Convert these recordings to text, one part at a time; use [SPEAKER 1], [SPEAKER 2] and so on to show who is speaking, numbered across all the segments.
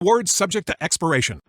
[SPEAKER 1] Words subject to expiration.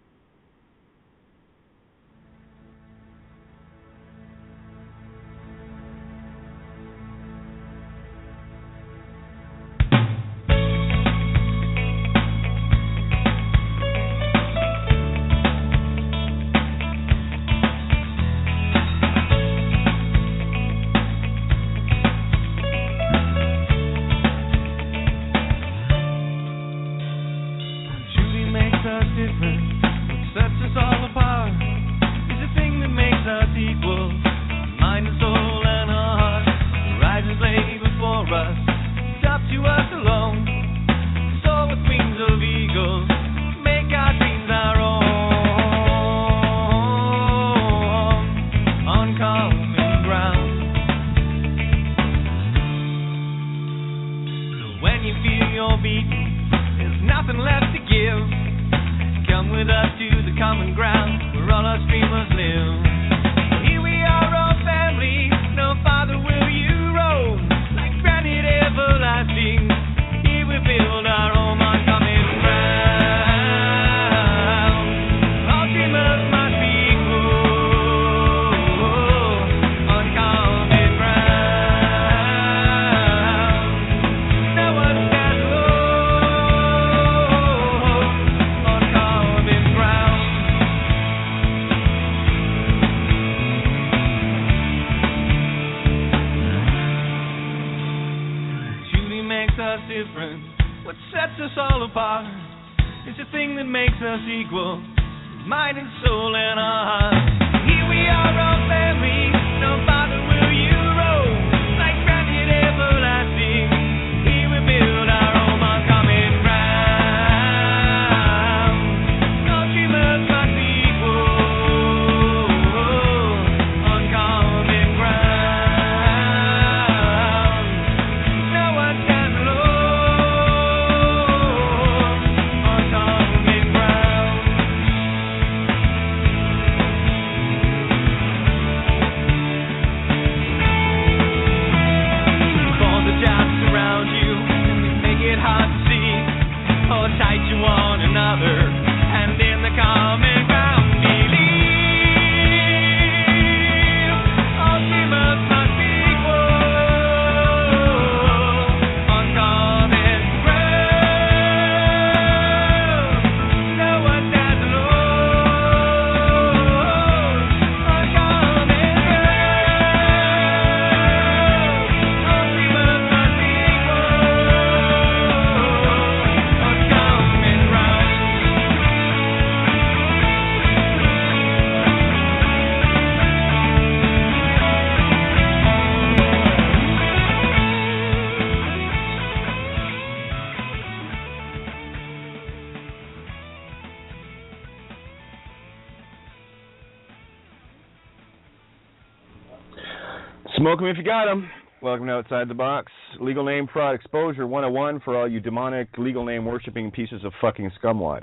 [SPEAKER 2] Smoke 'em if you got 'em. Welcome to Outside the Box. Legal name fraud exposure 101 for all you demonic legal name worshipping pieces of fucking scumwad.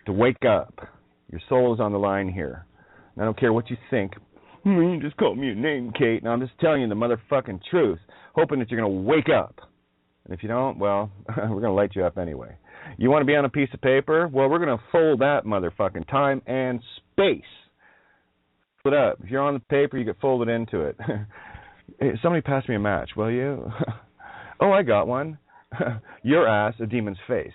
[SPEAKER 2] To wake up. Your soul is on the line here. And I don't care what you think. You just called me a name, Kate. Now I'm just telling you the motherfucking truth, hoping that you're going to wake up. And if you don't, well, we're going to light you up anyway. You want to be on a piece of paper? Well, we're going to fold that motherfucking time and space. Fold it up. If you're on the paper, you get folded into it. Hey, somebody pass me a match, will you? Oh, I got one. Your ass, a demon's face.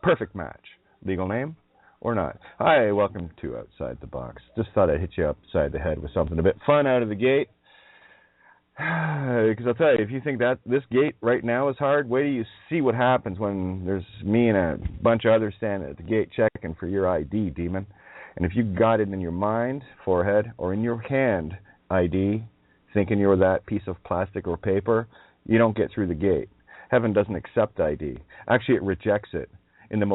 [SPEAKER 2] Perfect match. Legal name or not? Hi, welcome to Outside the Box. Just thought I'd hit you upside the head with something a bit fun out of the gate. Because I'll tell you, if you think that this gate right now is hard, wait till you see what happens when there's me and a bunch of others standing at the gate checking for your ID, demon. And if you got it in your mind, forehead, or in your hand, ID, thinking you're that piece of plastic or paper, you don't get through the gate. Heaven doesn't accept ID. Actually, it rejects it in the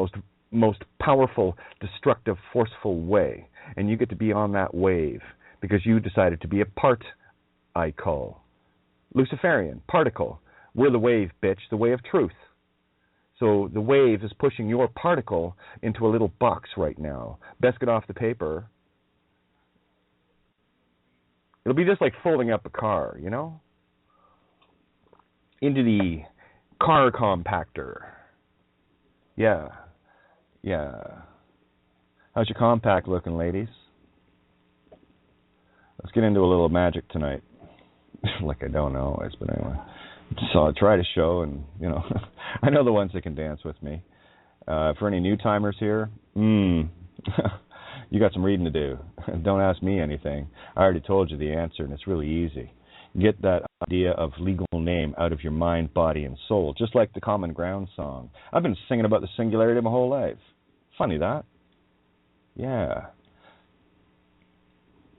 [SPEAKER 2] most powerful, destructive, forceful way. And you get to be on that wave because you decided to be a part, I call. Luciferian, particle. We're the wave, bitch, the way of truth. So the wave is pushing your particle into a little box right now. Best get off the paper. It'll be just like folding up a car, you know? Into the car compactor. Yeah. Yeah. How's your compact looking, ladies? Let's get into a little magic tonight. Like I don't know always, but anyway. So I'll try to show, and, you know, I know the ones that can dance with me. For any new timers here, you got some reading to do. Don't ask me anything. I already told you the answer, and it's really easy. Get that idea of legal name out of your mind, body, and soul, just like the Common Ground song. I've been singing about the singularity my whole life. Funny that. Yeah.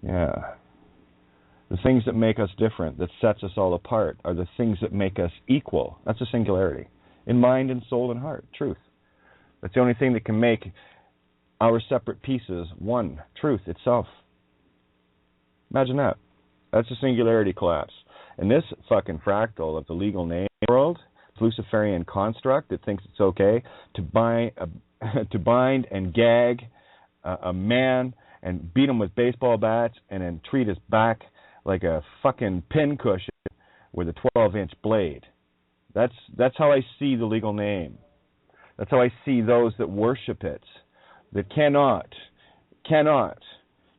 [SPEAKER 2] Yeah. The things that make us different, that sets us all apart, are the things that make us equal. That's a singularity. In mind and soul and heart. Truth. That's the only thing that can make our separate pieces one. Truth itself. Imagine that. That's a singularity collapse. And this fucking fractal of the legal name world, Luciferian construct that thinks it's okay to bind and gag a man and beat him with baseball bats and then treat his back like a fucking pin cushion with a 12-inch blade. That's how I see the legal name. That's how I see those that worship it, that cannot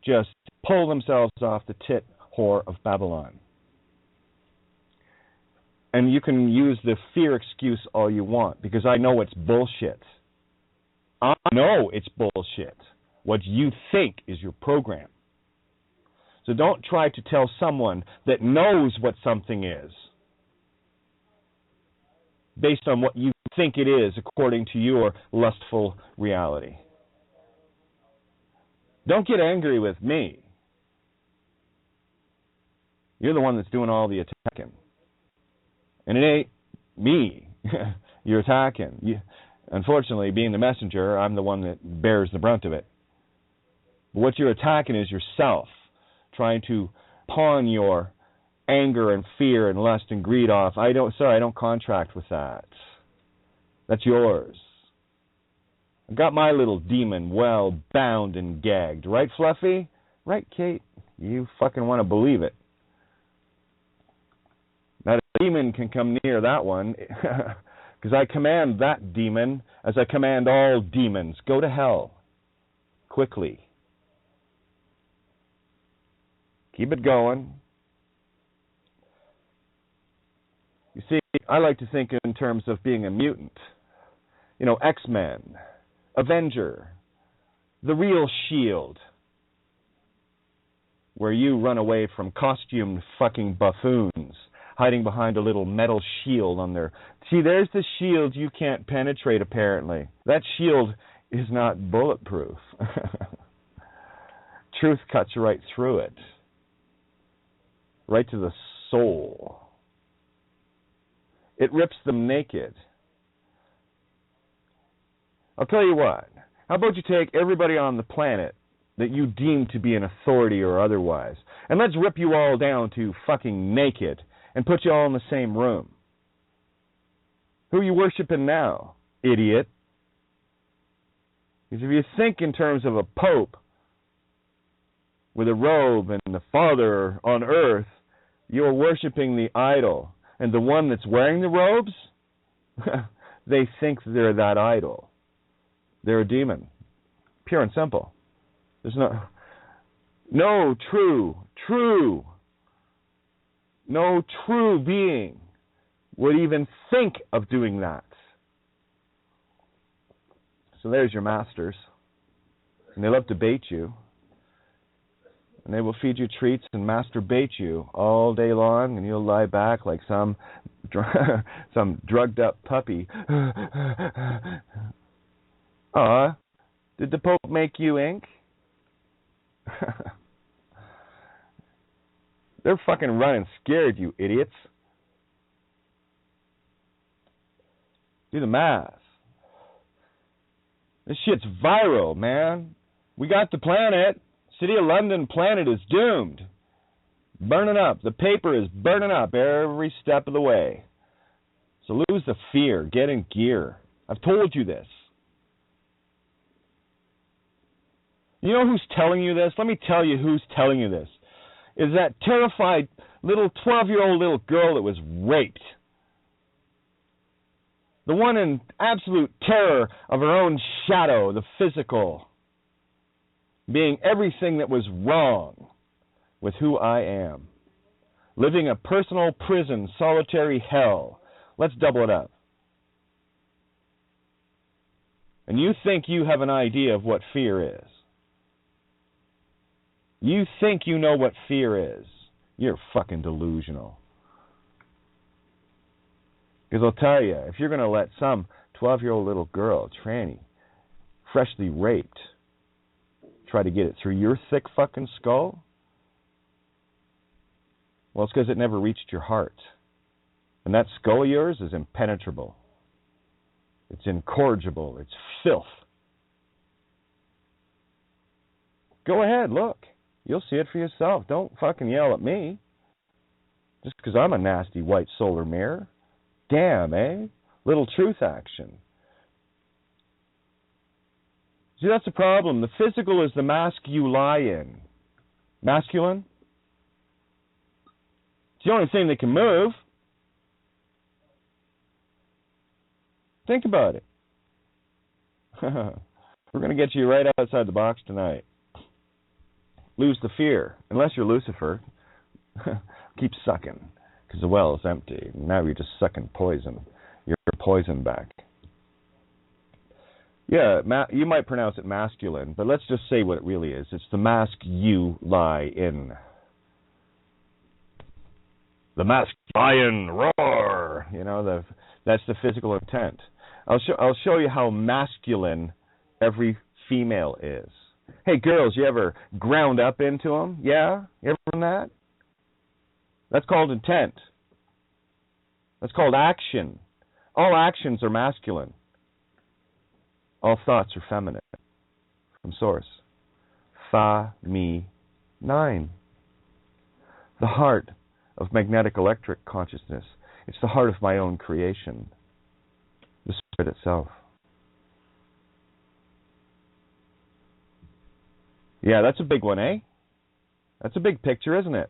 [SPEAKER 2] just pull themselves off the tit whore of Babylon. And you can use the fear excuse all you want, because I know it's bullshit. I know it's bullshit. What you think is your program. So don't try to tell someone that knows what something is based on what you think it is according to your lustful reality. Don't get angry with me. You're the one that's doing all the attacking. And it ain't me you're attacking. Unfortunately, being the messenger, I'm the one that bears the brunt of it. But what you're attacking is yourself, trying to pawn your anger and fear and lust and greed off. I don't contract with that. That's yours. I got my little demon well bound and gagged. Right, Fluffy? Right, Kate? You fucking want to believe it. Now, the demon can come near that one, because I command that demon as I command all demons. Go to hell. Quickly. Keep it going. You see, I like to think in terms of being a mutant. You know, X-Men, Avenger, the real Shield, where you run away from costumed fucking buffoons hiding behind a little metal shield on their... See, there's the shield you can't penetrate, apparently. That shield is not bulletproof. Truth cuts right through it. Right to the soul. It rips them naked. I'll tell you what. How about you take everybody on the planet that you deem to be an authority or otherwise, and let's rip you all down to fucking naked and put you all in the same room. Who are you worshiping now, idiot? Because if you think in terms of a pope with a robe and the Father on earth, you're worshiping the idol. And the one that's wearing the robes, they think they're that idol. They're a demon. Pure and simple. There's no true being would even think of doing that. So there's your masters. And they love to bait you. And they will feed you treats and masturbate you all day long, and you'll lie back like some drugged up puppy. Did the Pope make you ink? They're fucking running scared, you idiots. Do the math. This shit's viral, man. We got the planet. City of London planet is doomed. Burning up. The paper is burning up every step of the way. So lose the fear. Get in gear. I've told you this. You know who's telling you this? Let me tell you who's telling you this. Is that terrified little 12-year-old little girl that was raped. the one in absolute terror of her own shadow, the physical, being everything that was wrong with who I am, living a personal prison, solitary hell. Let's double it up. And you think you have an idea of what fear is. You think you know what fear is. You're fucking delusional. Because I'll tell you, if you're going to let some 12-year-old little girl, tranny, freshly raped, try to get it through your thick fucking skull, well, it's because it never reached your heart. And that skull of yours is impenetrable. It's incorrigible. It's filth. Go ahead, look. You'll see it for yourself. Don't fucking yell at me. Just because I'm a nasty white solar mirror. Damn, eh? Little truth action. See, that's the problem. The physical is the mask you lie in. Masculine? It's the only thing that can move. Think about it. We're going to get you right outside the box tonight. Lose the fear. Unless you're Lucifer, keep sucking, because the well is empty. Now you're just sucking poison. You're poison back. Yeah, you might pronounce it masculine, but let's just say what it really is. It's the mask you lie in. The mask lion roar. You know, that's the physical intent. I'll show you how masculine every female is. Hey, girls, you ever ground up into them? Yeah? You ever done that? That's called intent. That's called action. All actions are masculine. All thoughts are feminine. From source. Fa, mi, 9. The heart of magnetic electric consciousness. It's the heart of my own creation. The spirit itself. Yeah, that's a big one, eh? That's a big picture, isn't it?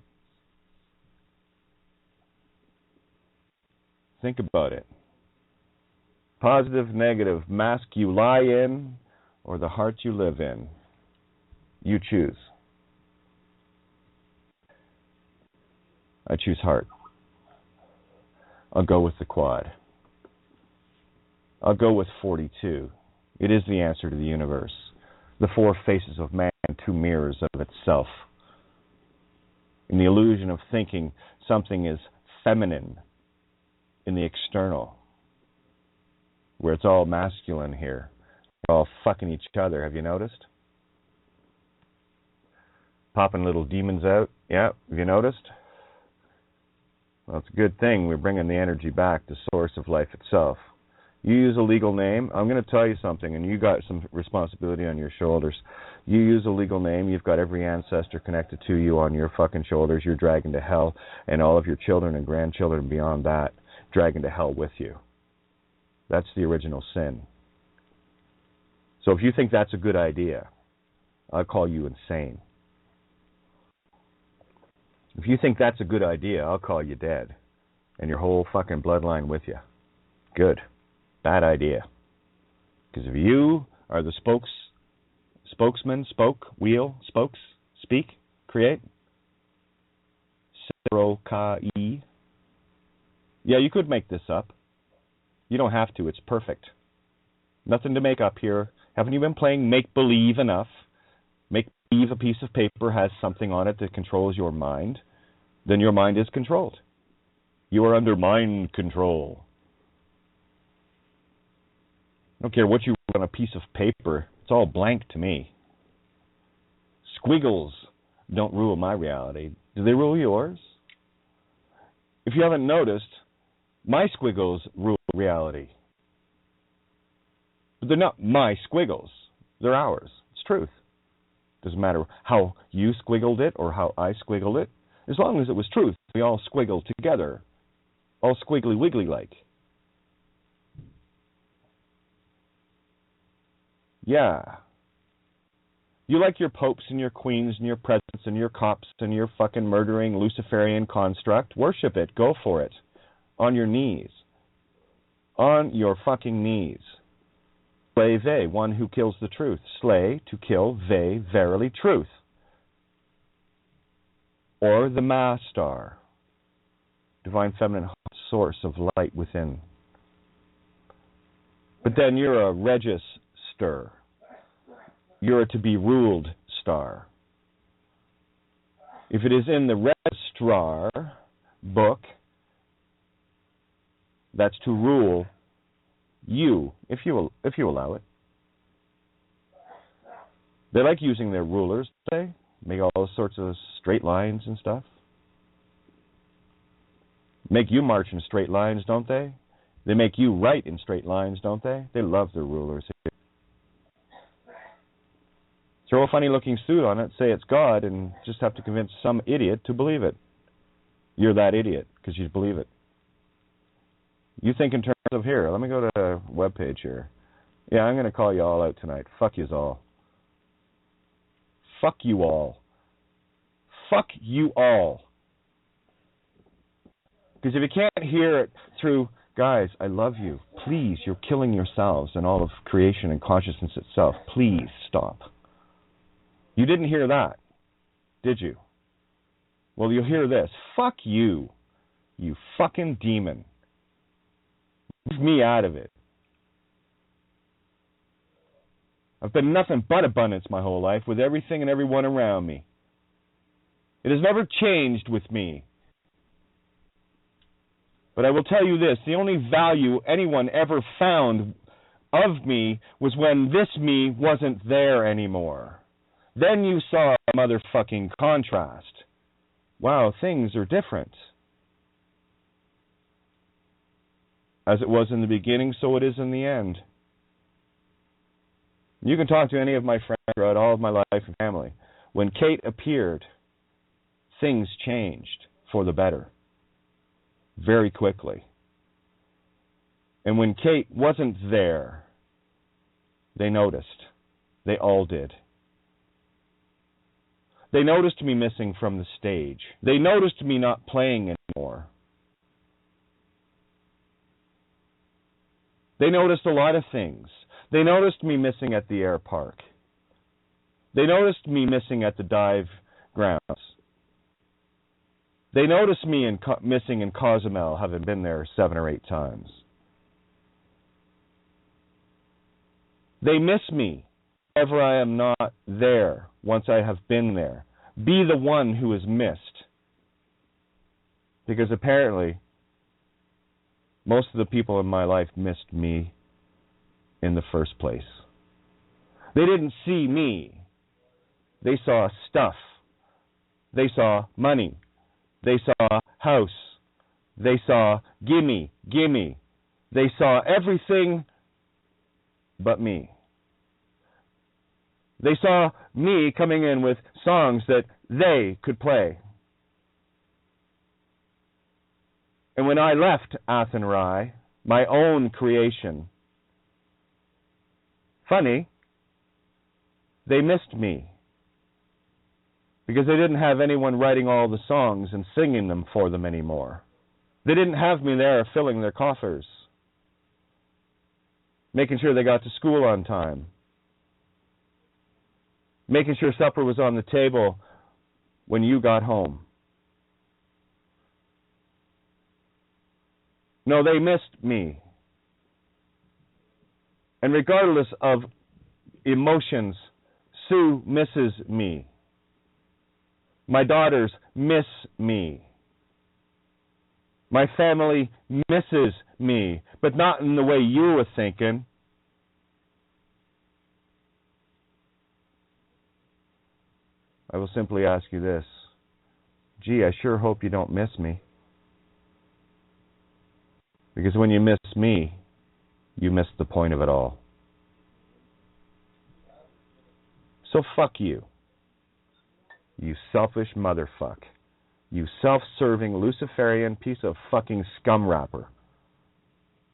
[SPEAKER 2] Think about it. Positive, negative, mask you lie in, or the heart you live in. You choose. I choose heart. I'll go with the quad. I'll go with 42. It is the answer to the universe. The four faces of man, two mirrors of itself. In the illusion of thinking something is feminine in the external, where it's all masculine here. We're all fucking each other, have you noticed? Popping little demons out. Yeah, have you noticed? Well, it's a good thing we're bringing the energy back to source of life itself. You use a legal name. I'm going to tell you something, and you got some responsibility on your shoulders. You use a legal name, you've got every ancestor connected to you on your fucking shoulders. You're dragging to hell, and all of your children and grandchildren beyond that, dragging to hell with you. That's the original sin. So if you think that's a good idea, I'll call you insane. If you think that's a good idea, I'll call you dead, and your whole fucking bloodline with you. Good. Bad idea. Because if you are the spokesman, spokes, speak, create, Serokai. Yeah, you could make this up. You don't have to. It's perfect. Nothing to make up here. Haven't you been playing make-believe enough? Make-believe a piece of paper has something on it that controls your mind. Then your mind is controlled. You are under mind control. I don't care what you wrote on a piece of paper. It's all blank to me. Squiggles don't rule my reality. Do they rule yours? If you haven't noticed, my squiggles rule reality. But they're not my squiggles. They're ours. It's truth. Doesn't matter how you squiggled it or how I squiggled it. As long as it was truth, we all squiggled together. All squiggly wiggly like. Yeah. You like your popes and your queens and your presidents and your cops and your fucking murdering Luciferian construct? Worship it. Go for it. On your knees. On your fucking knees. Slay ve, one who kills the truth. Slay, to kill, ve, verily, truth. Or the Ma star, divine feminine source of light within. But then you're a register. You're a to be ruled star. If it is in the registrar book, that's to rule you, if you allow it. They like using their rulers, they make all sorts of straight lines and stuff. Make you march in straight lines, don't they? They make you write in straight lines, don't they? They love their rulers. Throw a funny-looking suit on it, say it's God, and just have to convince some idiot to believe it. You're that idiot, because you believe it. You think in terms of, here, let me go to a webpage here. Yeah, I'm going to call you all out tonight. Fuck yous all. Fuck you all. Fuck you all. Because if you can't hear it through, guys, I love you. Please, you're killing yourselves and all of creation and consciousness itself. Please stop. You didn't hear that, did you? Well, you'll hear this. Fuck you, you fucking demon. Leave me out of it. I've been nothing but abundance my whole life with everything and everyone around me. It has never changed with me. But I will tell you this, the only value anyone ever found of me was when this me wasn't there anymore. Then you saw a motherfucking contrast. Wow, things are different. As it was in the beginning, so it is in the end. You can talk to any of my friends throughout all of my life and family. When Kate appeared, things changed for the better. Very quickly. And when Kate wasn't there, they noticed. They all did. They noticed me missing from the stage. They noticed me not playing anymore. They noticed a lot of things. They noticed me missing at the air park. They noticed me missing at the dive grounds. They noticed me missing in Cozumel, having been there 7 or 8 times. They miss me whenever I am not there once I have been there. Be the one who is missed. Because apparently, most of the people in my life missed me in the first place. They didn't see me. They saw stuff. They saw money. They saw house. They saw gimme, gimme. They saw everything but me. They saw me coming in with songs that they could play. And when I left Athenry, my own creation, funny, they missed me. Because they didn't have anyone writing all the songs and singing them for them anymore. They didn't have me there filling their coffers, making sure they got to school on time, making sure supper was on the table when you got home. No, they missed me. And regardless of emotions, Sue misses me. My daughters miss me. My family misses me, but not in the way you were thinking. I will simply ask you this. Gee, I sure hope you don't miss me. Because when you miss me, you miss the point of it all. So fuck you. You selfish motherfuck. You self-serving Luciferian piece of fucking scum wrapper.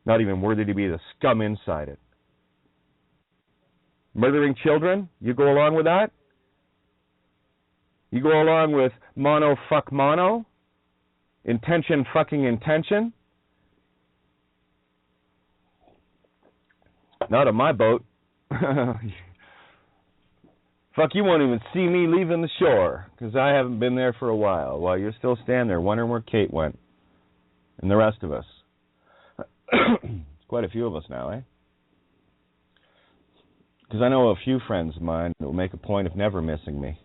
[SPEAKER 2] Not even worthy to be the scum inside it. Murdering children? You go along with that? You go along with mono fuck mono? Intention fucking intention? Not on my boat. Fuck, you won't even see me leaving the shore, because I haven't been there for a while you're still standing there wondering where Kate went. And the rest of us. Quite a few of us now, eh? Because I know a few friends of mine that will make a point of never missing me.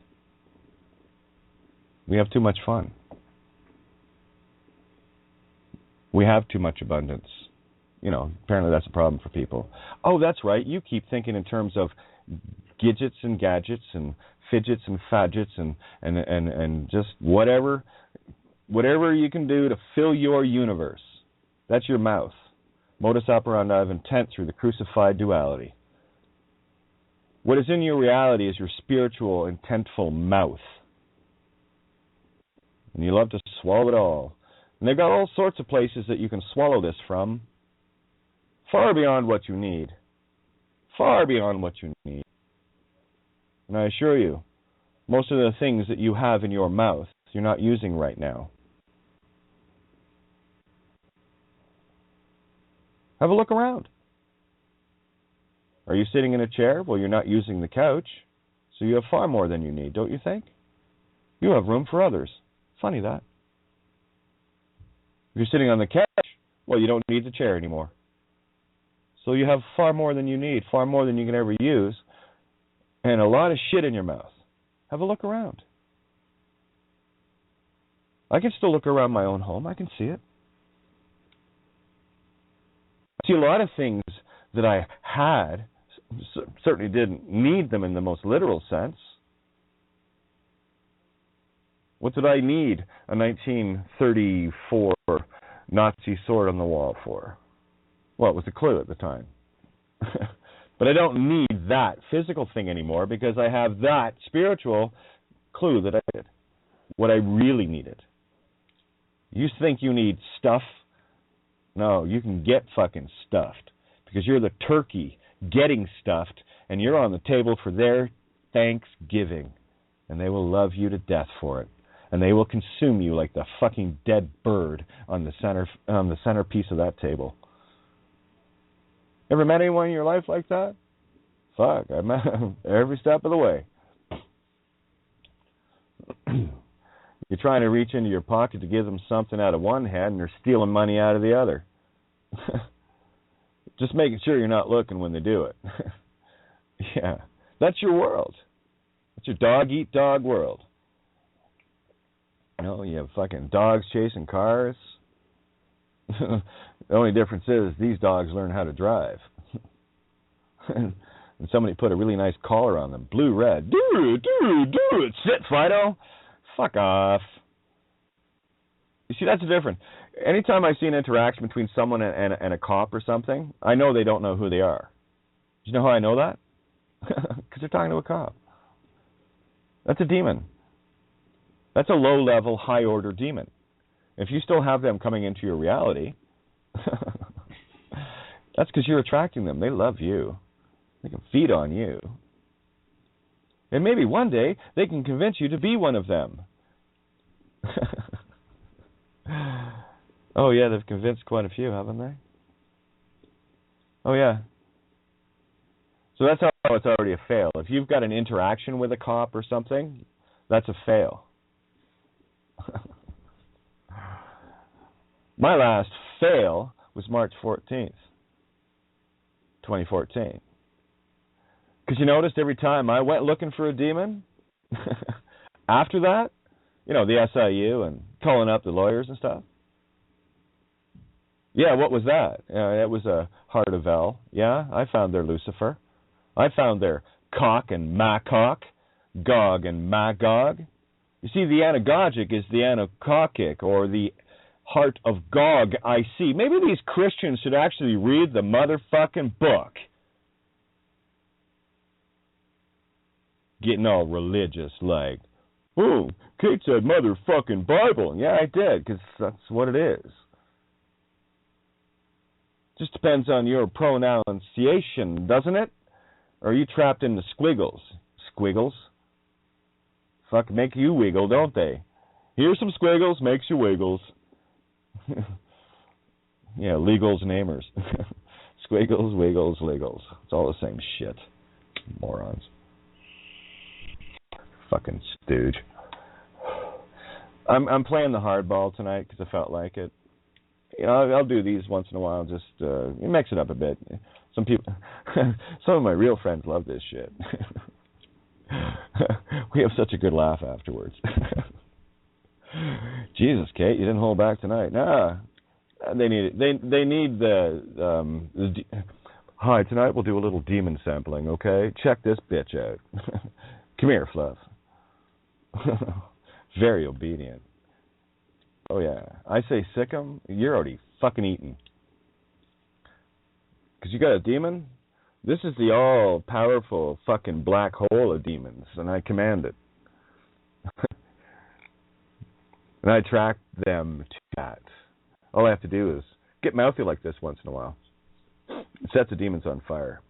[SPEAKER 2] We have too much fun. We have too much abundance. You know, apparently that's a problem for people. Oh, that's right. You keep thinking in terms of gidgets and gadgets and fidgets and fadgets and just whatever you can do to fill your universe. That's your mouth. Modus operandi of intent through the crucified duality. What is in your reality is your spiritual, intentful mouth. And you love to swallow it all. And they've got all sorts of places that you can swallow this from. Far beyond what you need. Far beyond what you need. And I assure you, most of the things that you have in your mouth, you're not using right now. Have a look around. Are you sitting in a chair? Well, you're not using the couch, so you have far more than you need, don't you think? You have room for others. Funny that. If you're sitting on the couch, well, you don't need the chair anymore. So you have far more than you need, far more than you can ever use, and a lot of shit in your mouth. Have a look around. I can still look around my own home. I can see it. I see a lot of things that I had, certainly didn't need them in the most literal sense. What did I need a 1934 Nazi sword on the wall for? Well, it was a clue at the time. But I don't need that physical thing anymore because I have that spiritual clue that I did. What I really needed. You think you need stuff? No, you can get fucking stuffed. Because you're the turkey getting stuffed, and you're on the table for their Thanksgiving. And they will love you to death for it. And they will consume you like the fucking dead bird on the centerpiece of that table. Ever met anyone in your life like that? Fuck, I met every step of the way. You're trying to reach into your pocket to give them something out of one hand, and they're stealing money out of the other. Just making sure you're not looking when they do it. Yeah, that's your world. That's your dog-eat-dog world. You know, you have fucking dogs chasing cars. The only difference is these dogs learn how to drive. And somebody put a really nice collar on them. Blue, red. Do it. Sit, Fido. Fuck off. You see, that's different. Anytime I see an interaction between someone and a cop or something, I know they don't know who they are. Do you know how I know that? Because they're talking to a cop. That's a demon. That's a low-level, high-order demon. If you still have them coming into your reality, that's because you're attracting them. They love you. They can feed on you. And maybe one day they can convince you to be one of them. Oh, yeah, they've convinced quite a few, haven't they? Oh, yeah. So that's how it's already a fail. If you've got an interaction with a cop or something, that's a fail. My last fail was March 14th, 2014. Because you noticed every time I went looking for a demon, after that, you know, the SIU and calling up the lawyers and stuff. Yeah, what was that? It was a Heart of L. Yeah, I found their Lucifer. I found their cock and macock, Gog and Magog. You see, the anagogic is the anacochic, or the heart of Gog, I see. Maybe these Christians should actually read the motherfucking book. Getting all religious, like, oh, Kate said motherfucking Bible. Yeah, I did, because that's what it is. Just depends on your pronunciation, doesn't it? Or are you trapped in the squiggles? Squiggles? Fuck, make you wiggle, don't they? Here's some squiggles, makes you wiggles. Yeah, legals namers. Squiggles, wiggles, wiggles. It's all the same shit. Morons. Fucking stooge. I'm playing the hardball tonight because I felt like it. You know, I'll do these once in a while, just mix it up a bit. Some people, some of my real friends love this shit. We have such a good laugh afterwards. Jesus, Kate, you didn't hold back tonight. Nah, they need it. They need the hi, tonight we'll do a little demon sampling, okay? Check this bitch out. Come here, Fluff. Very obedient. Oh, yeah. I say sick 'em, you're already fucking eaten. Because you got a demon? This is the all-powerful fucking black hole of demons, and I command it. And I track them to that. All I have to do is get mouthy like this once in a while. It sets the demons on fire.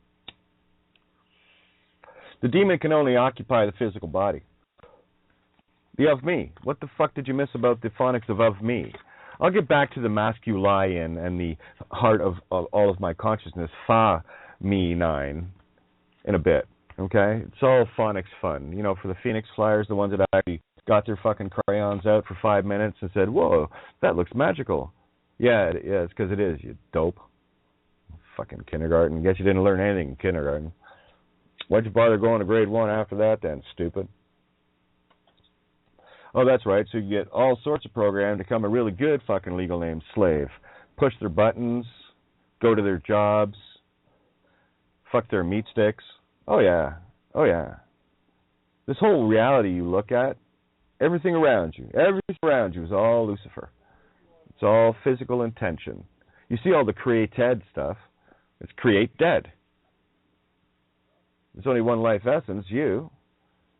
[SPEAKER 2] The demon can only occupy the physical body. The of me. What the fuck did you miss about the phonics of me? I'll get back to the masculine and the heart of all of my consciousness, fa, me, nine, in a bit. Okay? It's all phonics fun. You know, for the Phoenix Flyers, the ones that actually got their fucking crayons out for 5 minutes and said, whoa, that looks magical. Yeah, it's because it is, you dope. Fucking kindergarten. Guess you didn't learn anything in kindergarten. Why'd you bother going to grade 1 after that then, stupid? Oh, that's right. So you get all sorts of programs to become a really good fucking legal name slave. Push their buttons, go to their jobs, fuck their meat sticks. Oh, yeah. Oh, yeah. This whole reality you look at, everything around you is all Lucifer. It's all physical intention. You see all the created stuff. It's create dead. There's only one life essence, you,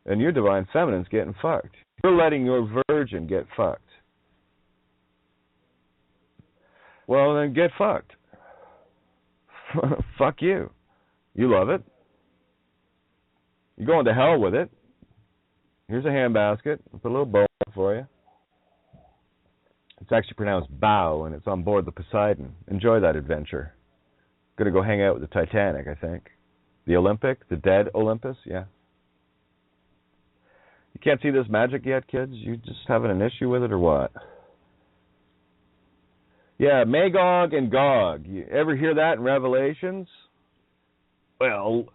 [SPEAKER 2] and your divine feminine's getting fucked. You're letting your virgin get fucked. Well, then get fucked. Fuck you. You love it. You're going to hell with it. Here's a handbasket. I'll put a little bow for you. It's actually pronounced bow, and it's on board the Poseidon. Enjoy that adventure. Gonna go hang out with the Titanic, I think. The Olympic, the dead Olympus, yeah. You can't see this magic yet, kids? You just having an issue with it or what? Yeah, Magog and Gog. You ever hear that in Revelations? Well,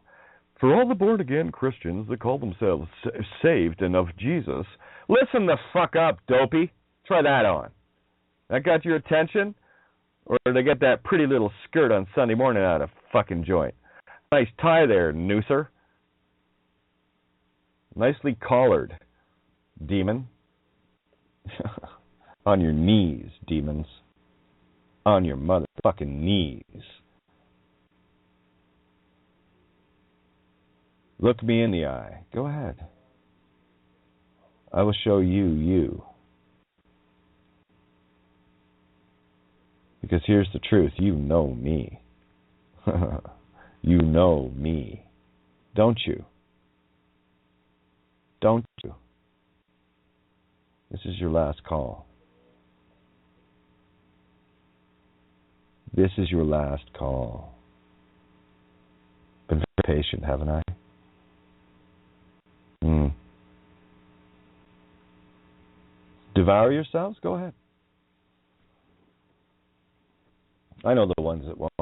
[SPEAKER 2] for all the born-again Christians that call themselves saved and of Jesus, listen the fuck up, dopey. Try that on. That got your attention? Or did they get that pretty little skirt on Sunday morning out of fucking joint? Nice tie there, nooser. Nicely collared, demon. On your knees, demons. On your motherfucking knees. Look me in the eye. Go ahead. I will show you you. Because here's the truth. You know me. You know me. Don't you? Don't you? This is your last call. This is your last call. Been very patient, haven't I? Devour yourselves? Go ahead. I know the ones that won't.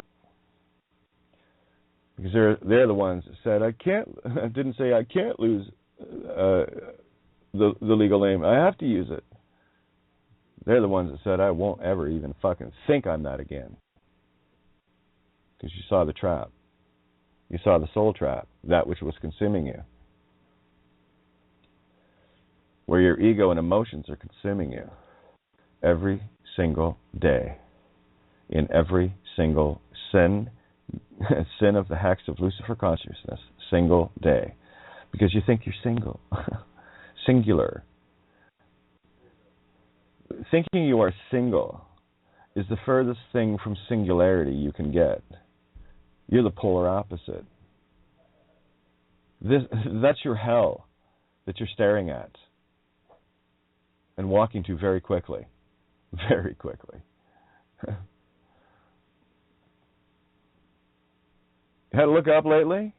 [SPEAKER 2] Because they're the ones that said, I didn't say I can't lose the legal name. I have to use it. They're the ones that said, I won't ever even fucking think on that again. Because you saw the trap. You saw the soul trap, that which was consuming you. Where your ego and emotions are consuming you. Every single day. In every single sin of the hex of Lucifer consciousness, single day. Because you think you're single. Singular. Thinking you are single is the furthest thing from singularity you can get. You're the polar opposite. That's your hell that you're staring at and walking to very quickly. Very quickly. Had to look up lately?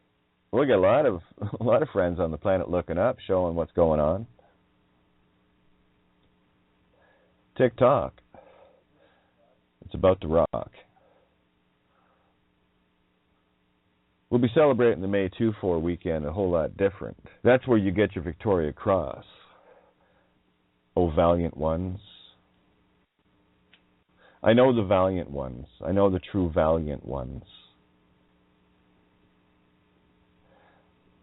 [SPEAKER 2] We got a lot of friends on the planet looking up, showing what's going on. TikTok. It's about to rock. We'll be celebrating the May 2-4 weekend a whole lot different. That's where you get your Victoria Cross. Oh, valiant ones. I know the valiant ones. I know the true valiant ones.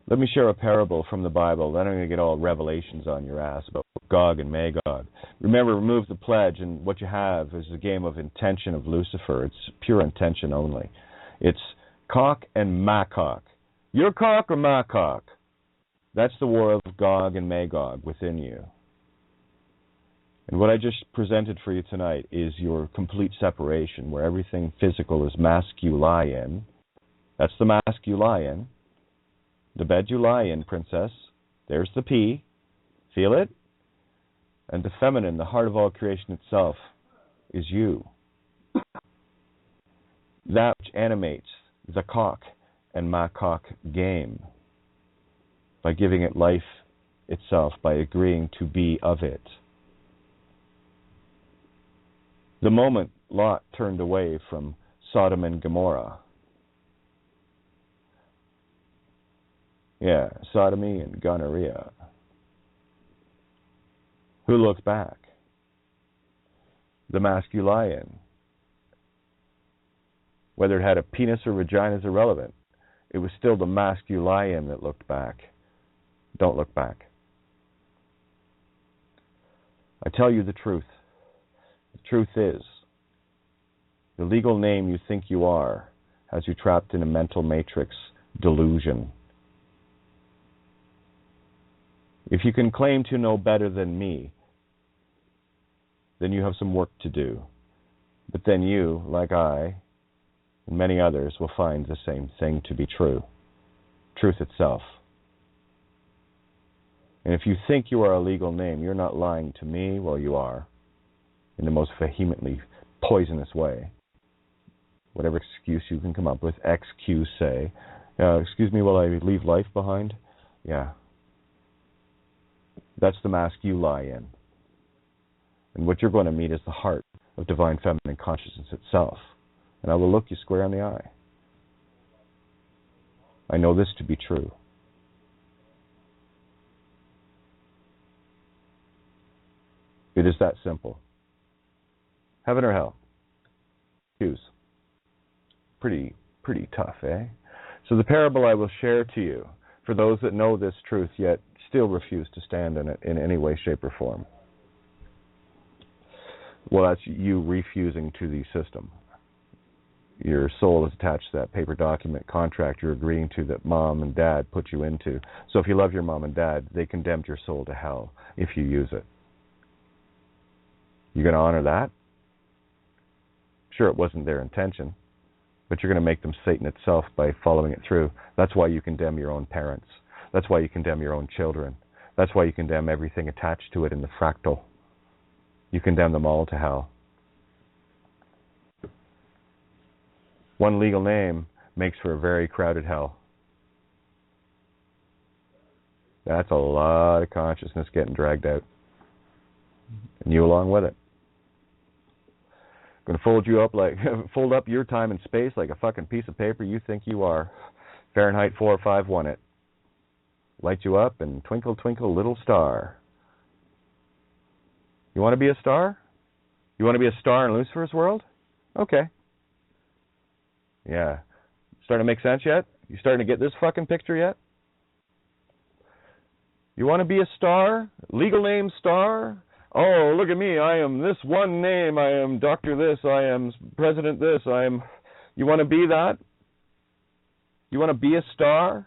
[SPEAKER 2] Let me share a parable from the Bible. Then I'm going to get all revelations on your ass about Gog and Magog. Remember, remove the pledge, and what you have is a game of intention of Lucifer. It's pure intention only. It's cock and macock. Your cock or my cock? That's the war of Gog and Magog within you. And what I just presented for you tonight is your complete separation, where everything physical is masculine. That's the masculine. The bed you lie in, princess. There's the P. Feel it? And the feminine, the heart of all creation itself, is you. That which animates the cock and macock game, by giving it life itself, by agreeing to be of it. The moment Lot turned away from Sodom and Gomorrah, sodomy and gonorrhea. Who looks back? The masculine. Whether it had a penis or vagina is irrelevant. It was still the masculine that looked back. Don't look back. I tell you the truth. The truth is, the legal name you think you are has you trapped in a mental matrix delusion. If you can claim to know better than me, then you have some work to do. But then you, like I, and many others, will find the same thing to be true. Truth itself. And if you think you are a legal name, you're not lying to me, well, you are, in the most vehemently poisonous way. Whatever excuse you can come up with, excuse say, excuse me while I leave life behind? Yeah. That's the mask you lie in. And what you're going to meet is the heart of divine feminine consciousness itself. And I will look you square in the eye. I know this to be true. It is that simple. Heaven or hell? Choose. Pretty tough, eh? So the parable I will share to you, for those that know this truth yet still refuse to stand in it in any way, shape, or form. Well, that's you refusing to the system. Your soul is attached to that paper document contract you're agreeing to that mom and dad put you into. So if you love your mom and dad, they condemned your soul to hell if you use it. You going to honor that? Sure, it wasn't their intention, but you're going to make them Satan itself by following it through. That's why you condemn your own parents. That's why you condemn your own children. That's why you condemn everything attached to it in the fractal. You condemn them all to hell. One legal name makes for a very crowded hell. That's a lot of consciousness getting dragged out. And you along with it. Going to fold you up fold up your time and space like a fucking piece of paper you think you are. Fahrenheit 451 it. Light you up and twinkle, twinkle, little star. You want to be a star? You want to be a star in Lucifer's world? Okay. Yeah. Starting to make sense yet? You starting to get this fucking picture yet? You want to be a star? Legal name star? Oh, look at me. I am this one name. I am Dr. This. I am President this. I am... You want to be that? You want to be a star?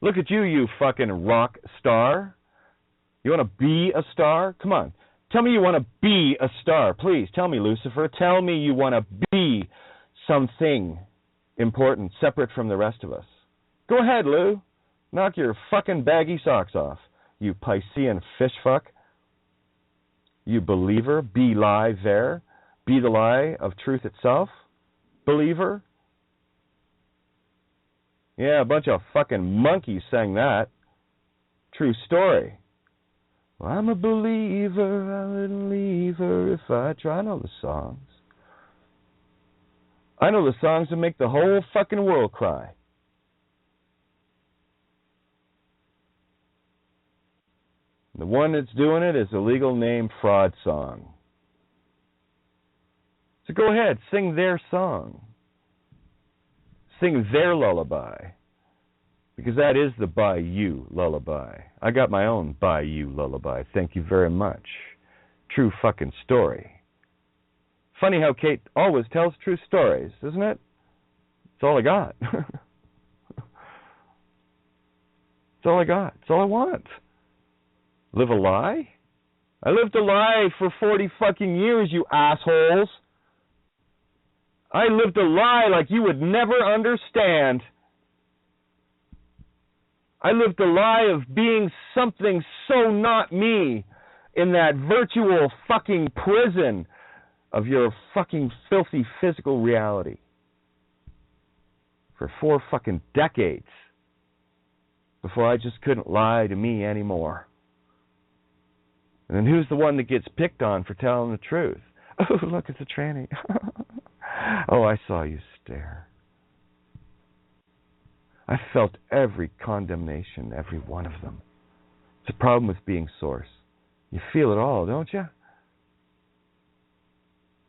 [SPEAKER 2] Look at you, you fucking rock star. You want to be a star? Come on. Tell me you want to be a star. Please, tell me, Lucifer. Tell me you want to be something important, separate from the rest of us. Go ahead, Lou. Knock your fucking baggy socks off, you Piscean fish fuck. You believer. Be lie there. Be the lie of truth itself. Believer. Yeah, a bunch of fucking monkeys sang that. True story. Well, I'm a believer, I wouldn't leave her if I try. I know the songs. I know the songs that make the whole fucking world cry. The one that's doing it is a legal name fraud song. So go ahead, sing their song. Sing their lullaby. Because that is the Bayou lullaby. I got my own Bayou lullaby. Thank you very much. True fucking story. Funny how Kate always tells true stories, isn't it? It's all I got. It's all I got. It's all I want. Live a lie? I lived a lie for 40 fucking years, you assholes. I lived a lie like you would never understand. I lived a lie of being something so not me in that virtual fucking prison of your fucking filthy physical reality for 4 fucking decades before I just couldn't lie to me anymore. And then who's the one that gets picked on for telling the truth? Oh, look, it's a tranny. Oh, I saw you stare. I felt every condemnation, every one of them. It's a problem with being source. You feel it all, don't you?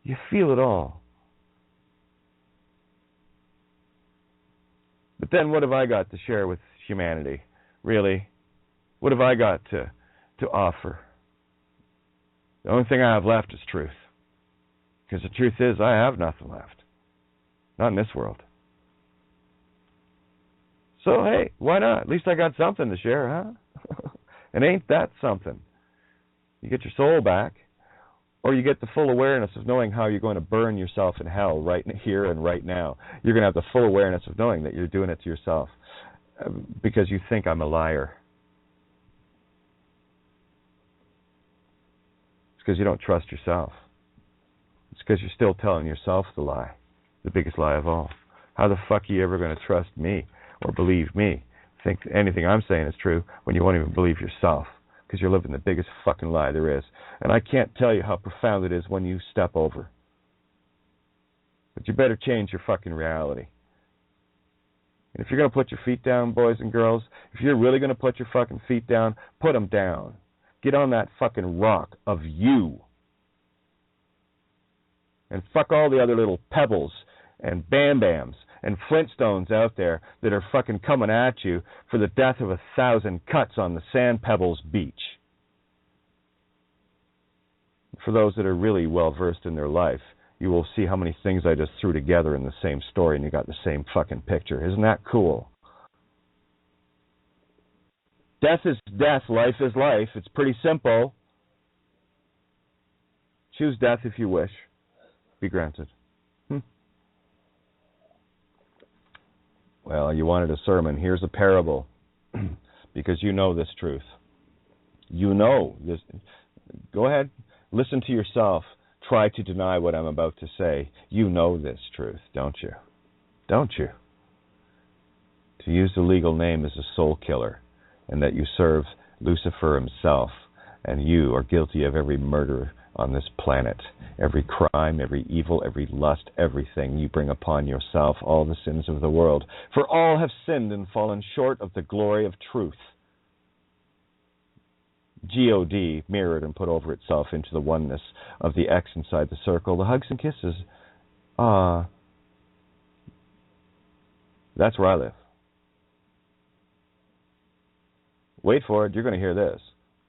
[SPEAKER 2] You feel it all. But then what have I got to share with humanity? Really? What have I got to offer? The only thing I have left is truth. Because the truth is, I have nothing left. Not in this world. So, hey, why not? At least I got something to share, huh? And ain't that something? You get your soul back, or you get the full awareness of knowing how you're going to burn yourself in hell right here and right now. You're going to have the full awareness of knowing that you're doing it to yourself because you think I'm a liar. It's because you don't trust yourself. It's because you're still telling yourself the lie, the biggest lie of all. How the fuck are you ever going to trust me or believe me? Think anything I'm saying is true when you won't even believe yourself because you're living the biggest fucking lie there is. And I can't tell you how profound it is when you step over. But you better change your fucking reality. And if you're going to put your feet down, boys and girls, if you're really going to put your fucking feet down, put them down. Get on that fucking rock of you. And fuck all the other little pebbles and bam-bams and Flintstones out there that are fucking coming at you for the death of 1,000 cuts on the Sand Pebbles beach. For those that are really well-versed in their life, you will see how many things I just threw together in the same story and you got the same fucking picture. Isn't that cool? Death is death, life is life. It's pretty simple. Choose death if you wish. Be granted. Well, you wanted a sermon. Here's a parable. Because you know this truth. You know this. Go ahead. Listen to yourself. Try to deny what I'm about to say. You know this truth, don't you? Don't you? To use the legal name is a soul killer, and that you serve Lucifer himself, and you are guilty of every murder on this planet, every crime, every evil, every lust, everything you bring upon yourself, all the sins of the world. For all have sinned and fallen short of the glory of truth. God mirrored and put over itself into the oneness of the X inside the circle. The hugs and kisses. That's where I live. Wait for it. You're going to hear this.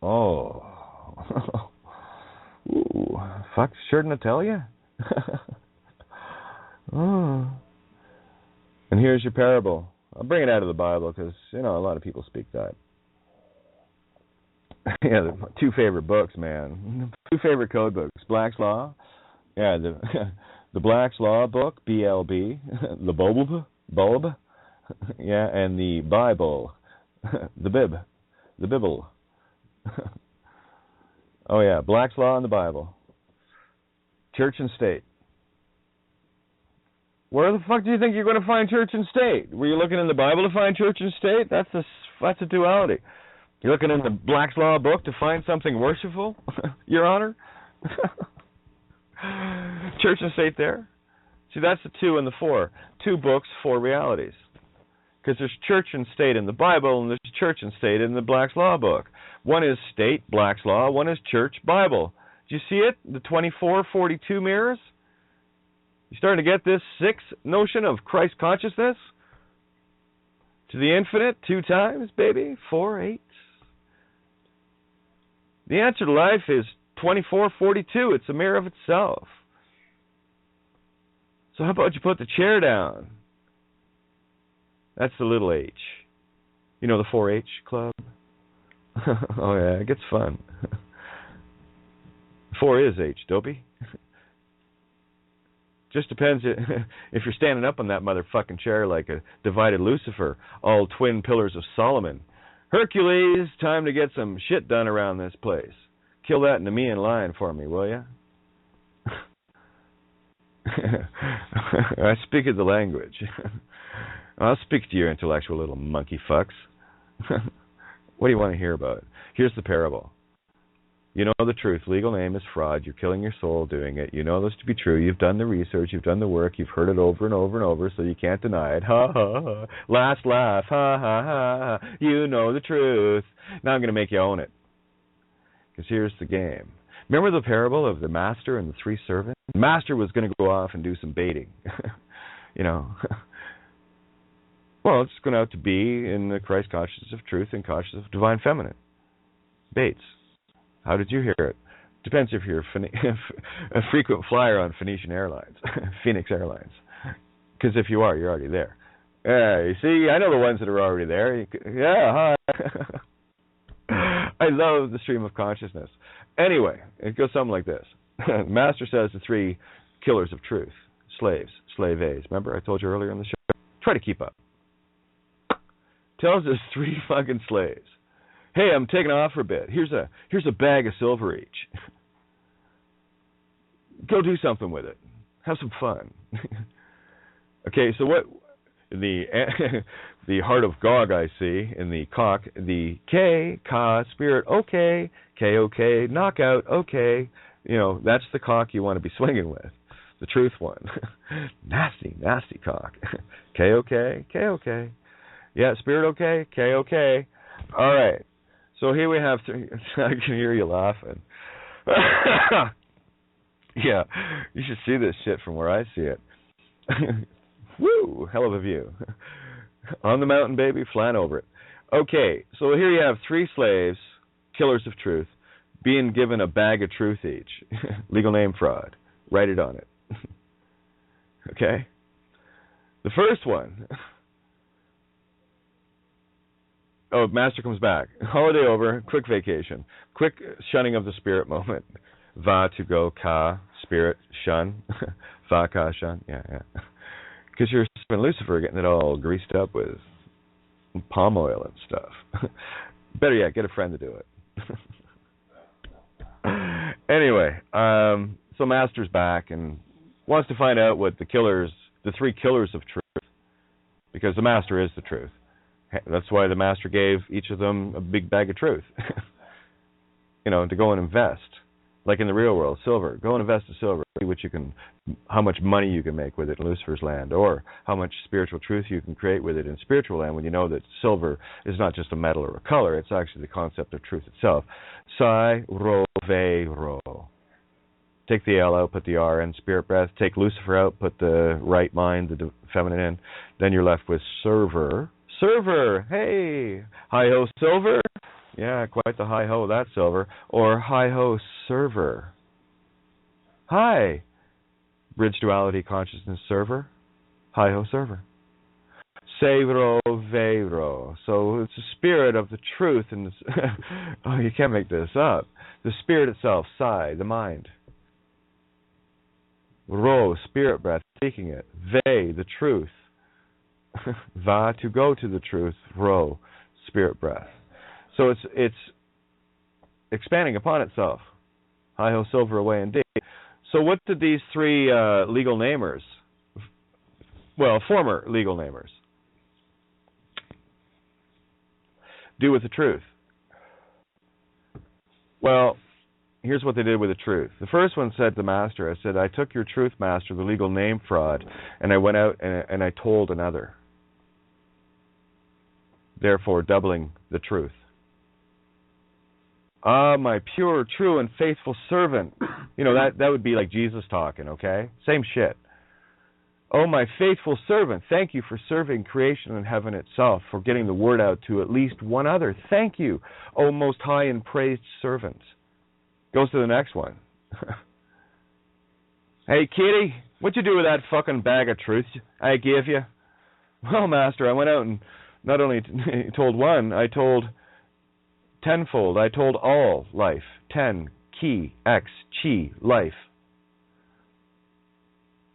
[SPEAKER 2] Oh. Ooh. Fuck, shouldn't I tell you? Oh. And here's your parable. I'll bring it out of the Bible because, a lot of people speak that. Yeah, my 2 favorite books, man. 2 favorite code books. Black's Law. Yeah, the Black's Law book, BLB. The Bulb. Yeah, and the Bible. The Bib. The Bibble. Oh, yeah, Black's Law and the Bible. Church and state. Where the fuck do you think you're going to find church and state? Were you looking in the Bible to find church and state? That's a duality. You're looking in the Black's Law book to find something worshipful, Your Honor? Church and state there? See, that's the 2 and the 4. 2 books, 4 realities. Because there's church and state in the Bible, and there's church and state in the Black's Law book. One is state, Black's Law. One is church, Bible. Do you see it? The 24-42 mirrors? You starting to get this 6 notion of Christ consciousness? To the infinite, 2 times, baby. 4, 8. The answer to life is 24-42. It's a mirror of itself. So how about you put the chair down? That's the little h. You know the 4-H club? Oh, yeah, it gets fun. 4 is H, dopey. Just depends if you're standing up on that motherfucking chair like a divided Lucifer, all twin pillars of Solomon. Hercules, time to get some shit done around this place. Kill that Nemean lion for me, will ya? I speak of the language. I'll speak to your intellectual little monkey fucks. What do you want to hear about? Here's the parable. You know the truth. Legal name is fraud. You're killing your soul doing it. You know this to be true. You've done the research. You've done the work. You've heard it over and over and over, so you can't deny it. Ha, ha, ha. Last laugh. Ha, ha, ha, ha. You know the truth. Now I'm going to make you own it. Because here's the game. Remember the parable of the master and the 3 servants? The master was going to go off and do some baiting. You know. Well, it's going out to be in the Christ consciousness of truth and consciousness of divine feminine. Baits. How did you hear it? Depends if you're a frequent flyer on Phoenician Airlines, Phoenix Airlines. Because if you are, you're already there. You see, I know the ones that are already there. Yeah, hi. I love the stream of consciousness. Anyway, it goes something like this. The Master says the 3 killers of truth, slaves, slave A's. Remember I told you earlier in the show? Try to keep up. Tells us 3 fucking slaves. Hey, I'm taking off for a bit. Here's a bag of silver each. Go do something with it. Have some fun. Okay, so what the heart of Gog I see in the cock, the K, Ka, spirit, okay, K, knockout, okay. You know, that's the cock you want to be swinging with. The truth one. Nasty, nasty cock. K, okay. Yeah, spirit, okay, K, okay. All right. So here we have 3. I can hear you laughing. Yeah, you should see this shit from where I see it. Woo, hell of a view. On the mountain, baby, flying over it. Okay, so here you have 3 slaves, killers of truth, being given a bag of truth each. Legal name fraud. Write it on it. Okay? The first one. Oh, Master comes back. Holiday over, quick vacation. Quick shunning of the spirit moment. Va, to go, ka, spirit, shun. Va, ka, shun. Yeah. Because you're Lucifer getting it all greased up with palm oil and stuff. Better yet, get a friend to do it. Anyway, so Master's back and wants to find out what the 3 killers of truth, because the Master is the truth. That's why the Master gave each of them a big bag of truth. You know, to go and invest. Like in the real world, silver. Go and invest in silver. See how much money you can make with it in Lucifer's land, or how much spiritual truth you can create with it in spiritual land when you know that silver is not just a metal or a color, it's actually the concept of truth itself. Sai, ro, ve, ro. Take the L out, put the R in, spirit breath. Take Lucifer out, put the right mind, the feminine in. Then you're left with server. Server, hey, hi-ho silver. Yeah, quite the hi-ho, that silver. Or hi-ho server. Hi, bridge duality consciousness server. Hi-ho server. Sevro vero. So it's the spirit of the truth. And oh, you can't make this up. The spirit itself, psi, the mind. Ro, spirit breath, speaking it. Ve, the truth. Va, to go to the truth. Ro, spirit breath. So it's expanding upon itself. Hi-ho silver away indeed. So what did these 3 legal namers well, former legal namers, do with the truth? Well, here's what they did with the truth. The first one said to the master, I said, I took your truth, master, the legal name fraud, and I went out and I told another, therefore doubling the truth. Ah, my pure, true, and faithful servant. You know, that would be like Jesus talking, okay? Same shit. Oh, my faithful servant, thank you for serving creation and heaven itself, for getting the word out to at least one other. Thank you, oh most high and praised servant. Goes to the next one. Hey, kitty, what'd you do with that fucking bag of truth I gave you? Well, master, I went out and not only told one, I told tenfold. I told all life. 10, key, X, chi, life.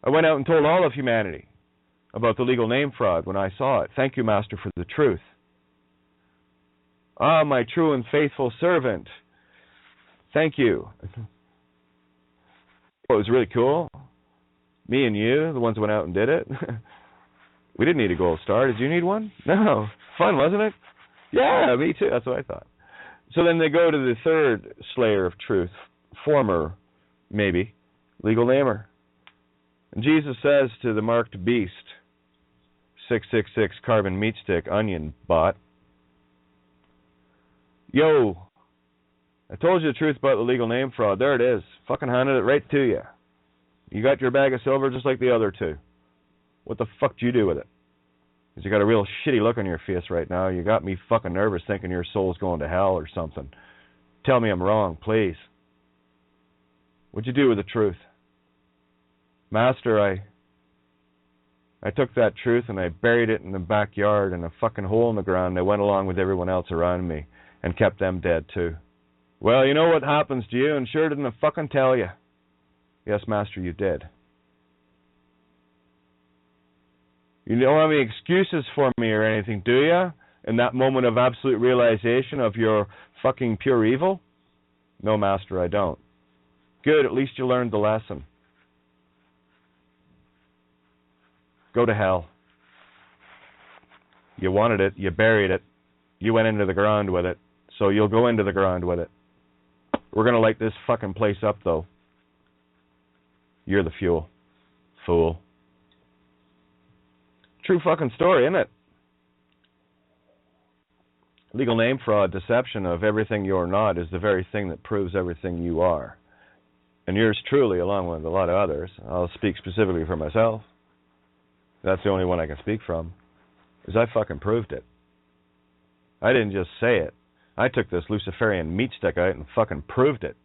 [SPEAKER 2] I went out and told all of humanity about the legal name fraud when I saw it. Thank you, master, for the truth. Ah, my true and faithful servant. Thank you. What was really cool? Me and you, the ones who went out and did it. We didn't need a gold star. Did you need one? No. Fun, wasn't it? Yeah, me too. That's what I thought. So then they go to the third slayer of truth, former, maybe, legal namer. And Jesus says to the marked beast, 666 carbon meat stick onion bot, yo, I told you the truth about the legal name fraud. There it is. Fucking handed it right to you. You got your bag of silver just like the other two. What the fuck do you do with it? Because you got a real shitty look on your face right now. You got me fucking nervous thinking your soul's going to hell or something. Tell me I'm wrong, please. What'd you do with the truth? Master, I took that truth and I buried it in the backyard in a fucking hole in the ground. I went along with everyone else around me and kept them dead too. Well, you know what happens to you, and sure didn't I fucking tell you. Yes, master, you did. You don't have any excuses for me or anything, do you? In that moment of absolute realization of your fucking pure evil? No, master, I don't. Good, at least you learned the lesson. Go to hell. You wanted it, you buried it, you went into the ground with it, so you'll go into the ground with it. We're going to light this fucking place up, though. You're the fuel, fool. True fucking story, isn't it? Legal name fraud, deception of everything you're not is the very thing that proves everything you are. And yours truly, along with a lot of others, I'll speak specifically for myself. That's the only one I can speak from, is I fucking proved it. I didn't just say it. I took this Luciferian meat stick out and fucking proved it.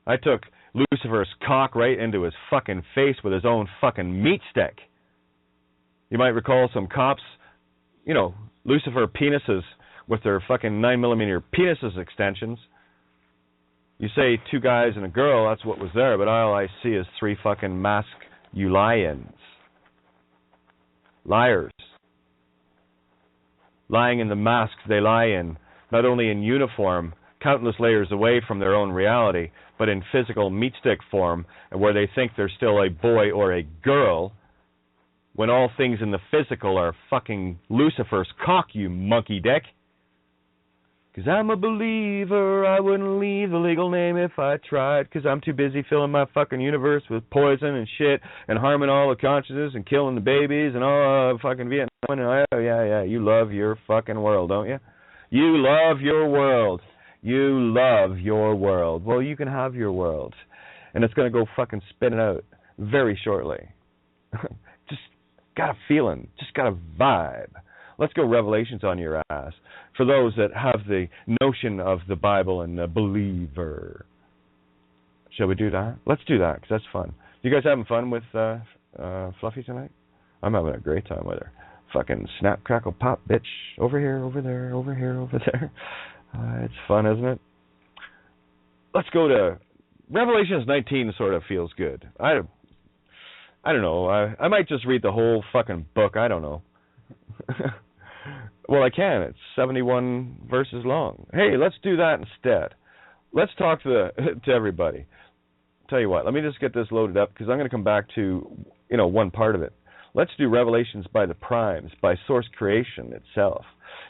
[SPEAKER 2] I took Lucifer's cock right into his fucking face with his own fucking meat stick. You might recall some cops, you know, Lucifer penises with their fucking 9mm penises extensions. You say two guys and a girl, that's what was there, but all I see is three fucking masked lions. Liars. Lying in the masks they lie in, not only in uniform, countless layers away from their own reality, but in physical meat stick form, where they think they're still a boy or a girl, when all things in the physical are fucking Lucifer's cock, you monkey dick. 'Cause I'm a believer, I wouldn't leave the legal name if I tried, 'cause I'm too busy filling my fucking universe with poison and shit and harming all the consciousness and killing the babies and all fucking Vietnam. And oh, yeah, you love your fucking world, don't you? You love your world. You love your world. Well, you can have your world, and it's going to go fucking spin it out very shortly. Just got a feeling, just got a vibe. Let's go Revelations on your ass. For those that have the notion of the Bible and the believer. Shall we do that? Let's do that, because that's fun. You guys having fun with Fluffy tonight? I'm having a great time with her. Fucking snap, crackle, pop, bitch. Over here, over there, over here, over there. It's fun, isn't it? Let's go to Revelations 19. Sort of feels good. I don't know. I might just read the whole fucking book. I don't know. Well, I can. It's 71 verses long. Hey, let's do that instead. Let's talk to everybody. Tell you what, let me just get this loaded up, because I'm going to come back to, one part of it. Let's do revelations by the primes, by source creation itself.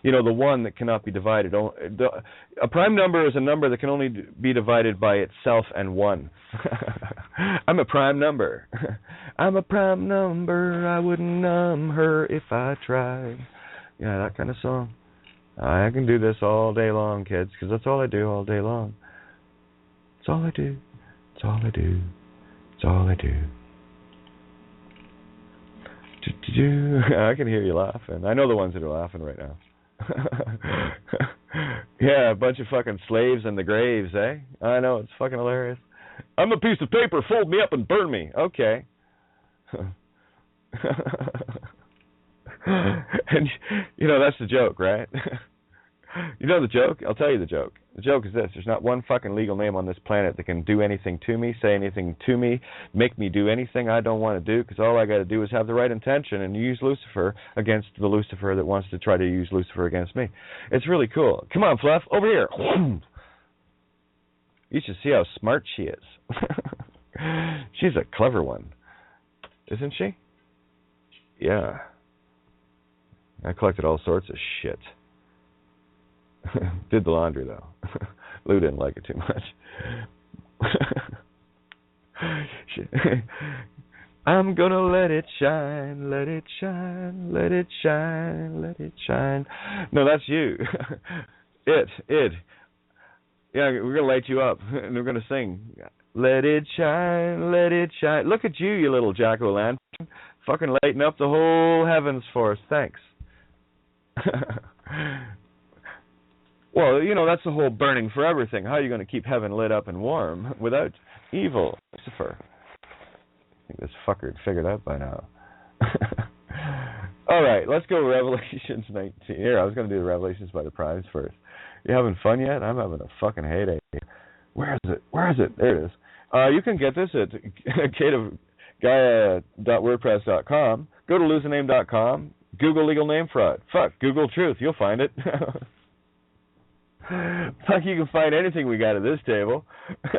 [SPEAKER 2] You know, the one that cannot be divided. A prime number is a number that can only be divided by itself and one. I'm a prime number. I'm a prime number. I wouldn't numb her if I tried. Yeah, that kind of song. I can do this all day long, kids, because that's all I do all day long. It's all I do. It's all I do. It's all I do. I can hear you laughing. I know the ones that are laughing right now. Yeah, a bunch of fucking slaves in the graves, eh? I know, it's fucking hilarious. I'm a piece of paper, fold me up and burn me. Okay. And, you know, that's the joke, right? You know the joke? I'll tell you the joke. The joke is this. There's not one fucking legal name on this planet that can do anything to me, say anything to me, make me do anything I don't want to do, because all I got to do is have the right intention and use Lucifer against the Lucifer that wants to try to use Lucifer against me. It's really cool. Come on, Fluff, over here. You should see how smart she is. She's a clever one. Isn't she? Yeah. I collected all sorts of shit. Did the laundry, though. Lou didn't like it too much. I'm gonna let it shine, let it shine, let it shine, let it shine. No, that's you. It. Yeah, we're gonna light you up, and we're gonna sing. Let it shine, let it shine. Look at you, you little jack-o'-lantern. Fucking lighting up the whole heavens for us. Thanks. Well, you know, that's the whole burning forever thing. How are you going to keep heaven lit up and warm without evil? Lucifer. I think this fucker had figured out by now. All right, let's go to Revelations 19. Here, I was going to do the Revelations by the primes first. You having fun yet? I'm having a fucking heyday. Where is it? Where is it? There it is. You can get this at gaia.wordpress.com. Go to losename.com. Google legal name fraud. Fuck, Google truth. You'll find it. Fuck, you can find anything we got at this table. Look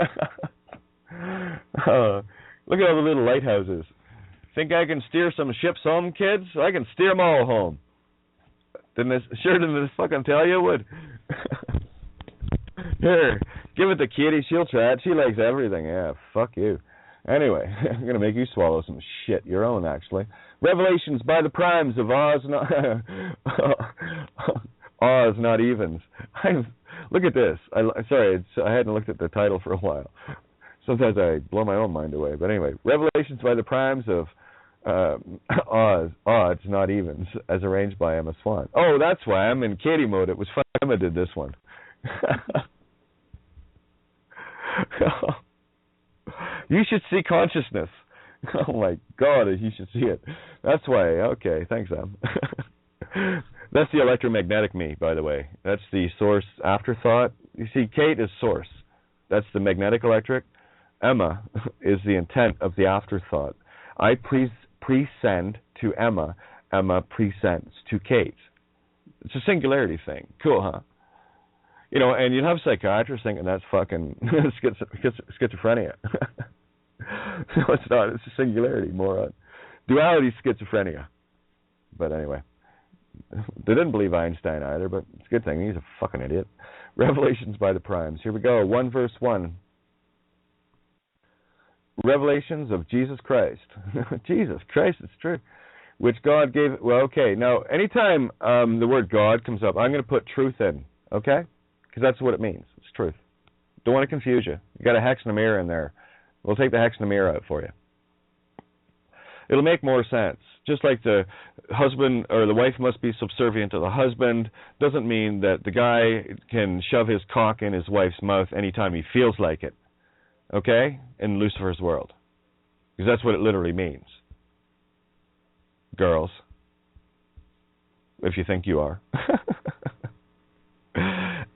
[SPEAKER 2] at all the little lighthouses. Think I can steer some ships home, kids? I can steer them all home. Didn't this fucking tell you it would? Here, give it to Kitty. She'll try it. She likes everything. Yeah, fuck you. Anyway, I'm going to make you swallow some shit. Your own, actually. Revelations by the primes of Oz, Oz, not evens. Look at this. Sorry, I hadn't looked at the title for a while. Sometimes I blow my own mind away. But anyway, Revelations by the primes of Oz, odds, not evens, as arranged by Emma Swan. Oh, that's why I'm in Katie mode. It was fun. Emma did this one. You should see consciousness. Oh my God, you should see it. That's why. Okay, thanks, Em. That's the electromagnetic me, by the way. That's the source afterthought. You see, Kate is source. That's the magnetic electric. Emma is the intent of the afterthought. I presend to Emma. Emma presents to Kate. It's a singularity thing. Cool, huh? You know, and you'd have psychiatrists thinking that's fucking schizophrenia. No, it's not. It's a singularity, moron. Duality is schizophrenia. But anyway. They didn't believe Einstein either, but it's a good thing. He's a fucking idiot. Revelations by the primes. Here we go. 1 verse 1. Revelations of Jesus Christ. Jesus Christ, it's true. Which God gave... Well, okay. Now, anytime the word God comes up, I'm going to put truth in. Okay? Because that's what it means. It's truth. Don't want to confuse you. You got a hex and a mirror in there. We'll take the hex and the mirror out for you. It'll make more sense. Just like the husband or the wife must be subservient to the husband doesn't mean that the guy can shove his cock in his wife's mouth anytime he feels like it. Okay? In Lucifer's world. Because that's what it literally means. Girls. If you think you are.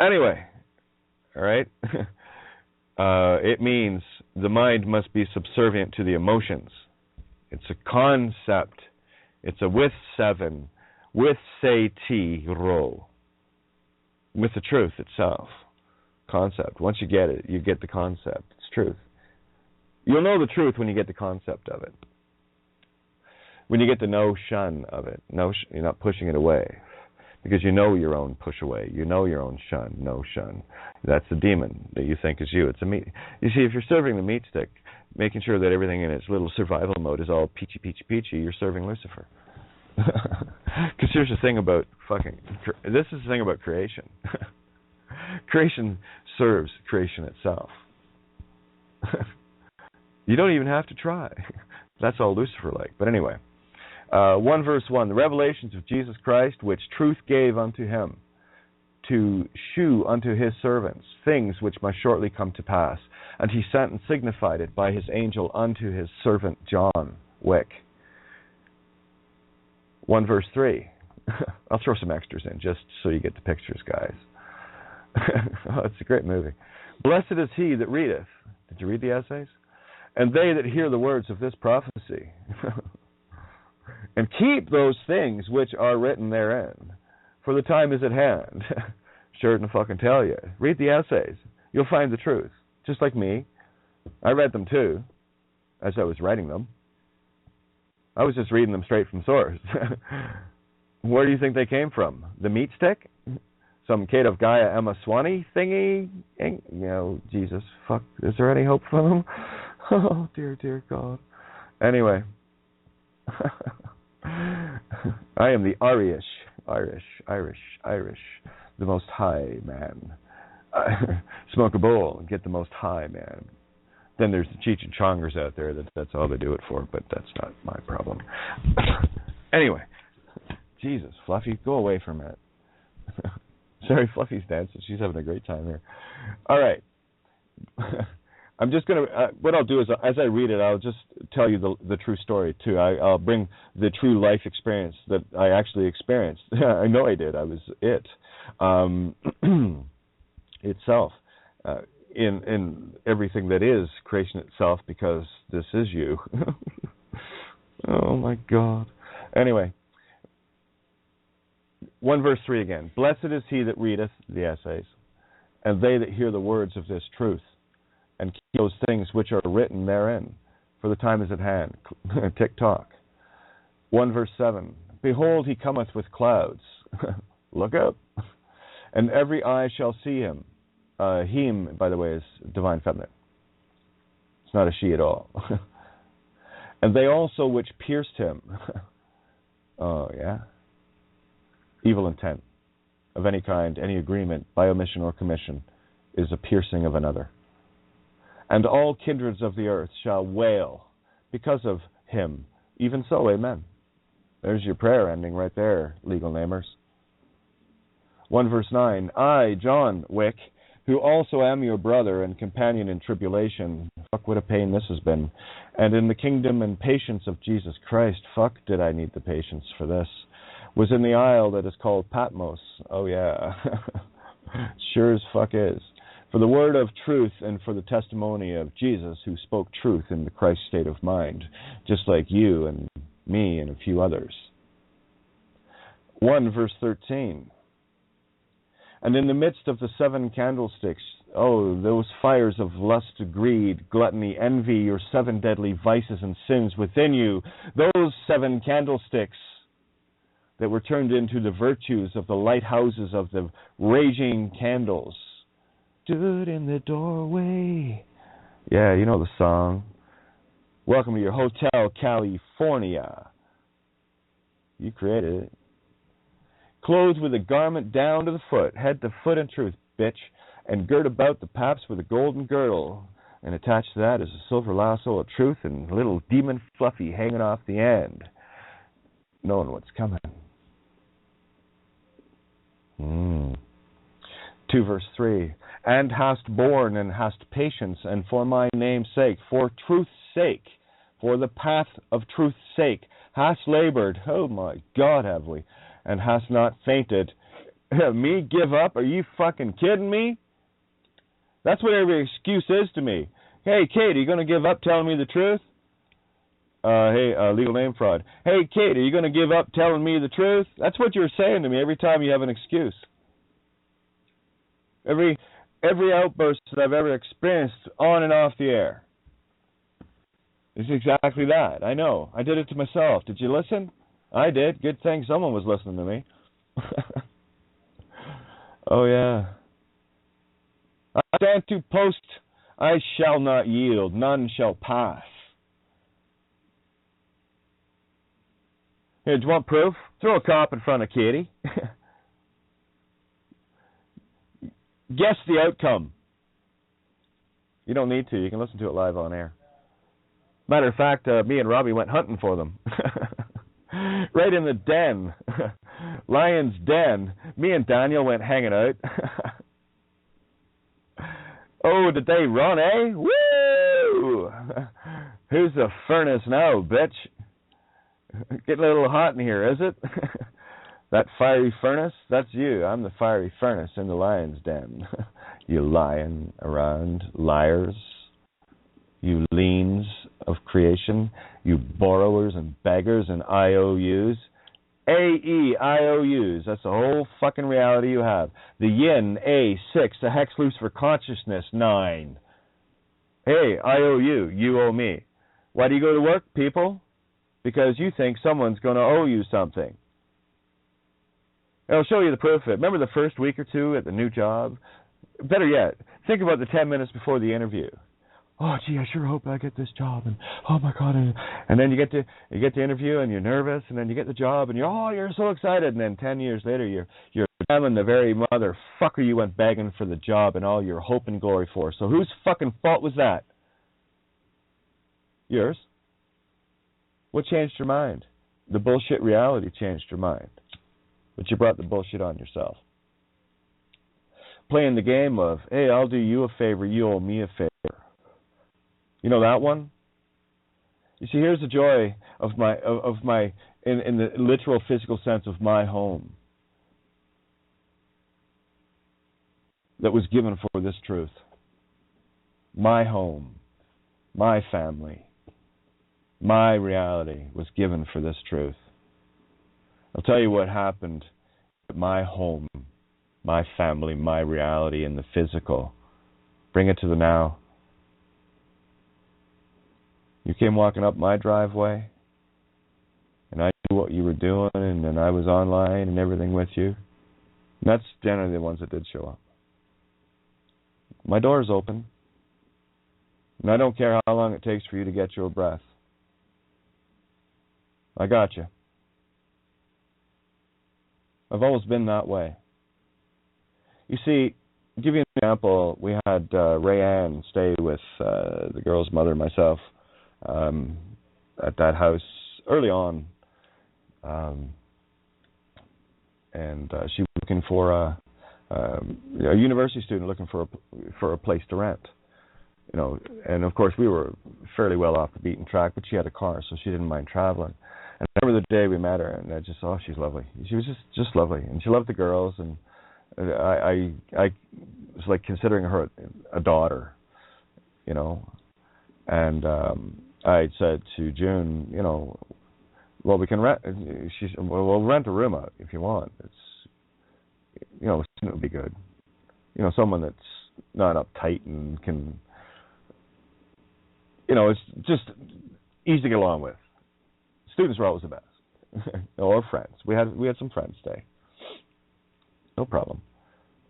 [SPEAKER 2] Anyway. Alright? It means the mind must be subservient to the emotions. It's a concept. It's a with 7. With say T ro. With the truth itself. Concept. Once you get it, you get the concept. It's truth. You'll know the truth when you get the concept of it. when you get the no-shun of it. You're not pushing it away. Because you know your own push away. You know your own shun, no-shun. That's the demon that you think is you. It's a meat. You see, if you're serving the meat stick, making sure that everything in its little survival mode is all peachy, peachy, peachy, you're serving Lucifer. Because here's the thing about this is the thing about creation. Creation serves creation itself. You don't even have to try. That's all Lucifer-like. But anyway, 1 verse 1, the revelations of Jesus Christ, which truth gave unto him, to shew unto his servants things which must shortly come to pass. And he sent and signified it by his angel unto his servant John Wick. 1 verse 3. I'll throw some extras in just so you get the pictures, guys. Oh, it's a great movie. Blessed is he that readeth. Did you read the essays? And they that hear the words of this prophecy. And keep those things which are written therein, for the time is at hand. Sure to fucking tell you. Read the essays. You'll find the truth. Just like me. I read them too, as I was writing them. I was just reading them straight from source. Where do you think they came from? The meat stick? Some Kate of Gaia Emma Swanee thingy? You know, Jesus, fuck. Is there any hope for them? Oh, dear, dear God. Anyway. I am the Irish, the most high man. Smoke a bowl and get the most high man. Then there's the Cheech and Chongers out there that's all they do it for, but that's not my problem. Anyway, Jesus, Fluffy, go away from it. Sorry, Fluffy's dancing. She's having a great time here. All right. I'm just going to, what I'll do is, as I read it, I'll just tell you the true story, too. I'll bring the true life experience that I actually experienced. I know I did. I was it. Itself. In everything that is creation itself, because this is you. Oh, my God. Anyway. 1 verse 3 again. Blessed is he that readeth the essays, and they that hear the words of this truth, and keep those things which are written therein, for the time is at hand. Tick-tock. 1 verse 7. Behold, he cometh with clouds. Look up. And every eye shall see him. Him, by the way, is divine feminine. It's not a she at all. And they also which pierced him. Oh, yeah. Evil intent of any kind, any agreement, by omission or commission, is a piercing of another. And all kindreds of the earth shall wail because of him. Even so, amen. There's your prayer ending right there, legal namers. 1 verse 9. I, John Wick, who also am your brother and companion in tribulation, fuck what a pain this has been, and in the kingdom and patience of Jesus Christ, fuck did I need the patience for this, was in the isle that is called Patmos. Oh yeah. Sure as fuck is. For the word of truth and for the testimony of Jesus, who spoke truth in the Christ state of mind, just like you and me and a few others. 1 verse 13. And in the midst of the 7 candlesticks, oh, those fires of lust, greed, gluttony, envy, your 7 deadly vices and sins within you, those 7 candlesticks that were turned into the virtues of the lighthouses of the raging candles. Stood in the doorway. Yeah, you know the song. Welcome to your Hotel California. You created it. Clothed with a garment down to the foot, head to foot in truth, bitch, and girt about the paps with a golden girdle, and attached to that is a silver lasso of truth and a little demon Fluffy hanging off the end, knowing what's coming. 2 verse 3. And hast borne and hast patience, and for my name's sake, for truth's sake, for the path of truth's sake, hast labored, oh my God, have we, and hast not fainted. Me give up? Are you fucking kidding me? That's what every excuse is to me. Hey, Kate, are you going to give up telling me the truth? Hey, legal name fraud. Hey, Kate, are you going to give up telling me the truth? That's what you're saying to me every time you have an excuse. Every outburst that I've ever experienced on and off the air. It's exactly that. I know. I did it to myself. Did you listen? I did. Good thing someone was listening to me. Oh, yeah. I stand to post. I shall not yield. None shall pass. Here, do you want proof? Throw a cop in front of Katie. Guess the outcome. You don't need to. You can listen to it live on air. Matter of fact, me and Robbie went hunting for them. Right in the den. Lion's den. Me and Daniel went hanging out. Oh, did they run, eh? Woo! Who's the furnace now, bitch? Getting a little hot in here, is it? That fiery furnace? That's you. I'm the fiery furnace in the lion's den. You lying around liars. You liens of creation. You borrowers and beggars and IOUs. AEIOUs. That's the whole fucking reality you have. The yin, A6. The hex loose for consciousness, 9. Hey, I owe you. You owe me. Why do you go to work, people? Because you think someone's going to owe you something. I'll show you the proof of it. Remember the first week or two at the new job? Better yet, think about the 10 minutes before the interview. Oh, gee, I sure hope I get this job, and oh my God, and then you get the interview, and you're nervous, and then you get the job, and you're so excited, and then 10 years later, you're damning the very motherfucker you went begging for the job and all your hope and glory for. So whose fucking fault was that? Yours. What changed your mind? The bullshit reality changed your mind, but you brought the bullshit on yourself. Playing the game of, hey, I'll do you a favor, you owe me a favor. You know that one? You see, here's the joy of my in the literal physical sense of my home that was given for this truth. My home, my family, my reality was given for this truth. I'll tell you what happened at my home, my family, my reality in the physical. Bring it to the now. You came walking up my driveway, and I knew what you were doing, and then I was online and everything with you. And that's generally the ones that did show up. My door's open, and I don't care how long it takes for you to get your breath. I got you. I've always been that way. You see, to give you an example, we had Rayanne stay with the girl's mother and myself at that house early on, and she was looking for a university student looking for a place to rent, and of course we were fairly well off the beaten track, but she had a car, so she didn't mind traveling. And I remember the day we met her, and I just, she's lovely. She was just lovely, and she loved the girls, and I was like considering her a daughter, and I said to June, well, we can rent. She said, well, we'll rent a room out if you want. It's, it would be good. Someone that's not uptight and can, it's just easy to get along with. Students were always the best, or friends. We had some friends stay. No problem.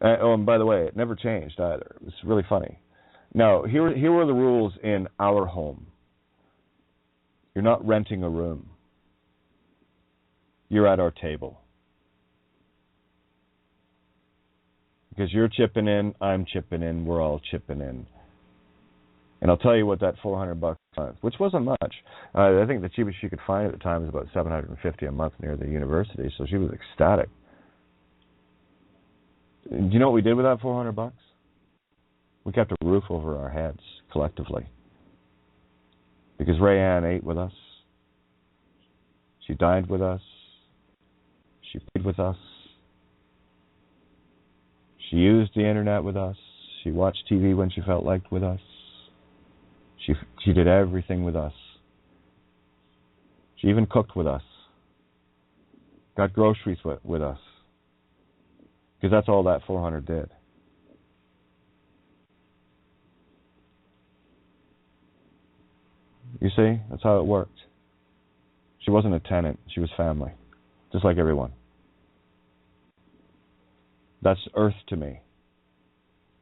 [SPEAKER 2] And by the way, it never changed either. It was really funny. Now, here were the rules in our home. You're not renting a room. You're at our table. Because you're chipping in, I'm chipping in, we're all chipping in. And I'll tell you what that $400 a month, which wasn't much. I think the cheapest she could find at the time was about $750 a month near the university, so she was ecstatic. Do you know what we did with that $400? We kept a roof over our heads collectively. Because Rayanne ate with us. She dined with us. She played with us. She used the internet with us. She watched TV when she felt like with us. She did everything with us. She even cooked with us. Got groceries with us. Because that's all that $400 did. You see? That's how it worked. She wasn't a tenant. She was family. Just like everyone. That's earth to me.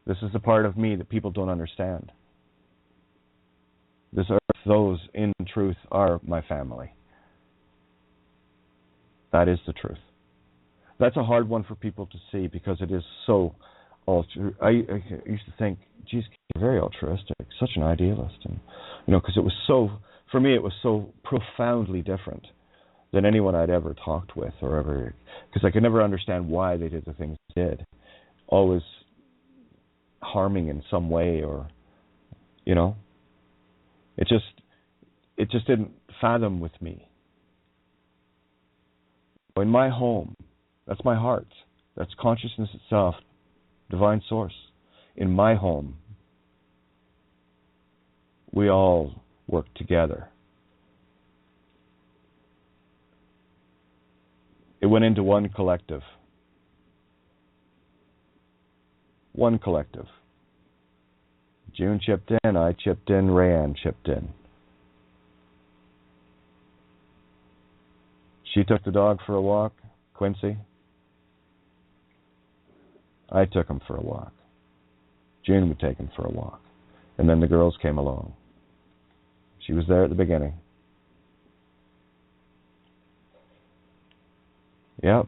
[SPEAKER 2] This is the part of me that people don't understand. This earth, those in truth are my family. That is the truth. That's a hard one for people to see because it is so I used to think, geez, you're very altruistic, such an idealist. And, because it was so, for me, it was so profoundly different than anyone I'd ever talked with or ever, because I could never understand why they did the things they did. Always harming in some way or, it just didn't fathom with me. In my home, that's my heart. That's consciousness itself, divine source. In my home, we all work together. It went into one collective. One collective. June chipped in, I chipped in, Rayanne chipped in. She took the dog for a walk, Quincy. I took him for a walk. June would take him for a walk. And then the girls came along. She was there at the beginning. Yep.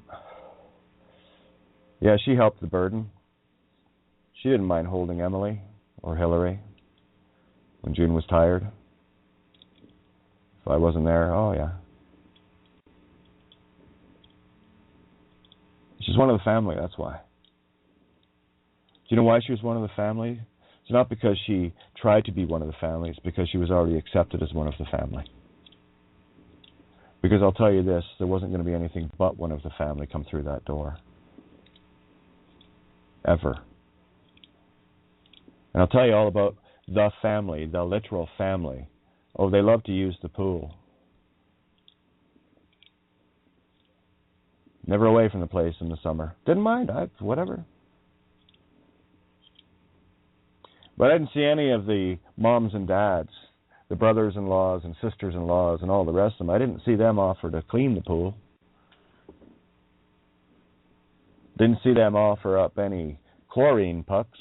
[SPEAKER 2] Yeah, she helped the burden. She didn't mind holding Emily or Hillary when June was tired. If I wasn't there, oh yeah. She's one of the family, that's why. Do you know why she was one of the family? It's not because she tried to be one of the family, it's because she was already accepted as one of the family. Because I'll tell you this, there wasn't going to be anything but one of the family come through that door. Ever. And I'll tell you all about the family, the literal family. Oh, they love to use the pool. Never away from the place in the summer. Didn't mind, whatever. But I didn't see any of the moms and dads, the brothers-in-laws and sisters-in-laws and all the rest of them. I didn't see them offer to clean the pool. Didn't see them offer up any chlorine pucks.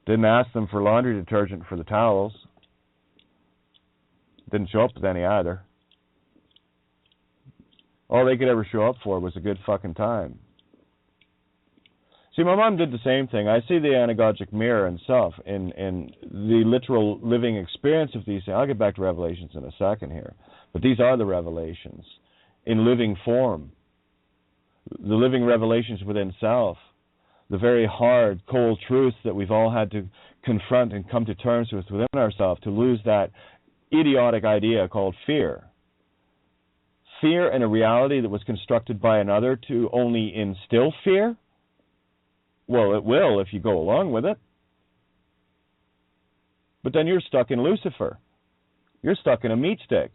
[SPEAKER 2] Didn't ask them for laundry detergent for the towels. Didn't show up with any either. All they could ever show up for was a good fucking time. See, my mom did the same thing. I see the anagogic mirror and self in the literal living experience of these things. I'll get back to Revelations in a second here. But these are the revelations in living form. The living revelations within self. The very hard, cold truths that we've all had to confront and come to terms with within ourselves to lose that idiotic idea called fear. Fear in a reality that was constructed by another to only instill fear? Well, it will if you go along with it. But then you're stuck in Lucifer. You're stuck in a meat stick.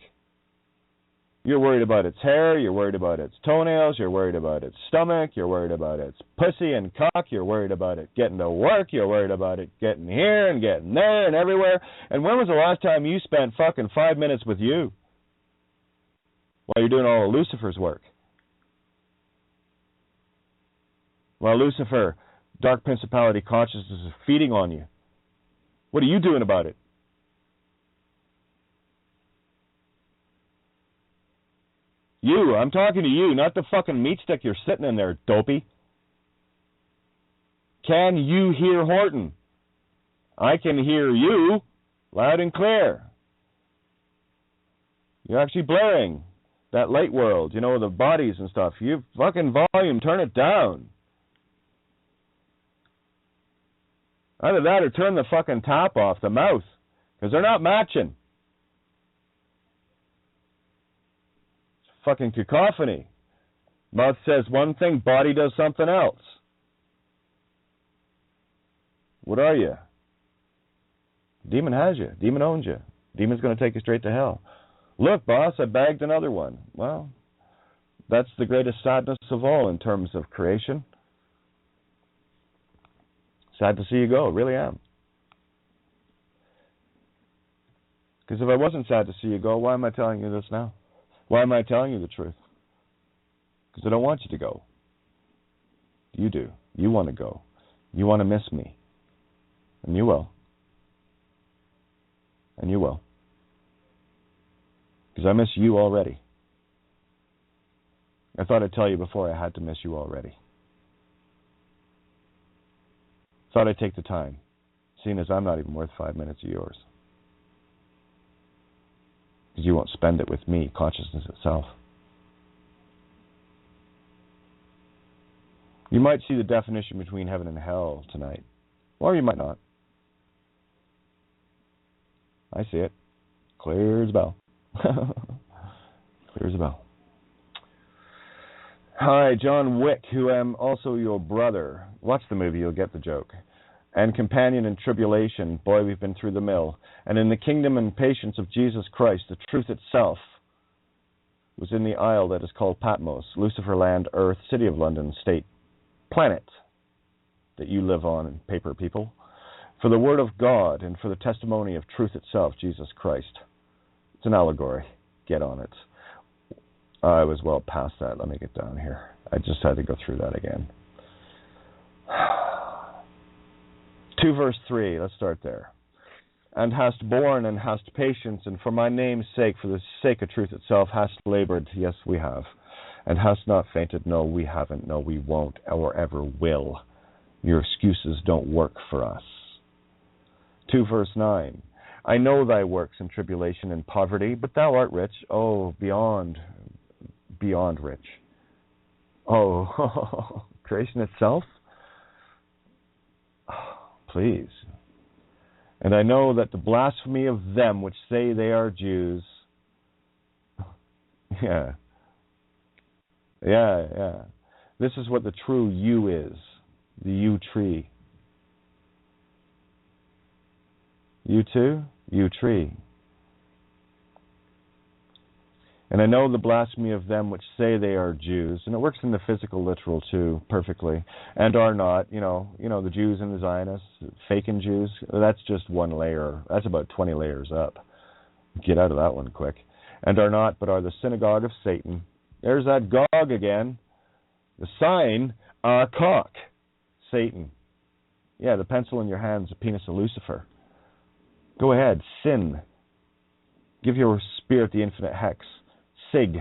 [SPEAKER 2] You're worried about its hair, you're worried about its toenails, you're worried about its stomach, you're worried about its pussy and cock, you're worried about it getting to work, you're worried about it getting here and getting there and everywhere. And when was the last time you spent fucking 5 minutes with you while you're doing all of Lucifer's work? While Lucifer, dark principality consciousness, is feeding on you. What are you doing about it? You, I'm talking to you, not the fucking meat stick you're sitting in there, dopey. Can you hear Horton? I can hear you loud and clear. You're actually blaring that light world, the bodies and stuff. You fucking volume, turn it down. Either that or turn the fucking top off the mouth, because they're not matching. Fucking cacophony. Mouth says one thing, body does something else. What are you? Demon has you. Demon owns you. Demon's going to take you straight to hell. Look, boss, I bagged another one. Well, that's the greatest sadness of all in terms of creation. Sad to see you go. Really am. Because if I wasn't sad to see you go, why am I telling you this now? Why am I telling you the truth? Because I don't want you to go. You do. You want to go. You want to miss me. And you will. And you will. Because I miss you already. I thought I'd tell you before I had to miss you already. Thought I'd take the time, seeing as I'm not even worth 5 minutes of yours. Because you won't spend it with me, consciousness itself. You might see the definition between heaven and hell tonight. Or you might not. I see it. Clear as a bell. Clear as a bell. Hi, John Wick, who am also your brother. Watch the movie, you'll get the joke. And companion in tribulation, boy, we've been through the mill. And in the kingdom and patience of Jesus Christ, the truth itself was in the isle that is called Patmos, Lucifer land, earth, city of London, state, planet that you live on in paper, people. For the word of God and for the testimony of truth itself, Jesus Christ. It's an allegory. Get on it. I was well past that. Let me get down here. I just had to go through that again. 2 verse 3, let's start there. And hast borne and hast patience, and for my name's sake, for the sake of truth itself, hast labored. Yes, we have. And hast not fainted. No, we haven't. No, we won't, or ever will. Your excuses don't work for us. 2 verse 9. I know thy works in tribulation and poverty, but thou art rich. Oh, beyond rich. Oh, creation itself? Please. And I know that the blasphemy of them which say they are Jews. Yeah. This is what the true you is. The you tree. You too? You tree. And I know the blasphemy of them which say they are Jews, and it works in the physical literal too, perfectly, and are not. You know the Jews and the Zionists, faking Jews. That's just one layer. That's about 20 layers up. Get out of that one quick. And are not, but are the synagogue of Satan. There's that Gog again. The sign, cock, Satan. Yeah, the pencil in your hand's the penis of Lucifer. Go ahead, sin. Give your spirit the infinite hex. Sig,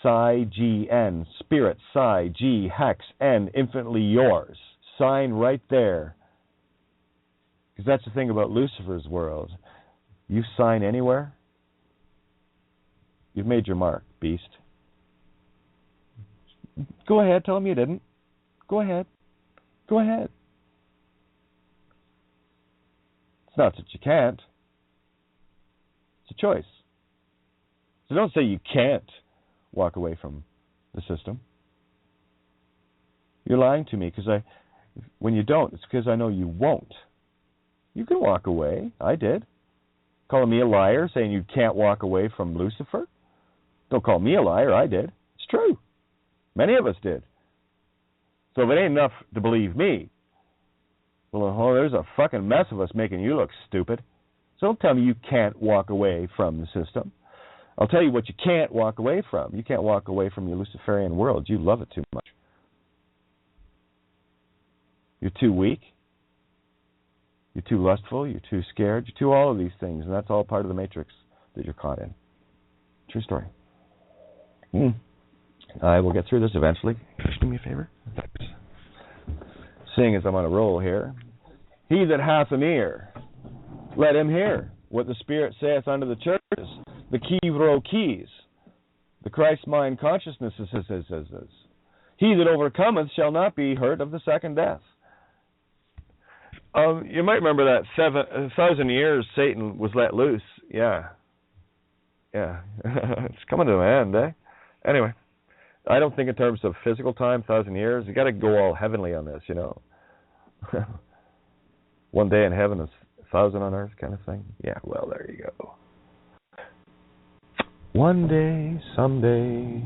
[SPEAKER 2] psi, G, N, spirit, psi, G, hex, N, infinitely yours. Sign right there. Because that's the thing about Lucifer's world. You sign anywhere, you've made your mark, beast. Go ahead, tell him you didn't. Go ahead. Go ahead. It's not that you can't. It's a choice. So don't say you can't walk away from the system. You're lying to me because when you don't, it's because I know you won't. You can walk away. I did. Calling me a liar, saying you can't walk away from Lucifer? Don't call me a liar. I did. It's true. Many of us did. So if it ain't enough to believe me, well, there's a fucking mess of us making you look stupid. So don't tell me you can't walk away from the system. I'll tell you what you can't walk away from. You can't walk away from your Luciferian world. You love it too much. You're too weak. You're too lustful. You're too scared. You're too all of these things. And that's all part of the matrix that you're caught in. True story. I will get through this eventually. Just do me a favor. Seeing as I'm on a roll here. He that hath an ear, let him hear what the Spirit saith unto the churches. The Kivro keys. The Christ mind consciousness is. He that overcometh shall not be hurt of the second death. You might remember that 1,000 years Satan was let loose. Yeah. It's coming to an end, eh? Anyway, I don't think in terms of physical time, 1,000 years. You got to go all heavenly on this, you know. One day in heaven is 1,000 on earth, kind of thing. Yeah. Well, there you go. One day, someday.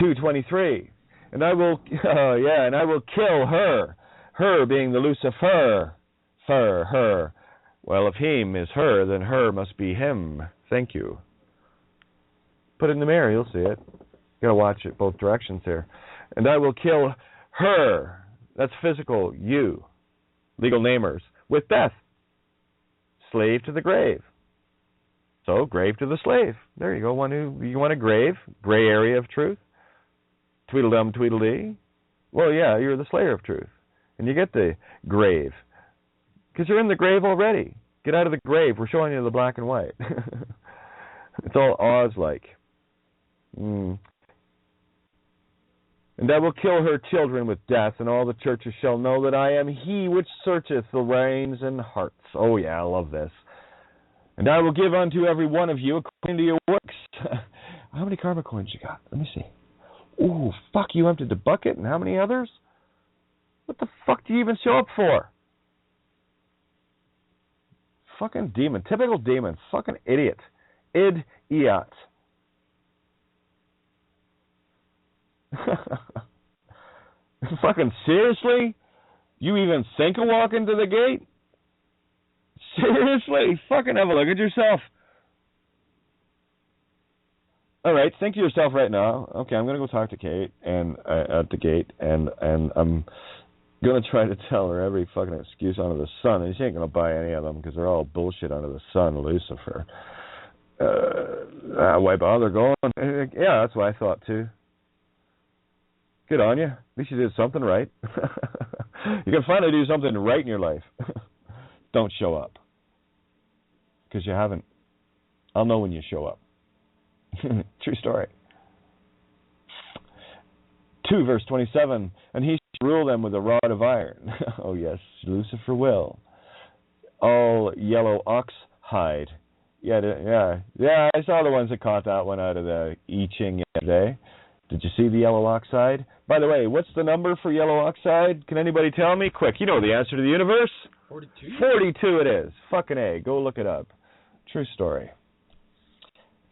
[SPEAKER 2] 2:23. And I will, and I will kill her her being the Lucifer, her. Well, if him is her, then her must be him. Thank you. Put it in the mirror, you'll see it. You got to watch it both directions here. And I will kill her. That's physical, you, legal namers, with death. Slave to the grave. So, grave to the slave. There you go. You want a grave, gray area of truth. Tweedledum, tweedledee. Well, yeah, you're the slayer of truth. And you get the grave. Because you're in the grave already. Get out of the grave. We're showing you the black and white. It's all Oz-like. And I will kill her children with death, and all the churches shall know that I am he which searcheth the reins and hearts. Oh, yeah, I love this. And I will give unto every one of you according to your works. How many karma coins you got? Let me see. Ooh, fuck, you emptied the bucket, and how many others? What the fuck do you even show up for? Fucking demon. Typical demon. Fucking idiot. Idiot. Fucking seriously? You even think of walking to the gate? Seriously? Fucking have a look at yourself. All right, think to yourself right now. Okay, I'm going to go talk to Kate and at the gate, and I'm going to try to tell her every fucking excuse under the sun, and she ain't going to buy any of them because they're all bullshit under the sun, Lucifer. Why bother going? Yeah, that's what I thought too. Good on you. At least you did something right. You can finally do something right in your life. Don't show up. Because you haven't. I'll know when you show up. True story. 2 verse 27. And he shall rule them with a rod of iron. Oh yes, Lucifer will. All yellow ox hide. Yeah, I saw the ones that caught that one out of the I Ching yesterday. Did you see the yellow oxide? By the way, what's the number for yellow oxide? Can anybody tell me? Quick, you know the answer to the universe.
[SPEAKER 1] 42?
[SPEAKER 2] 42 it is. Fucking A. Go look it up. True story.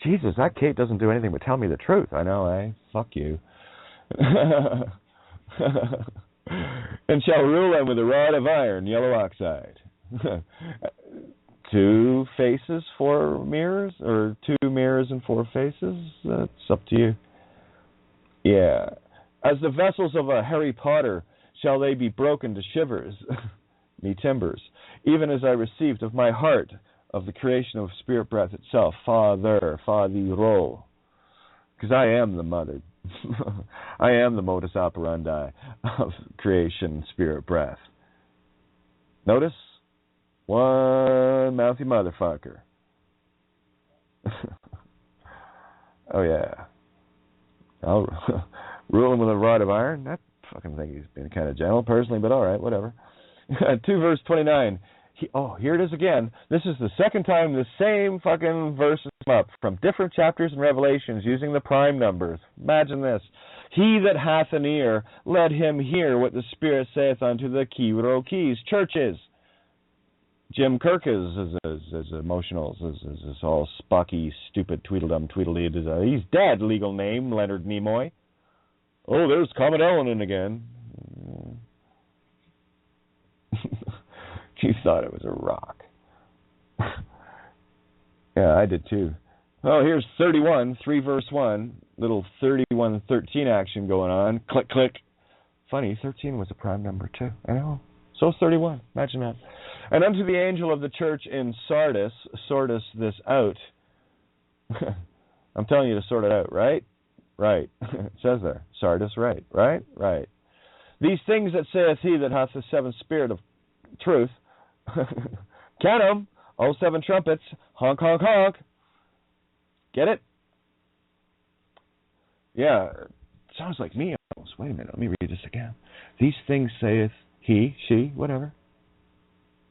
[SPEAKER 2] Jesus, that Kate doesn't do anything but tell me the truth. I know, eh? Fuck you. And shall rule them with a rod of iron, yellow oxide. 2 faces, 4 mirrors? Or 2 mirrors and 4 faces? That's up to you. Yeah. As the vessels of a Harry Potter shall they be broken to shivers, me timbers, even as I received of my heart of the creation of spirit breath itself, Father, Fadiro. Because I am the mother. I am the modus operandi of creation, spirit breath. Notice? One mouthy motherfucker. Oh, yeah. I'll rule him with a rod of iron. That fucking thing, he's been kind of gentle personally, but all right, whatever. 2 verse 29. Here it is again. This is the second time the same fucking verse has come up from different chapters in Revelations using the prime numbers. Imagine this. He that hath an ear, let him hear what the Spirit saith unto the Kiro Keys churches. Jim Kirk is emotional, is all Spocky, stupid, Tweedledum, Tweedledee. He's dead, legal name, Leonard Nimoy. Oh, there's Comet Ellen again. You thought it was a rock. Yeah, I did too. Oh, here's 31, 3 verse 1. Little 31-13 action going on. Click, click. Funny, 13 was a prime number too. I know. So 31. Imagine that. And unto the angel of the church in Sardis, sort this out. I'm telling you to sort it out, right? Right. It says there. Sardis, right. Right? Right. These things that saith he that hath the 7th spirit of truth. Count 'em. All 7 trumpets. Honk, honk, honk. Get it? Yeah. Sounds like me almost. Wait a minute. Let me read this again. These things saith he, she, whatever.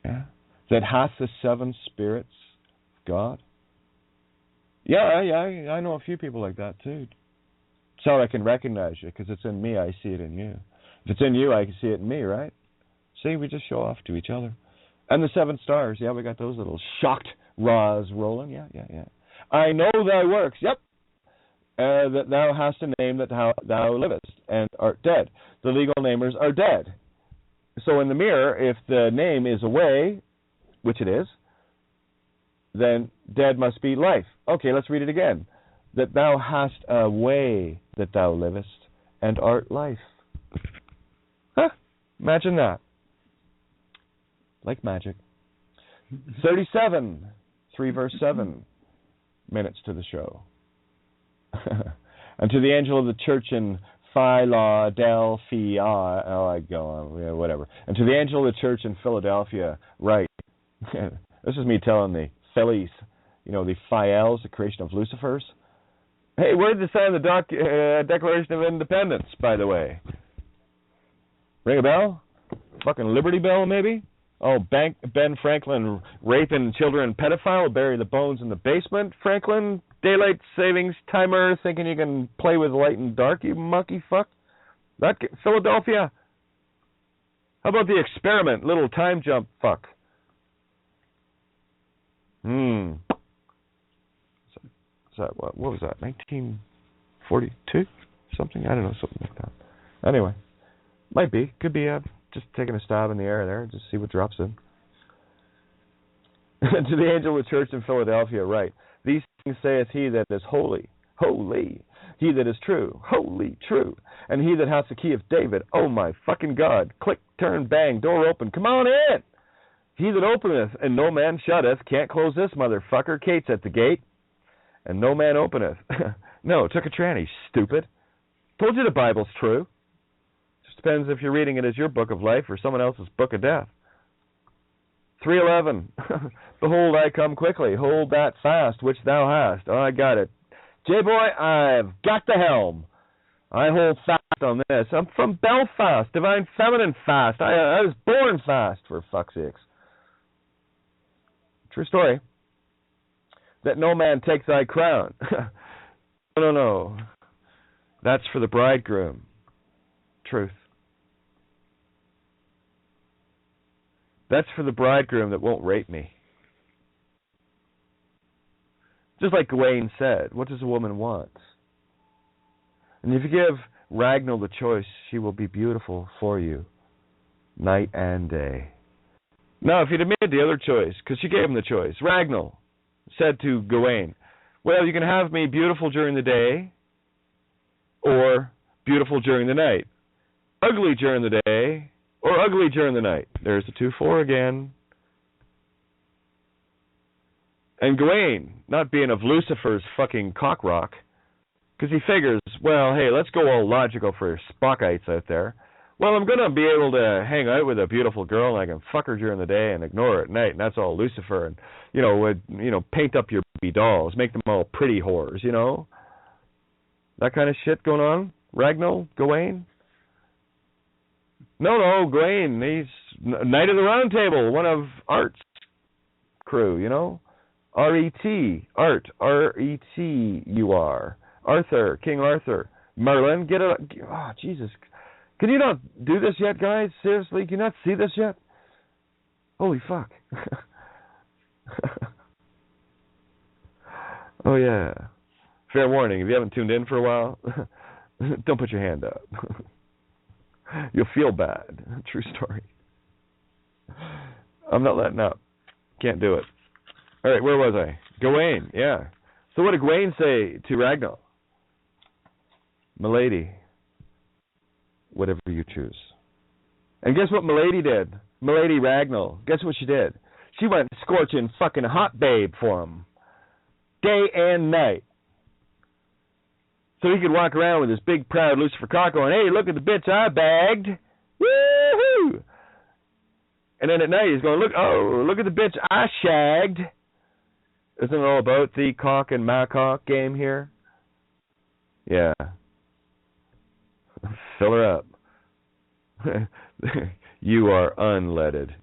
[SPEAKER 2] Yeah. That hath the 7 spirits of God. Yeah, I know a few people like that too. So I can recognize you because it's in me, I see it in you. If it's in you, I can see it in me, right? See, we just show off to each other. And the 7 stars, yeah, we got those little shocked raws rolling. Yeah. I know thy works, yep. That thou hast a name that thou livest and art dead. The legal namers are dead. So in the mirror, if the name is away, which it is, then dead must be life. Okay, let's read it again. That thou hast a way that thou livest, and art life. Huh? Imagine that. Like magic. 37, 3 verse 7 minutes to the show. And to the angel of the church in Philadelphia, I go on, yeah, whatever. And to the angel of the church in Philadelphia, write. This is me telling the Phillies, the Phiels, the creation of Lucifers. Hey, where did they sign the Declaration of Independence, by the way? Ring a bell? Fucking Liberty Bell, maybe? Oh, Ben Franklin raping children, pedophile, bury the bones in the basement. Franklin, daylight savings timer, thinking you can play with light and dark, you monkey fuck. Philadelphia. How about the experiment, little time jump fuck? What was that? 1942? Something? I don't know, something like that. Anyway, might be, could be. Just taking a stab in the air there, just see what drops in. To the angel of the church in Philadelphia, right? These things saith he that is holy, holy. He that is true, holy, true. And he that hath the key of David, oh my fucking God. Click, turn, bang, door open, come on in. He that openeth, and no man shutteth, can't close this motherfucker. Kate's at the gate, and no man openeth. No, took a tranny, stupid. Told you the Bible's true. Depends if you're reading it as your book of life or someone else's book of death. 3:11. Behold, I come quickly. Hold that fast which thou hast. Oh, I got it. J-boy, I've got the helm. I hold fast on this. I'm from Belfast, divine feminine fast. I was born fast, for fuck's sakes. True story. That no man take thy crown. No. That's for the bridegroom. Truth. That's for the bridegroom that won't rape me. Just like Gawain said, what does a woman want? And if you give Ragnall the choice, she will be beautiful for you, night and day. Now, if you'd have made the other choice, because she gave him the choice, Ragnall said to Gawain, well, you can have me beautiful during the day or beautiful during the night. Ugly during the day or ugly during the night. There's the 2-4 again. And Gawain, not being of Lucifer's fucking cockrock, because he figures, well, hey, let's go all logical for Spockites out there. Well, I'm going to be able to hang out with a beautiful girl, and I can fuck her during the day and ignore her at night, and that's all Lucifer. And, paint up your baby dolls, make them all pretty whores, That kind of shit going on. Ragnall, Gawain? No, Gawain, he's Knight of the Round Table, one of Art's crew, R-E-T, Art, R-E-T-U-R. Arthur, King Arthur. Merlin, get it. Oh, Jesus. Can you not do this yet, guys? Seriously, can you not see this yet? Holy fuck. Oh, yeah. Fair warning, if you haven't tuned in for a while, don't put your hand up. You'll feel bad. True story. I'm not letting up. Can't do it. All right, where was I? Gawain, yeah. So what did Gawain say to Ragnall? Milady, whatever you choose. And guess what Milady did? Milady Ragnall. Guess what she did? She went scorching fucking hot babe for him. Day and night. So he could walk around with his big, proud Lucifer cock going, hey, look at the bitch I bagged. Woo-hoo! And then at night he's going, look at the bitch I shagged. Isn't it all about the cock and my cock game here? Yeah. Fill her up. You are unleaded.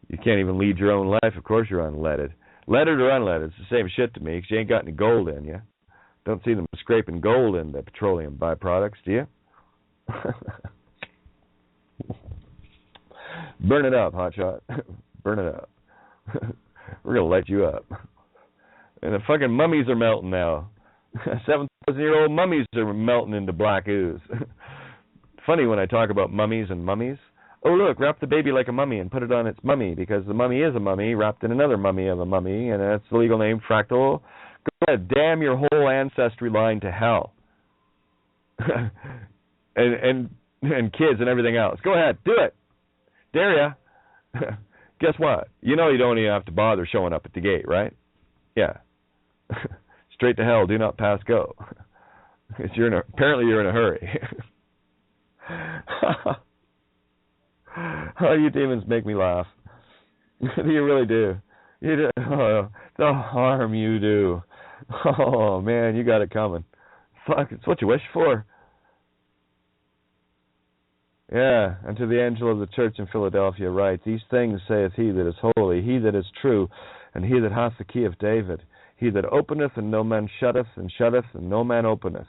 [SPEAKER 2] You can't even lead your own life. Of course you're unleaded. Leaded or unleaded, it's the same shit to me because you ain't got any gold in you. Don't see them scraping gold in the petroleum byproducts, do you? Burn it up, hotshot. Burn it up. We're going to light you up. And the fucking mummies are melting now. 7,000-year-old mummies are melting into black ooze. Funny when I talk about mummies and mummies. Oh, look, wrap the baby like a mummy and put it on its mummy, because the mummy is a mummy wrapped in another mummy of a mummy, and that's the legal name, fractal. Go ahead, damn your whole ancestry line to hell. and kids and everything else. Go ahead, do it. Dare ya. Guess what? You know you don't even have to bother showing up at the gate, right? Yeah. Straight to hell, do not pass go. Apparently you're in a hurry. Oh, you demons make me laugh. You really do. You do. Oh, the harm you do. Oh, man, you got it coming. Fuck, it's what you wish for. Yeah, and to the angel of the church in Philadelphia write, these things saith he that is holy, he that is true, and he that hath the key of David, he that openeth and no man shutteth, and shutteth and no man openeth.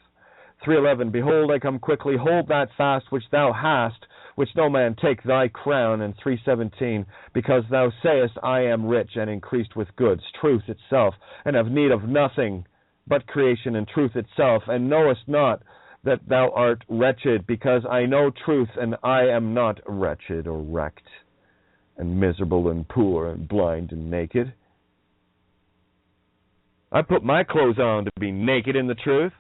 [SPEAKER 2] 3:11, behold, I come quickly, hold that fast which thou hast, which no man take thy crown. And 3:17, because thou sayest, I am rich and increased with goods, truth itself, and have need of nothing but creation and truth itself, and knowest not that thou art wretched, because I know truth, and I am not wretched or wrecked, and miserable and poor and blind and naked. I put my clothes on to be naked in the truth.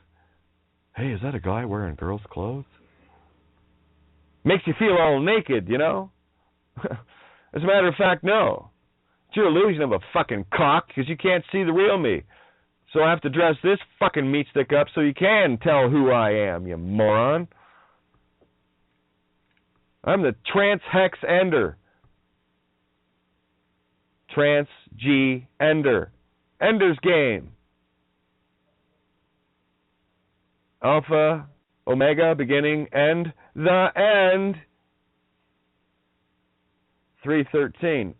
[SPEAKER 2] Hey, is that a guy wearing girls' clothes? Makes you feel all naked, you know? As a matter of fact, no. It's your illusion of a fucking cock, because you can't see the real me. So I have to dress this fucking meat stick up so you can tell who I am, you moron. I'm the trans hex ender. Trans G ender. Ender's game. Alpha, Omega, beginning, end, the end. 3:13.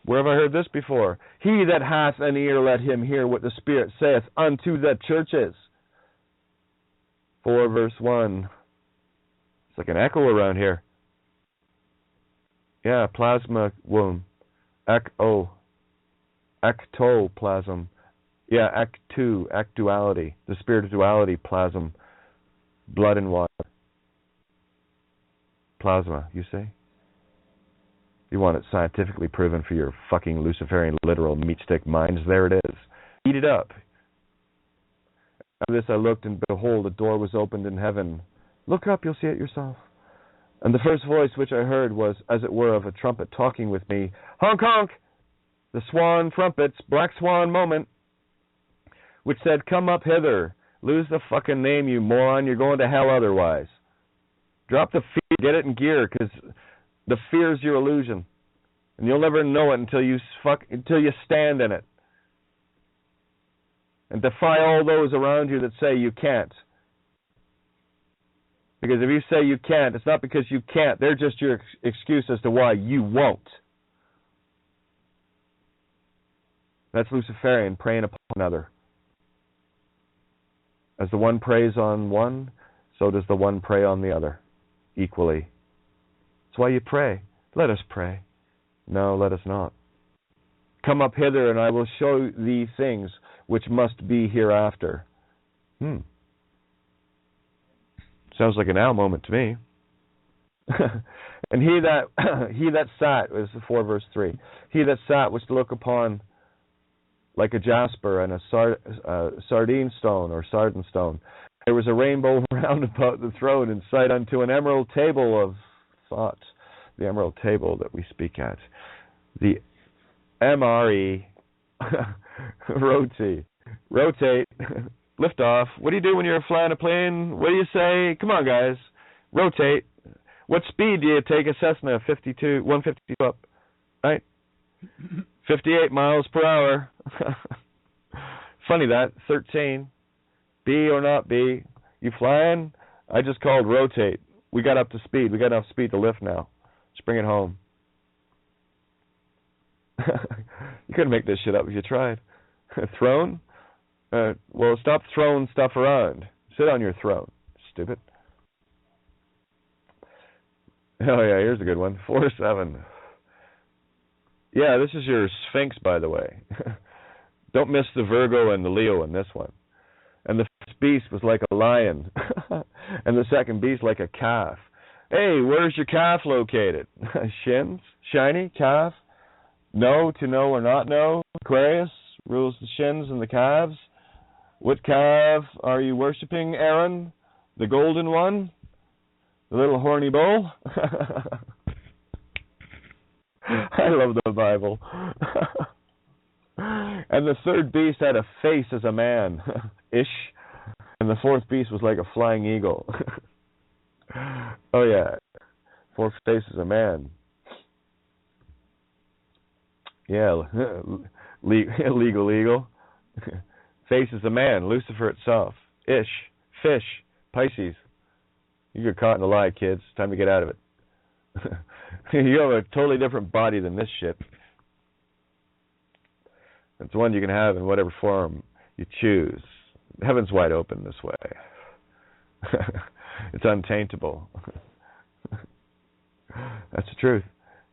[SPEAKER 2] Where have I heard this before? He that hath an ear, let him hear what the Spirit saith unto the churches. 4 verse 1. It's like an echo around here. Yeah, plasma womb. Ectoplasm. Yeah, actuality. The spirit of duality, plasm. Blood and water. Plasma, you say? You want it scientifically proven for your fucking Luciferian literal meat stick minds? There it is. Eat it up. After this I looked, and behold, a door was opened in heaven. Look up, you'll see it yourself. And the first voice which I heard was, as it were, of a trumpet talking with me. Honk, honk! The swan trumpets, black swan moment, which said, come up hither. Lose the fucking name, you moron. You're going to hell otherwise. Drop the fear, get it in gear, because the fear's your illusion. And you'll never know it until you stand in it. And defy all those around you that say you can't. Because if you say you can't, it's not because you can't. They're just your excuse as to why you won't. That's Luciferian, preying upon another. As the one preys on one, so does the one prey on the other, equally. That's why you pray. Let us pray. No, let us not. Come up hither, and I will show thee things which must be hereafter. Sounds like a now moment to me. And he that sat, this is 4 verse 3, he that sat was to look upon like a jasper and a sardine stone or sardine stone. There was a rainbow round about the throne, in sight unto an emerald table of thought. The emerald table that we speak at. The MRE. Rotate. Lift off. What do you do when you're flying a plane? What do you say? Come on, guys. Rotate. What speed do you take a Cessna 152 up? Right? 58 miles per hour. Funny that. 13. B or not B. You flying? I just called rotate. We got up to speed. We got enough speed to lift now. Just bring it home. You couldn't make this shit up if you tried. Throne? Well, stop throwing stuff around. Sit on your throne, stupid. Oh, yeah, here's a good one. 4-7. Yeah, this is your Sphinx, by the way. Don't miss the Virgo and the Leo in this one. And the first beast was like a lion, and the second beast like a calf. Hey, where's your calf located? Shins? Shiny? Calf? No, to know or not know? Aquarius rules the shins and the calves. What calf are you worshipping, Aaron? The golden one? The little horny bull? I love the Bible. And the third beast had a face as a man, ish. And the fourth beast was like a flying eagle. Oh yeah, fourth face is a man. Yeah, legal. Face is a man, Lucifer itself. Ish, fish, Pisces. You get caught in a lie, kids. Time to get out of it. You have a totally different body than this shit. It's one you can have in whatever form you choose. Heaven's wide open this way. It's untaintable. That's the truth.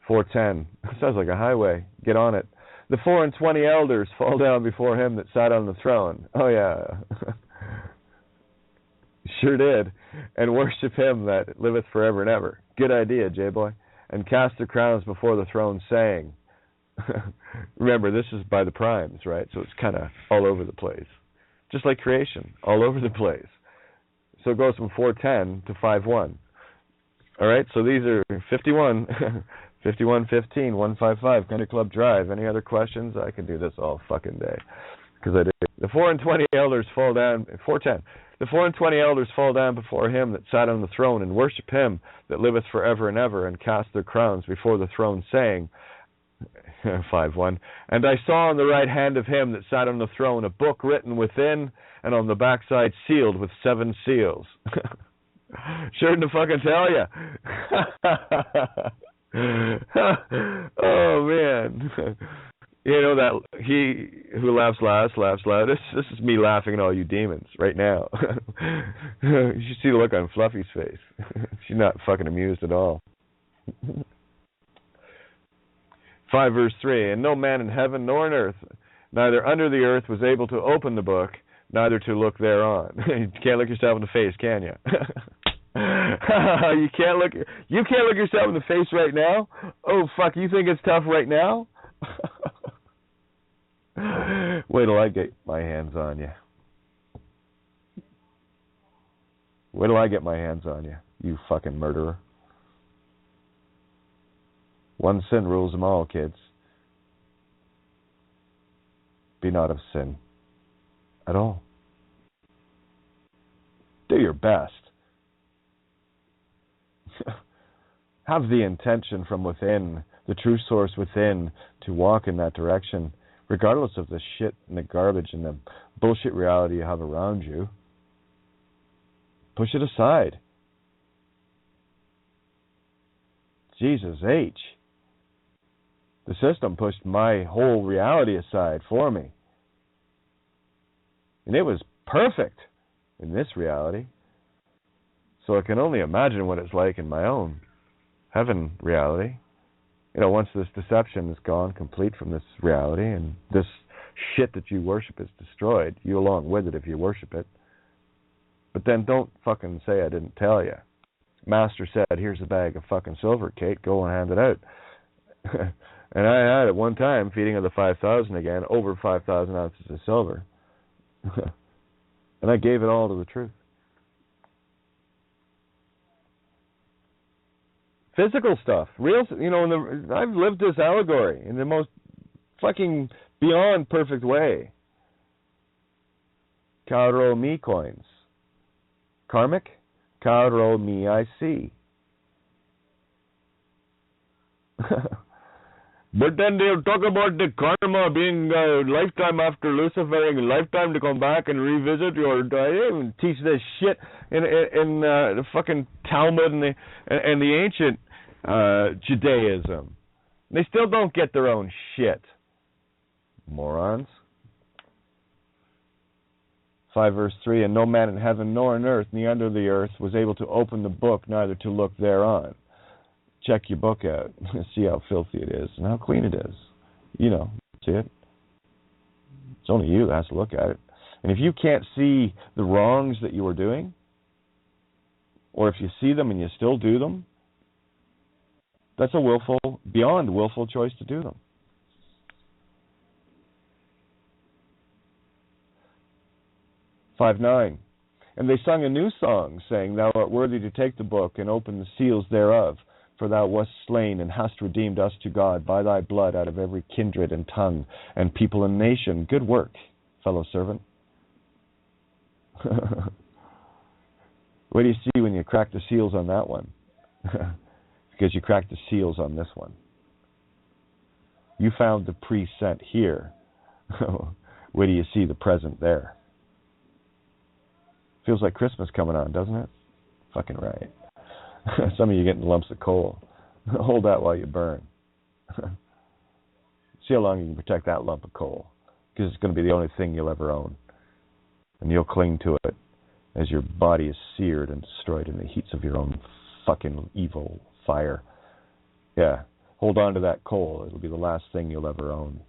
[SPEAKER 2] 410. Sounds like a highway. Get on it. The 4 and 20 elders fall down before him that sat on the throne. Oh yeah. Sure did. And worship him that liveth forever and ever. Good idea, J-boy. And cast their crowns before the throne, saying. Remember, this is by the primes, right? So it's kind of all over the place. Just like creation, all over the place. So it goes from 410 to 51. All right, so these are 51, 5115, 155, Country Club Drive. Any other questions? I can do this all fucking day. Because I do. The 4 and 20 elders fall down, 410. The 4 and 20 elders fall down before him that sat on the throne and worship him that liveth forever and ever, and cast their crowns before the throne, saying, 5-1, and I saw on the right hand of him that sat on the throne a book written within, and on the backside sealed with 7 seals. Sure to fucking tell ya. Oh man. You know that he who laughs last laughs loudest. This is me laughing at all you demons right now. You should see the look on Fluffy's face. She's not fucking amused at all. 5 verse 3, and no man in heaven nor in earth, neither under the earth, was able to open the book, neither to look thereon. You can't look yourself in the face, can you? You can't look yourself in the face right now? Oh fuck, you think it's tough right now? Wait till I get my hands on you. Wait till I get my hands on you, you fucking murderer. One sin rules them all, kids. Be not of sin at all. Do your best. Have the intention from within, the true source within, to walk in that direction, regardless of the shit and the garbage and the bullshit reality you have around you. Push it aside. Jesus H. The system pushed my whole reality aside for me. And it was perfect in this reality. So I can only imagine what it's like in my own heaven reality. You know, once this deception is gone complete from this reality and this shit that you worship is destroyed, you along with it if you worship it. But then don't fucking say I didn't tell you. Master said, here's a bag of fucking silver, Kate, go and hand it out. And I had at one time, feeding of the 5,000 again, over 5,000 ounces of silver. And I gave it all to the truth. Physical stuff, real, you know, I've lived this allegory in the most fucking beyond perfect way. Kauro me coins. Karmic? Kauro me I see. But then they'll talk about the karma being a lifetime after Lucifer, a lifetime to come back and revisit your. I even teach this shit in the fucking Talmud and the ancient Judaism. They still don't get their own shit. Morons. 5 verse 3, and no man in heaven nor in earth, neither under the earth, was able to open the book, neither to look thereon. Check your book out. See how filthy it is and how clean it is. You know, see it. It's only you that has to look at it. And if you can't see the wrongs that you are doing, or if you see them and you still do them, that's a willful, beyond willful choice to do them. 5:9. And they sung a new song, saying, Thou art worthy to take the book and open the seals thereof, for thou wast slain and hast redeemed us to God by thy blood out of every kindred and tongue and people and nation. Good work, fellow servant. What do you see when you crack the seals on that one? Because you cracked the seals on this one. You found the present here. Where do you see the present there? Feels like Christmas coming on, doesn't it? Fucking right. Some of you getting lumps of coal. Hold that while you burn. See how long you can protect that lump of coal. Because it's going to be the only thing you'll ever own. And you'll cling to it as your body is seared and destroyed in the heats of your own fucking evil fire. Yeah, hold on to that coal. It'll be the last thing you'll ever own.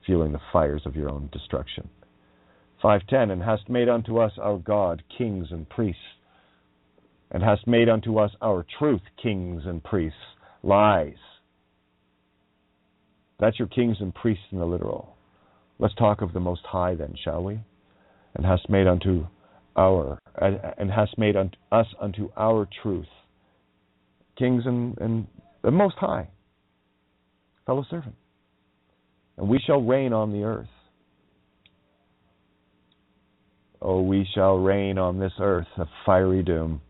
[SPEAKER 2] Feeling the fires of your own destruction. 5:10, and hast made unto us our God kings and priests, and hast made unto us our truth kings and priests. Lies. That's your kings and priests in the literal. Let's talk of the Most High then, shall we? And hast made us unto our truth, kings and the Most High, fellow servant. And we shall reign on the earth. Oh, we shall reign on this earth, a fiery doom.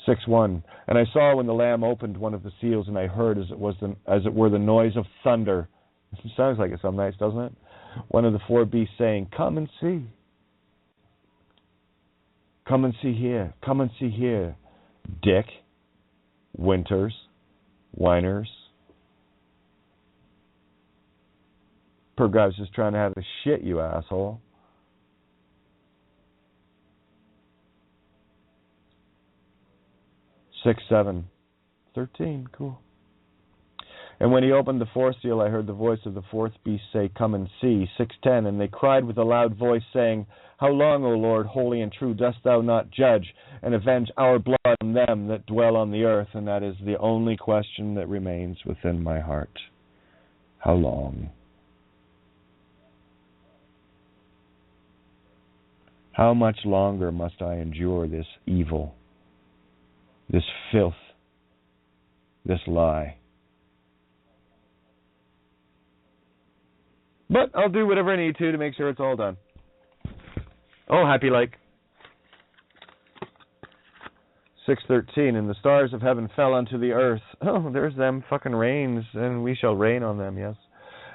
[SPEAKER 2] 6:1, and I saw when the Lamb opened one of the seals, and I heard as it were the noise of thunder. It sounds like it some nights, doesn't it? One of the four beasts saying, Come and see. Come and see here. Come and see here. Dick, Winters, Whiners. Poor guy's just trying to have a shit, you asshole. Six, 7, 13, cool. And when he opened the fourth seal, I heard the voice of the fourth beast say, Come and see. 6:10, and they cried with a loud voice, saying, How long, O Lord, holy and true, dost thou not judge and avenge our blood on them that dwell on the earth? And that is the only question that remains within my heart. How long? How much longer must I endure this evil, this filth, this lie? But I'll do whatever I need to make sure it's all done. Oh, happy like. 6:13, and the stars of heaven fell unto the earth. Oh, there's them fucking rains, and we shall rain on them, yes.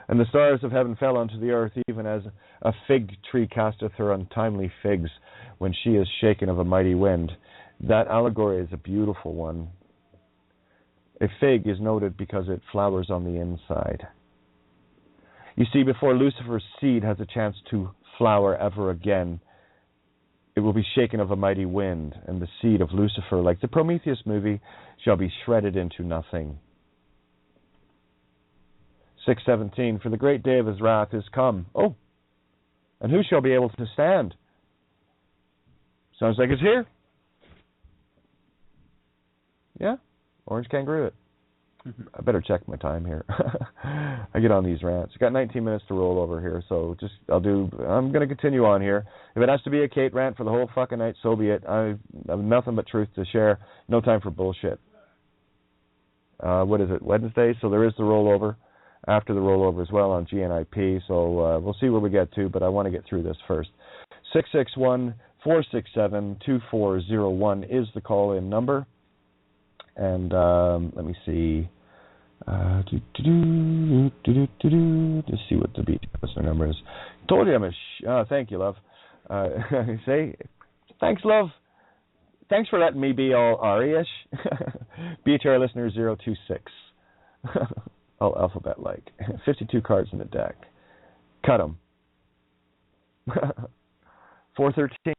[SPEAKER 2] And the stars of heaven fell unto the earth, even as a fig tree casteth her untimely figs when she is shaken of a mighty wind. That allegory is a beautiful one. A fig is noted because it flowers on the inside. You see, before Lucifer's seed has a chance to flower ever again, it will be shaken of a mighty wind, and the seed of Lucifer, like the Prometheus movie, shall be shredded into nothing. 6:17, for the great day of his wrath is come. Oh, and who shall be able to stand? Sounds like it's here. Yeah, orange kangaroo it. I better check my time here. I get on these rants. I've got 19 minutes to roll over here, so I'm going to continue on here. If it has to be a Kate rant for the whole fucking night, so be it. I have nothing but truth to share. No time for bullshit. What is it, Wednesday? So there is the rollover. After the rollover as well on GNIP, so we'll see where we get to, but I want to get through this first. 661-467-2401 is the call-in number. And let me see. Just see what the beat listener number is. Told you I'm thank you, love. Say, thanks, love. Thanks for letting me be all Ari-ish. BHR listener 026. All alphabet-like. 52 cards in the deck. Cut them. 413s.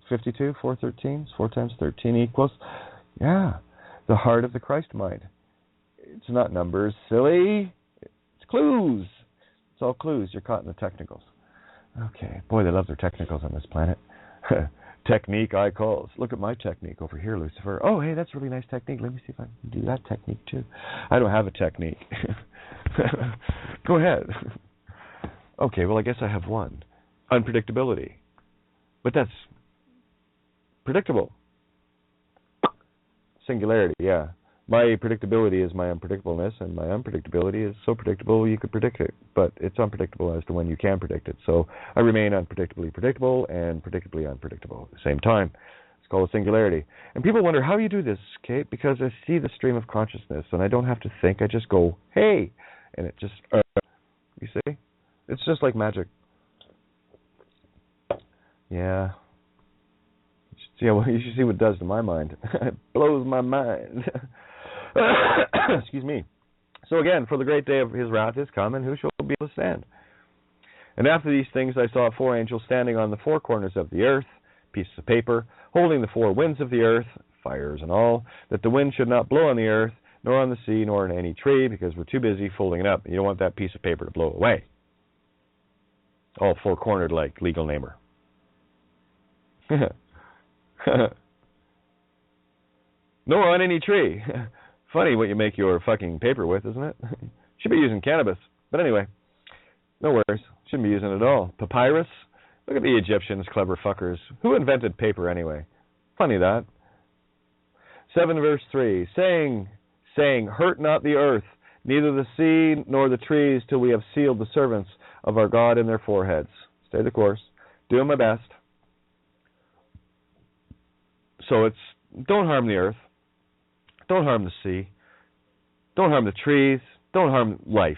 [SPEAKER 2] 52, 413s. 4 times 13 equals. Yeah. The heart of the Christ mind. It's not numbers, silly. It's clues. It's all clues. You're caught in the technicals. Okay. Boy, they love their technicals on this planet. Technique I calls. Look at my technique over here, Lucifer. Oh, hey, that's a really nice technique. Let me see if I can do that technique too. I don't have a technique. Go ahead. Okay, well, I guess I have one. Unpredictability. But that's predictable. Singularity, yeah. My predictability is my unpredictableness, and my unpredictability is so predictable you could predict it, but it's unpredictable as to when you can predict it. So I remain unpredictably predictable and predictably unpredictable at the same time. It's called a singularity. And people wonder, how you do this, Kate? Because I see the stream of consciousness, and I don't have to think. I just go, hey, and it just, you see? It's just like magic. Yeah. You should see what it does to my mind. It blows my mind. Excuse me. So again, for the great day of his wrath is come, and who shall be able to stand? And after these things I saw 4 angels standing on the 4 corners of the earth, pieces of paper, holding the 4 winds of the earth, fires and all, that the wind should not blow on the earth, nor on the sea, nor on any tree, because we're too busy folding it up. You don't want that piece of paper to blow away. All 4-cornered like legal namer. Nor on any tree. Funny what you make your fucking paper with, isn't it? Should be using cannabis. But anyway, no worries. Shouldn't be using it at all. Papyrus? Look at the Egyptians, clever fuckers. Who invented paper anyway? Funny that. 7 verse 3. Saying, hurt not the earth, neither the sea nor the trees, till we have sealed the servants of our God in their foreheads. Stay the course. Doing my best. So it's, don't harm the earth. Don't harm the sea. Don't harm the trees. Don't harm life.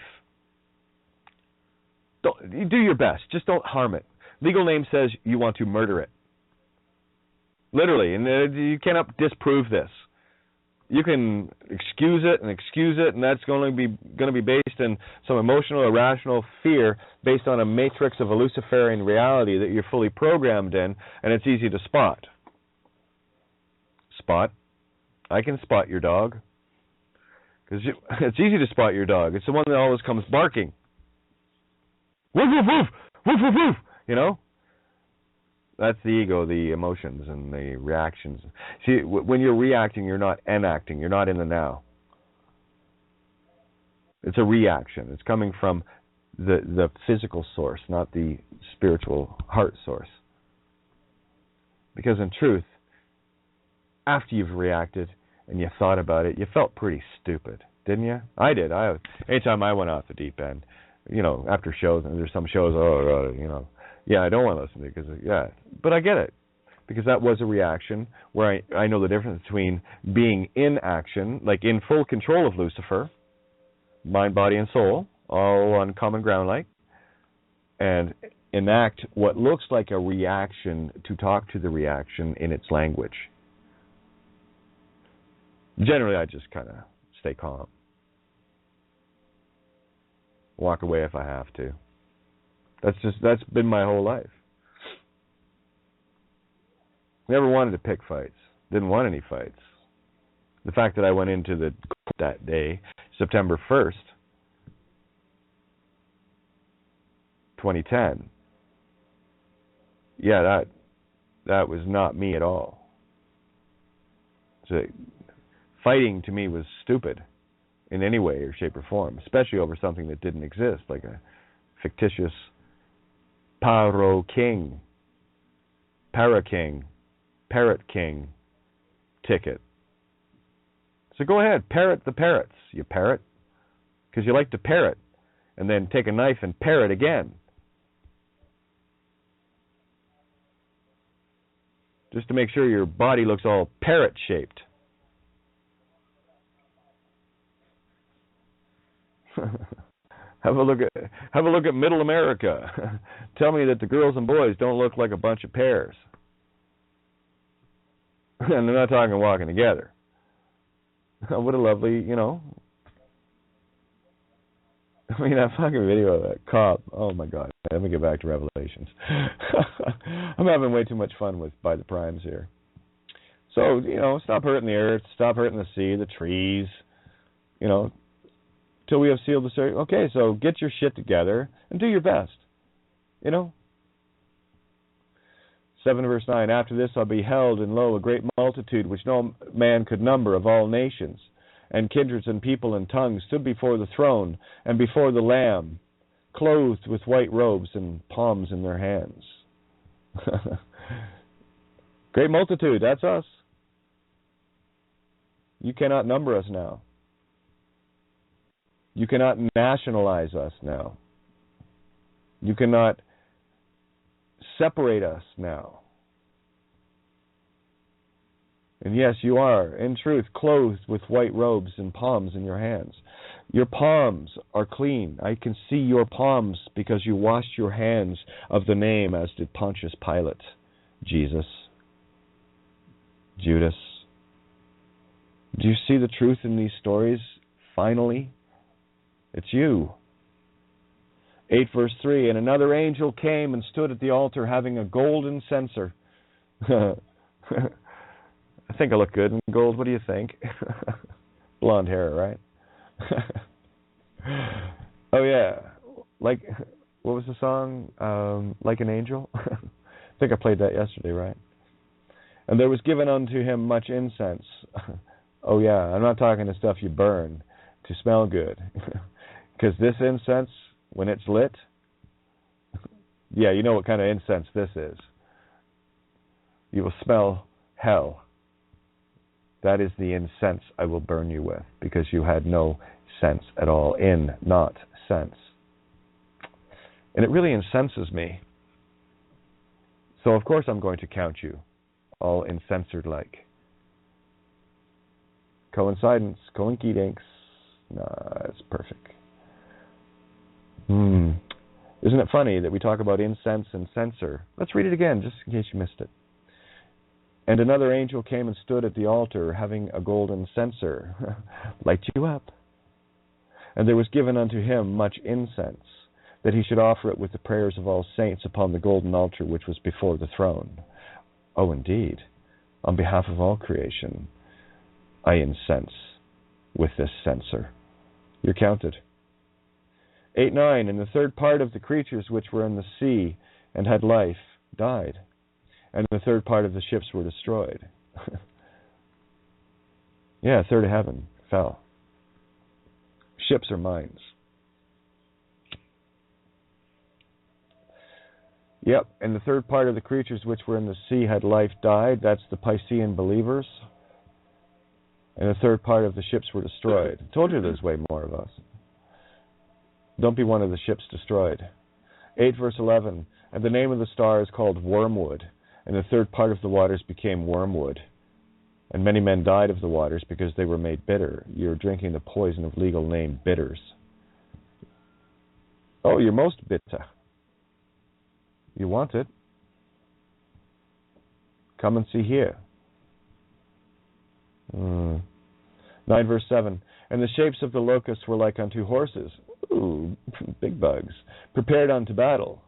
[SPEAKER 2] You do your best. Just don't harm it. Legal name says you want to murder it. Literally. And you cannot disprove this. You can excuse it, and that's going to be based in some emotional, irrational fear based on a matrix of a Luciferian reality that you're fully programmed in, and it's easy to spot. Spot. I can spot your dog. Because it's easy to spot your dog. It's the one that always comes barking. Woof, woof, woof! Woof, woof, woof! You know? That's the ego, the emotions, and the reactions. See, when you're reacting, you're not enacting. You're not in the now. It's a reaction. It's coming from the physical source, not the spiritual heart source. Because in truth, after you've reacted and you thought about it, you felt pretty stupid, didn't you? I did. Anytime I went off the deep end, after shows, and there's some shows, I don't want to listen to it because, but I get it. Because that was a reaction where I know the difference between being in action, like in full control of Lucifer, mind, body, and soul, all on common ground like, and enact what looks like a reaction to talk to the reaction in its language. Generally, I just kind of stay calm. Walk away if I have to. That's been my whole life. Never wanted to pick fights. Didn't want any fights. The fact that I went into that day, September 1st, 2010. Yeah, that was not me at all. So, fighting to me was stupid in any way or shape or form, especially over something that didn't exist, like a fictitious Parrot King ticket. So go ahead, parrot the parrots, you parrot, because you like to parrot, and then take a knife and parrot again. Just to make sure your body looks all parrot-shaped. Have a look at Middle America. Tell me that the girls and boys don't look like a bunch of pears. And they're not talking walking together. What a lovely, I mean, that fucking video of that cop. Oh my God. Let me get back to Revelations. I'm having way too much fun by the primes here. So, stop hurting the earth, stop hurting the sea, the trees, till we have sealed the circuit. Okay, so get your shit together and do your best. 7 verse 9, after this I beheld, and lo, a great multitude, which no man could number, of all nations, and kindreds, and people, and tongues, stood before the throne, and before the Lamb, clothed with white robes, and palms in their hands. Great multitude, that's us. You cannot number us now. You cannot nationalize us now. You cannot separate us now. And yes, you are, in truth, clothed with white robes and palms in your hands. Your palms are clean. I can see your palms because you washed your hands of the name, as did Pontius Pilate, Jesus, Judas. Do you see the truth in these stories? Finally, it's you. 8 verse 3, and another angel came and stood at the altar having a golden censer. I think I look good in gold. What do you think? Blonde hair, right? Oh, yeah. Like, what was the song? Like an Angel? I think I played that yesterday, right? And there was given unto him much incense. Oh, yeah. I'm not talking the stuff you burn to smell good. Because this incense, when it's lit, yeah, you know what kind of incense this is. You will smell hell. That is the incense I will burn you with, because you had no sense at all. In, not sense. And it really incenses me. So of course I'm going to count you all incensored-like. Coincidence, coinky dinks. Nah, it's perfect. Isn't it funny that we talk about incense and censer? Let's read it again, just in case you missed it. And another angel came and stood at the altar, having a golden censer, light you up. And there was given unto him much incense, that he should offer it with the prayers of all saints upon the golden altar which was before the throne. Oh, indeed, on behalf of all creation, I incense with this censer. You're counted. 8:9, and the third part of the creatures which were in the sea and had life died, and the third part of the ships were destroyed. Yeah, a third of heaven fell. Ships are mines. Yep, and the third part of the creatures which were in the sea had life died. That's the Piscean believers. And the third part of the ships were destroyed. I told you there's way more of us. Don't be one of the ships destroyed. 8 verse 11, and the name of the star is called Wormwood, and the third part of the waters became wormwood. And many men died of the waters because they were made bitter. You're drinking the poison of legal name bitters. Oh, you're most bitter. You want it? Come and see here. 9 verse 7, and the shapes of the locusts were like unto horses. Ooh, big bugs. Prepared unto battle.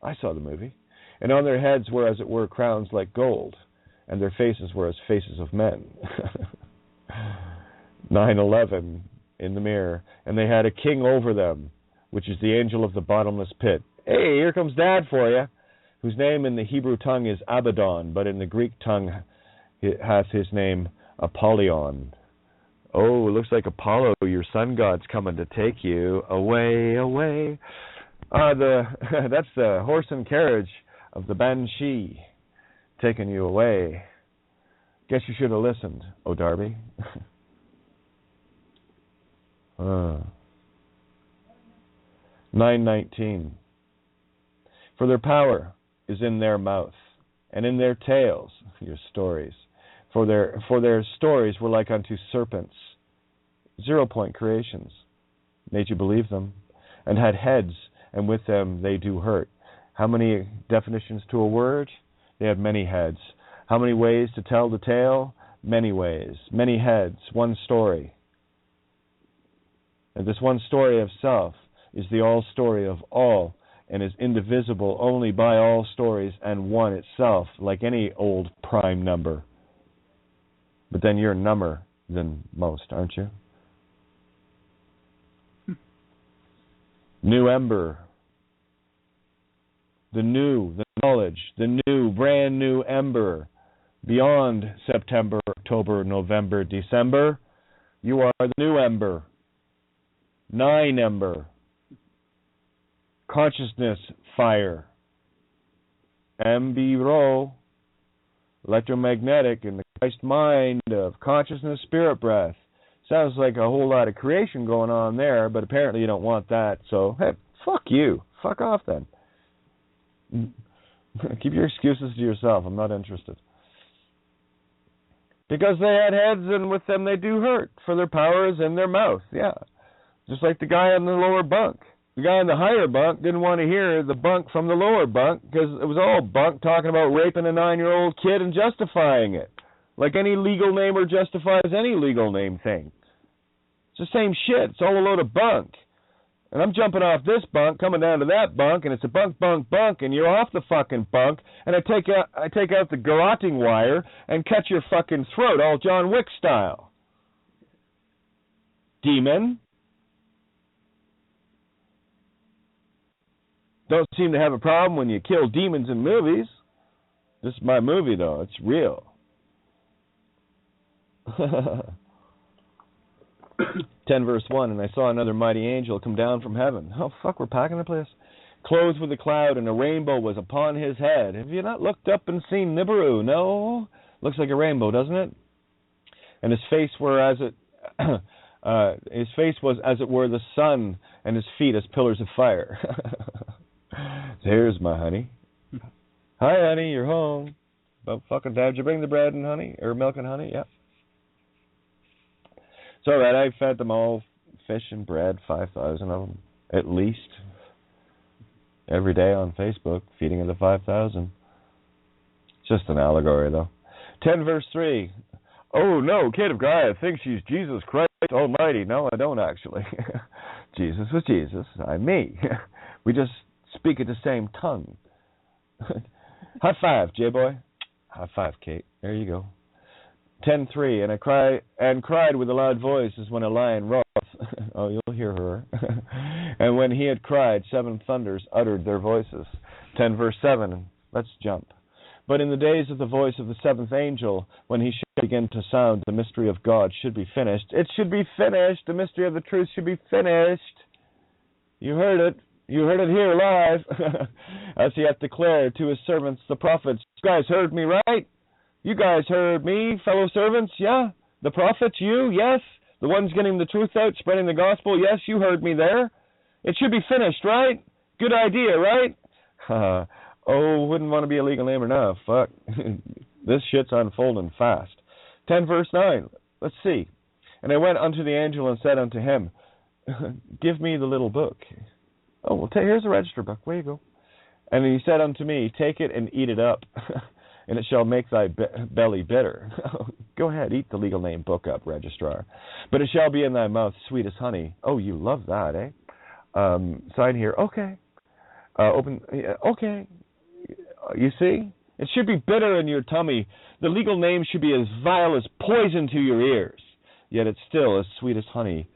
[SPEAKER 2] I saw the movie. And on their heads were, as it were, crowns like gold, and their faces were as faces of men. 9:11 in the mirror, and they had a king over them, which is the angel of the bottomless pit. Hey, here comes Dad for you, whose name in the Hebrew tongue is Abaddon, but in the Greek tongue it hath his name Apollyon. Oh, it looks like Apollo, your sun god's coming to take you away, away. That's the horse and carriage of the Banshee, taking you away. Guess you should have listened, oh Darby. 9:19. For their power is in their mouth, and in their tails, your stories. For their stories were like unto serpents, 0-point creations, made you believe them, and had heads, and with them they do hurt. How many definitions to a word? They had many heads. How many ways to tell the tale? Many ways. Many heads, one story. And this one story of self is the all story of all, and is indivisible only by all stories and one itself, like any old prime number. But then you're number than most, aren't you? New ember. The knowledge emerge, the new, brand new ember, beyond September, October, November, December. You are the new ember. 9 ember. Consciousness fire. MB-RO. Electromagnetic in the Christ mind of consciousness, spirit breath. Sounds like a whole lot of creation going on there, but apparently you don't want that. So, hey, fuck you. Fuck off then. Keep your excuses to yourself. I'm not interested. Because they had heads, and with them they do hurt, for their power is in their mouth. Yeah. Just like the guy in the lower bunk. The guy in the higher bunk didn't want to hear the bunk from the lower bunk, because it was all bunk talking about raping a 9-year-old kid and justifying it. Like any legal namer justifies any legal name thing. It's the same shit. It's all a load of bunk. And I'm jumping off this bunk, coming down to that bunk, and it's a bunk, bunk, bunk, and you're off the fucking bunk, and I take out the garroting wire and cut your fucking throat, all John Wick style. Demon. Don't seem to have a problem when you kill demons in movies. This is my movie, though. It's real. 10 verse 1, and I saw another mighty angel come down from heaven. Oh, fuck, we're packing the place. Clothed with a cloud, and a rainbow was upon his head. Have you not looked up and seen Nibiru? No? Looks like a rainbow, doesn't it? And his face was as it were the sun, and his feet as pillars of fire. There's my honey. Hi, honey, you're home. About fucking time. Did you bring the bread and honey? Or milk and honey? Yeah. It's all right. I fed them all fish and bread, 5,000 of them, at least, every day on Facebook, feeding of the 5,000. It's just an allegory, though. 10 verse 3. Oh, no, kid of God, I think she's Jesus Christ Almighty. No, I don't, actually. Jesus was Jesus. I'm me. We just speak at the same tongue. High five, J-boy. High five, Kate. There you go. 10:3, and I cried with a loud voice as when a lion roars. Oh, you'll hear her. And when he had cried, 7 thunders uttered their voices. 10 verse 7. Let's jump. But in the days of the voice of the 7th angel, when he should begin to sound, the mystery of God should be finished. It should be finished. The mystery of the truth should be finished. You heard it. You heard it here live. As he hath declared to his servants, the prophets. You guys heard me, right? You guys heard me, fellow servants, yeah? The prophets, you, yes? The ones getting the truth out, spreading the gospel, yes, you heard me there. It should be finished, right? Good idea, right? Wouldn't want to be a legal namer now, fuck. This shit's unfolding fast. 10 verse 9, let's see. And I went unto the angel and said unto him, give me the little book. Oh, well, here's a register book, where you go. And he said unto me, take it and eat it up. And it shall make thy belly bitter. Go ahead, eat the legal name book up, registrar. But it shall be in thy mouth sweet as honey. Oh, you love that, eh? Sign here. Okay. Open. Okay. You see? It should be bitter in your tummy. The legal name should be as vile as poison to your ears. Yet it's still as sweet as honey.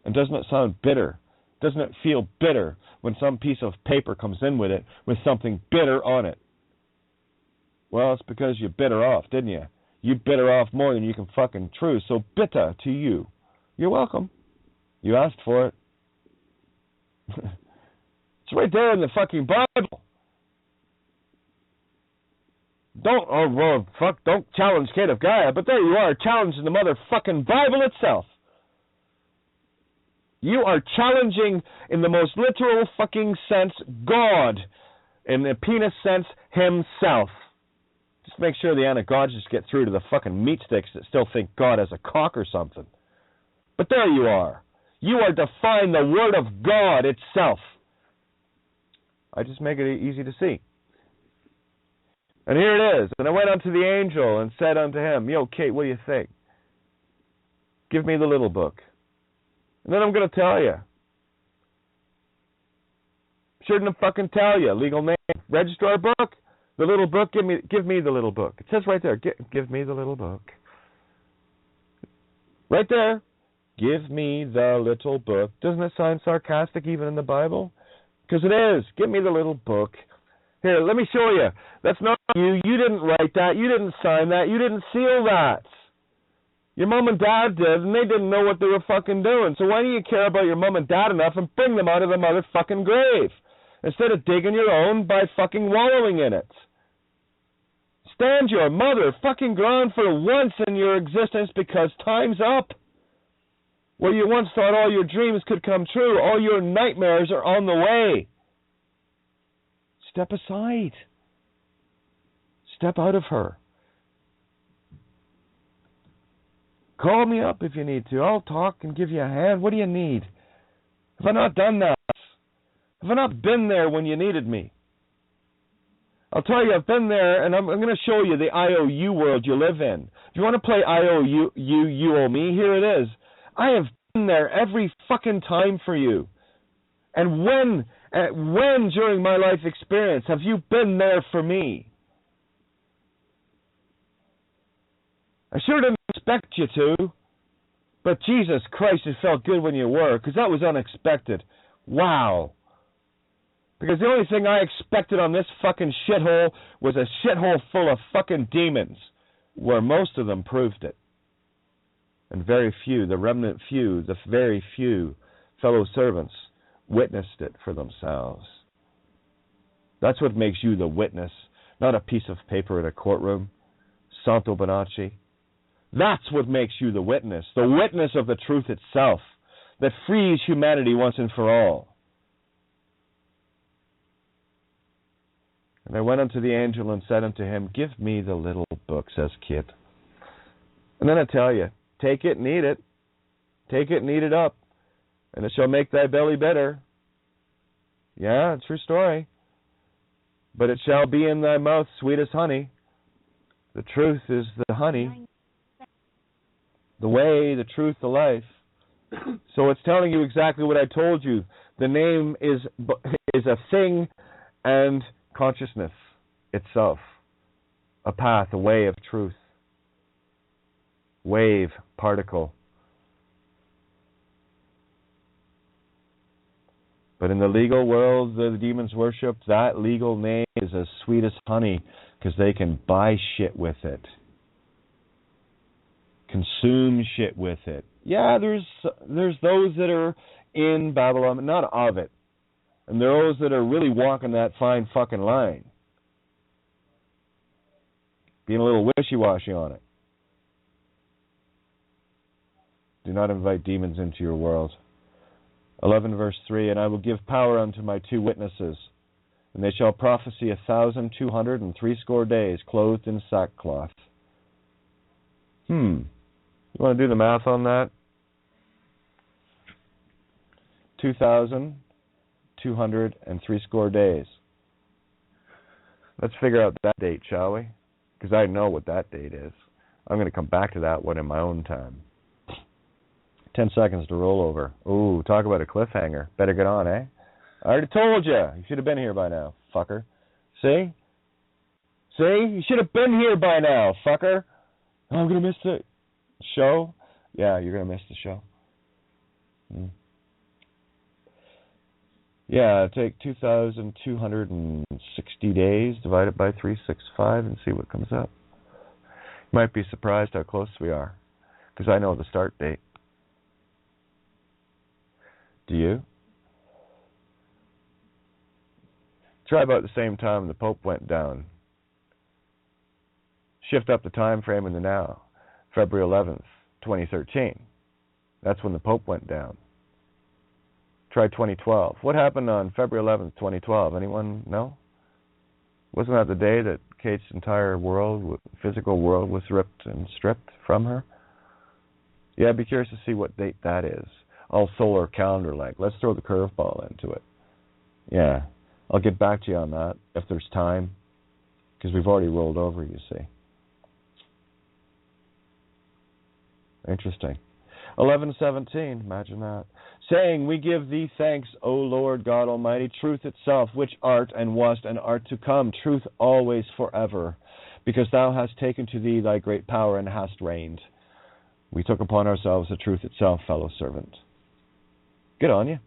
[SPEAKER 2] And doesn't it sound bitter? Doesn't it feel bitter when some piece of paper comes in with it with something bitter on it? Well, it's because you bit her off, didn't you? You bit her off more than you can fucking chew, so bitter to you. You're welcome. You asked for it. It's right there in the fucking Bible. Don't challenge Kate of Gaia, but there you are, challenging the motherfucking Bible itself. You are challenging, in the most literal fucking sense, God. In the penis sense, himself. Just make sure the anagogists get through to the fucking meat sticks that still think God has a cock or something. But there you are. You are defying the word of God itself. I just make it easy to see. And here it is. And I went unto the angel and said unto him, yo, Kate, what do you think? Give me the little book. And then I'm going to tell you. Shouldn't have fucking tell you. Legal name, registrar book. The little book, give me the little book. It says right there, give me the little book. Right there, give me the little book. Doesn't it sound sarcastic even in the Bible? Because it is. Give me the little book. Here, let me show you. That's not you. You didn't write that. You didn't sign that. You didn't seal that. Your mom and dad did, and they didn't know what they were fucking doing. So why do you care about your mom and dad enough and bring them out of the motherfucking grave instead of digging your own by fucking wallowing in it? Stand your mother fucking ground for once in your existence, because time's up. Where you once thought all your dreams could come true, all your nightmares are on the way. Step aside. Step out of her. Call me up if you need to. I'll talk and give you a hand. What do you need? Have I not done that? Have I not been there when you needed me? I'll tell you, I've been there, and I'm going to show you the IOU world you live in. If you want to play IOU, you owe me, here it is. I have been there every fucking time for you. And when during my life experience have you been there for me? I sure didn't expect you to, but Jesus Christ, it felt good when you were, because that was unexpected. Wow. Because the only thing I expected on this fucking shithole was a shithole full of fucking demons, where most of them proved it. And very few, the remnant few, the very few fellow servants witnessed it for themselves. That's what makes you the witness, not a piece of paper in a courtroom. Santo Bonacci. That's what makes you the witness of the truth itself, that frees humanity once and for all. And I went unto the angel and said unto him, Give me the little book, says Kit. And then I tell you, take it and eat it. Take it and eat it up, and it shall make thy belly better. Yeah, true story. But it shall be in thy mouth sweet as honey. The truth is the honey. The way, the truth, the life. So it's telling you exactly what I told you. The name is a thing and consciousness itself. A path, a way of truth. Wave, particle. But in the legal world, the demons worship that legal name is as sweet as honey, because they can buy shit with it. Consume shit with it. Yeah, there's those that are in Babylon, not of it. And there are those that are really walking that fine fucking line. Being a little wishy-washy on it. Do not invite demons into your world. 11 verse 3, And I will give power unto my 2 witnesses, and they shall prophesy 1,260 days, clothed in sackcloth. You want to do the math on that? 2,260 days. Let's figure out that date, shall we? Because I know what that date is. I'm going to come back to that one in my own time. 10 seconds to roll over. Ooh, talk about a cliffhanger. Better get on, eh? I already told you. You should have been here by now, fucker. See? You should have been here by now, fucker. Oh, I'm going to miss the show? Yeah, you're going to miss the show. Yeah, take 2,260 days, divide it by 365, and see what comes up. You might be surprised how close we are, because I know the start date. Do you? Try about the same time the Pope went down. Shift up the time frame in the now. February 11th, 2013. That's when the Pope went down. Try 2012. What happened on February 11th, 2012? Anyone know? Wasn't that the day that Kate's entire world, physical world, was ripped and stripped from her? Yeah, I'd be curious to see what date that is. All solar calendar-like. Let's throw the curveball into it. Yeah, I'll get back to you on that if there's time, because we've already rolled over, you see. Interesting. 11:17, imagine that. Saying, We give thee thanks, O Lord God Almighty, truth itself, which art and wast and art to come, truth always forever, because thou hast taken to thee thy great power and hast reigned. We took upon ourselves the truth itself, fellow servant. Good on you.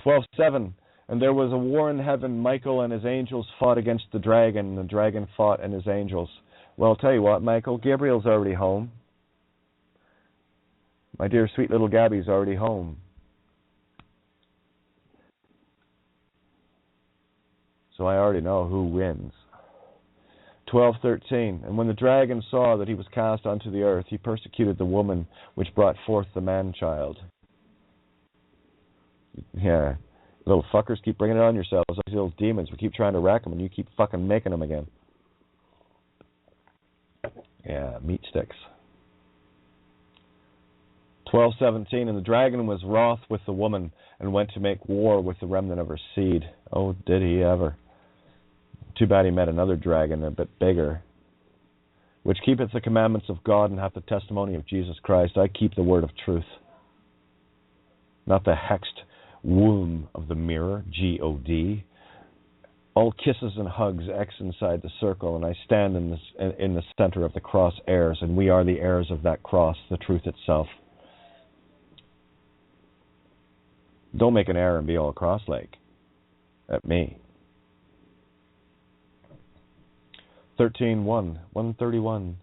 [SPEAKER 2] 12:7. And there was a war in heaven. Michael and his angels fought against the dragon. The dragon fought and his angels. Well, I'll tell you what, Michael, Gabriel's already home. My dear sweet little Gabby's already home. So I already know who wins. 12:13. And when the dragon saw that he was cast unto the earth, he persecuted the woman which brought forth the man-child. Yeah. Little fuckers, keep bringing it on yourselves. Those little demons, we keep trying to rack them, and you keep fucking making them again. Yeah, meat sticks. 12:17. And the dragon was wroth with the woman, and went to make war with the remnant of her seed. Oh, did he ever. Too bad he met another dragon, a bit bigger. Which keepeth the commandments of God, and hath the testimony of Jesus Christ. I keep the word of truth. Not the hexed womb of the mirror, G-O-D. All kisses and hugs, X inside the circle, and I stand in the center of the cross heirs, and we are the heirs of that cross, the truth itself. Don't make an error and be all cross-legged at me. 13:1, 131.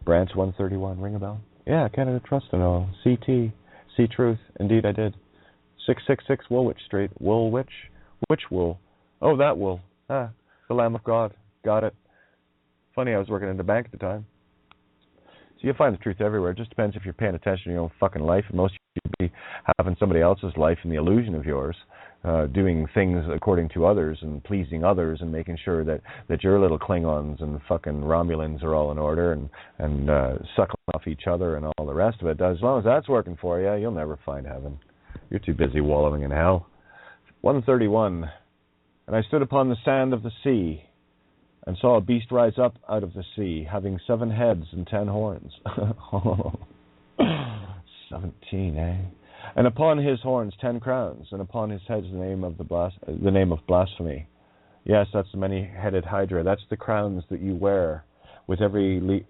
[SPEAKER 2] Branch 131, ring a bell? Yeah, Canada Trust and all. CT, C-Truth, indeed I did. 666 Woolwich Street. Woolwich? Which wool? Oh, that wool. The Lamb of God. Got it. Funny, I was working in the bank at the time. So you'll find the truth everywhere. It just depends if you're paying attention to your own fucking life. And most of you should be having somebody else's life in the illusion of yours, doing things according to others and pleasing others and making sure that your little Klingons and fucking Romulans are all in order and suckling off each other and all the rest of it. As long as that's working for you, you'll never find heaven. You're too busy wallowing in hell. 131. And I stood upon the sand of the sea, and saw a beast rise up out of the sea, having 7 heads and 10 horns. 17, eh? And upon his horns 10 crowns, and upon his heads the name of blasphemy. Yes, that's the many-headed Hydra. That's the crowns that you wear. With every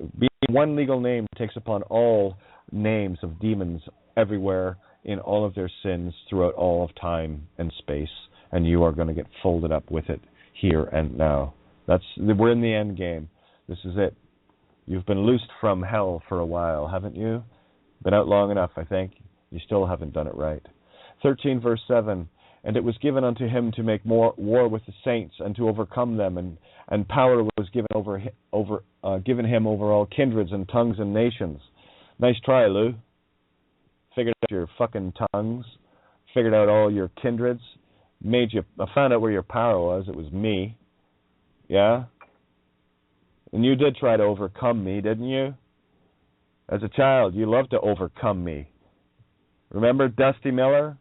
[SPEAKER 2] one legal name takes upon all names of demons everywhere in all of their sins throughout all of time and space, and you are going to get folded up with it here and now. We're in the end game. This is it. You've been loosed from hell for a while, haven't you? Been out long enough, I think. You still haven't done it right. 13 verse 7. And it was given unto him to make war with the saints and to overcome them, and power was given given him over all kindreds and tongues and nations. Nice try, Lou. Figured out your fucking tongues. Figured out all your kindreds. I found out where your power was. It was me. Yeah? And you did try to overcome me, didn't you? As a child, you loved to overcome me. Remember Dusty Miller?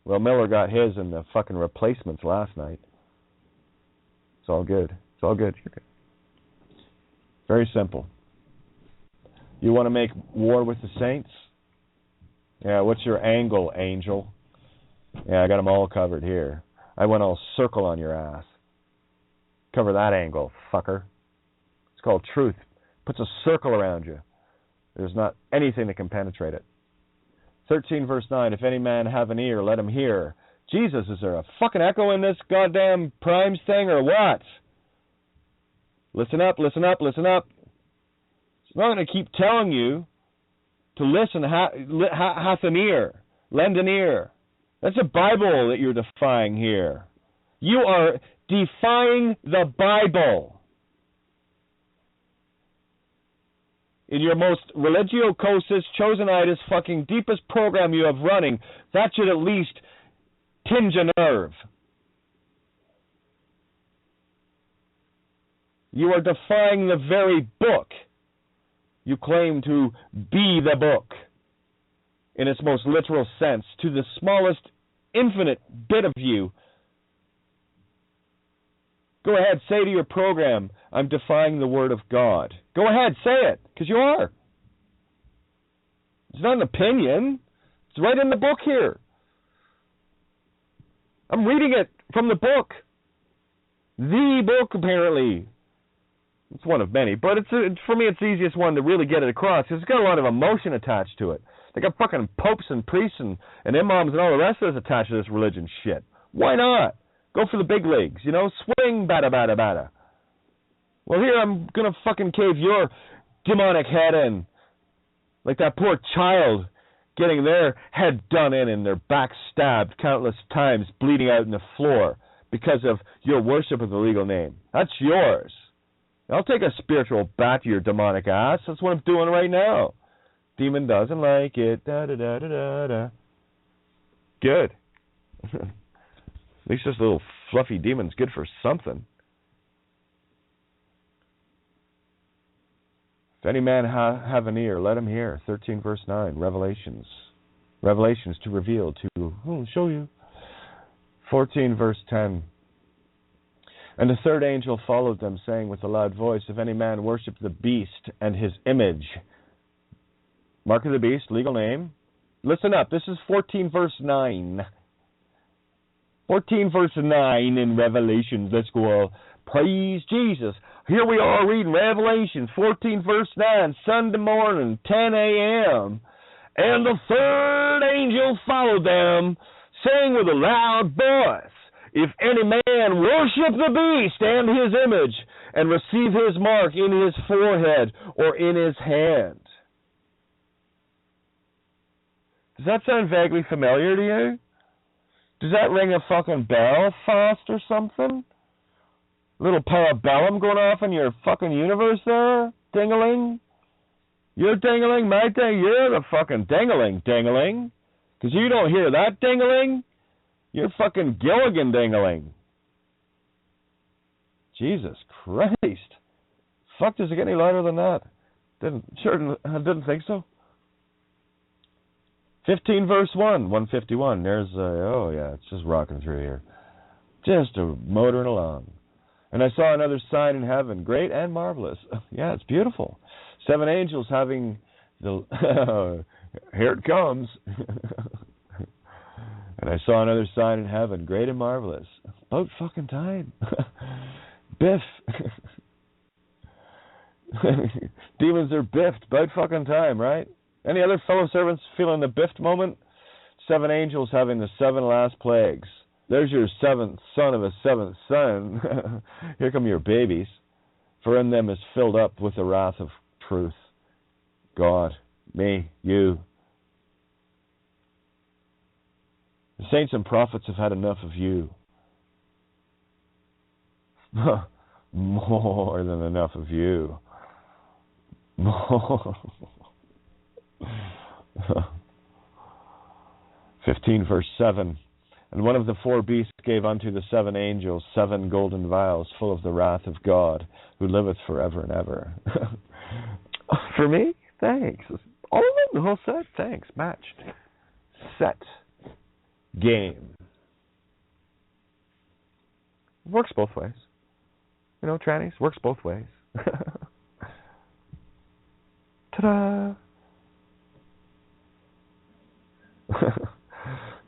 [SPEAKER 2] Well, Miller got his in the fucking replacements last night. It's all good. It's all good. You're good. Very simple. You want to make war with the saints? Yeah, what's your angle, angel? Yeah, I got them all covered here. I went all circle on your ass. Cover that angle, fucker. It's called truth. Puts a circle around you. There's not anything that can penetrate it. 13 verse 9, if any man have an ear, let him hear. Jesus, is there a fucking echo in this goddamn Primes thing or what? Listen up, listen up, listen up. I'm not going to keep telling you to listen, hath an ear, lend an ear. That's a Bible that you're defying here. You are defying the Bible. In your most religio-cosis, chosenitis, fucking deepest program you have running, that should at least tinge a nerve. You are defying the very book. You claim to be the book, in its most literal sense, to the smallest infinite bit of you. Go ahead, say to your program, I'm defying the Word of God. Go ahead, say it, because you are. It's not an opinion. It's right in the book here. I'm reading it from the book. The book, apparently. It's one of many, but for me, it's the easiest one to really get it across, because it's got a lot of emotion attached to it. They got fucking popes and priests and imams and all the rest of us attached to this religion shit. Why not? Go for the big leagues, you know? Swing, bada, bada, bada. Well, here I'm going to fucking cave your demonic head in. Like that poor child getting their head done in and their back stabbed countless times, bleeding out on the floor because of your worship of the legal name. That's yours. I'll take a spiritual bat to your demonic ass. That's what I'm doing right now. Demon doesn't like it. Da da da da da da. Good. At least this little fluffy demon's good for something. If any man have an ear, let him hear. 13 verse 9, Revelations. Revelations to reveal, to show you. 14 verse 10. And the third angel followed them, saying with a loud voice, if any man worship the beast and his image. Mark of the beast, legal name. Listen up, this is 14 verse 9. 14 verse 9 in Revelations. Let's go all. Praise Jesus. Here we are reading Revelations 14 verse 9, Sunday morning, 10 a.m. And the third angel followed them, saying with a loud voice, if any man worship the beast and his image, and receive his mark in his forehead or in his hand. Does that sound vaguely familiar to you? Does that ring a fucking bell fast or something? Little parabellum going off in your fucking universe there? Ding-a-ling? You're ding-a-ling, my ding. You're the fucking ding-a-ling, ding-a-ling. Because you don't hear that ding-a-ling, you're fucking Gilligan ding-a-ling. Jesus Christ. Fuck, does it get any lighter than that? I didn't think so. 15 verse 1, 151. There's, it's just rocking through here. Just motoring along. And I saw another sign in heaven, great and marvelous. Yeah, it's beautiful. 7 angels having the... here it comes. And I saw another sign in heaven, great and marvelous. About fucking time. Biff. Demons are biffed. About fucking time, right? Any other fellow servants feeling the biffed moment? 7 angels having the 7 last plagues. There's your 7th son of a 7th son. Here come your babies. For in them is filled up with the wrath of truth. God, me, you. The saints and prophets have had enough of you. More than enough of you. More. 15 verse 7. And one of the 4 beasts gave unto the 7 angels 7 golden vials full of the wrath of God, who liveth forever and ever. For me? Thanks. All of them? The whole set? Thanks. Matched. Set. Game. Works both ways. You know, trannies, works both ways. Ta-da!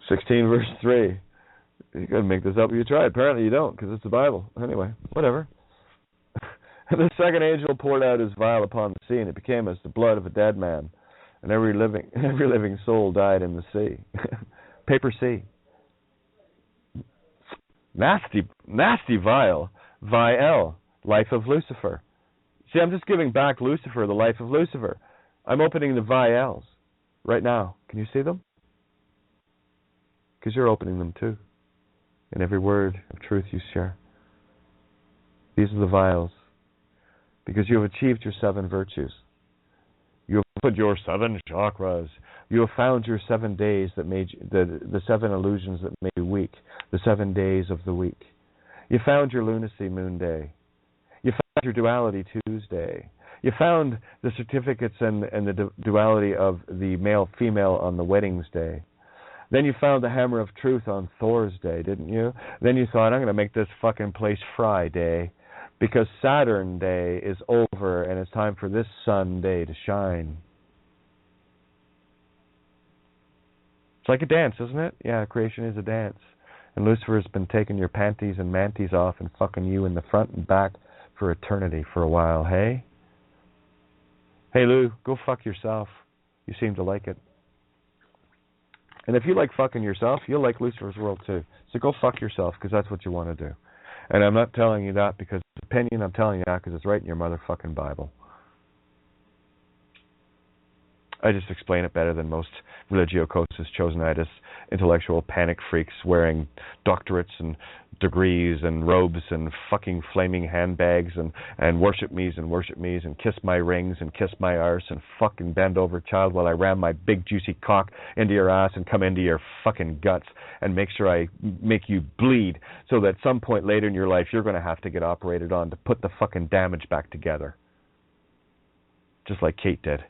[SPEAKER 2] 16 verse 3. You gotta make this up if you try. Apparently you don't, because it's the Bible. Anyway, whatever. And the second angel poured out his vial upon the sea, and it became as the blood of a dead man, and every living soul died in the sea. Paper sea. Nasty vial. Vial. Life of Lucifer. See, I'm just giving back Lucifer, the life of Lucifer. I'm opening the vials right now. Can you see them? Because you're opening them too. In every word of truth you share. These are the vials. Because you have achieved your 7 virtues. You have opened your 7 chakras. You have found your 7 days that made you, the 7 illusions that made you weak. The 7 days of the week. You found your lunacy moon day. You found your duality Tuesday. You found the certificates and the duality of the male-female on the weddings day. Then you found the hammer of truth on Thor's day, didn't you? Then you thought, I'm going to make this fucking place Friday, because Saturn day is over and it's time for this sun day to shine. It's like a dance, isn't it? Yeah, creation is a dance. And Lucifer has been taking your panties and manties off and fucking you in the front and back for eternity for a while, hey? Hey, Lou, go fuck yourself. You seem to like it. And if you like fucking yourself, you'll like Lucifer's world too. So go fuck yourself, because that's what you want to do. And I'm not telling you that because it's opinion. I'm telling you that because it's right in your motherfucking Bible. I just explain it better than most religiocosus, chosenitis, intellectual panic freaks wearing doctorates and degrees and robes and fucking flaming handbags and worship me's and kiss my rings and kiss my arse and fucking bend over child while I ram my big juicy cock into your ass and come into your fucking guts and make sure I make you bleed so that at some point later in your life you're going to have to get operated on to put the fucking damage back together. Just like Kate did.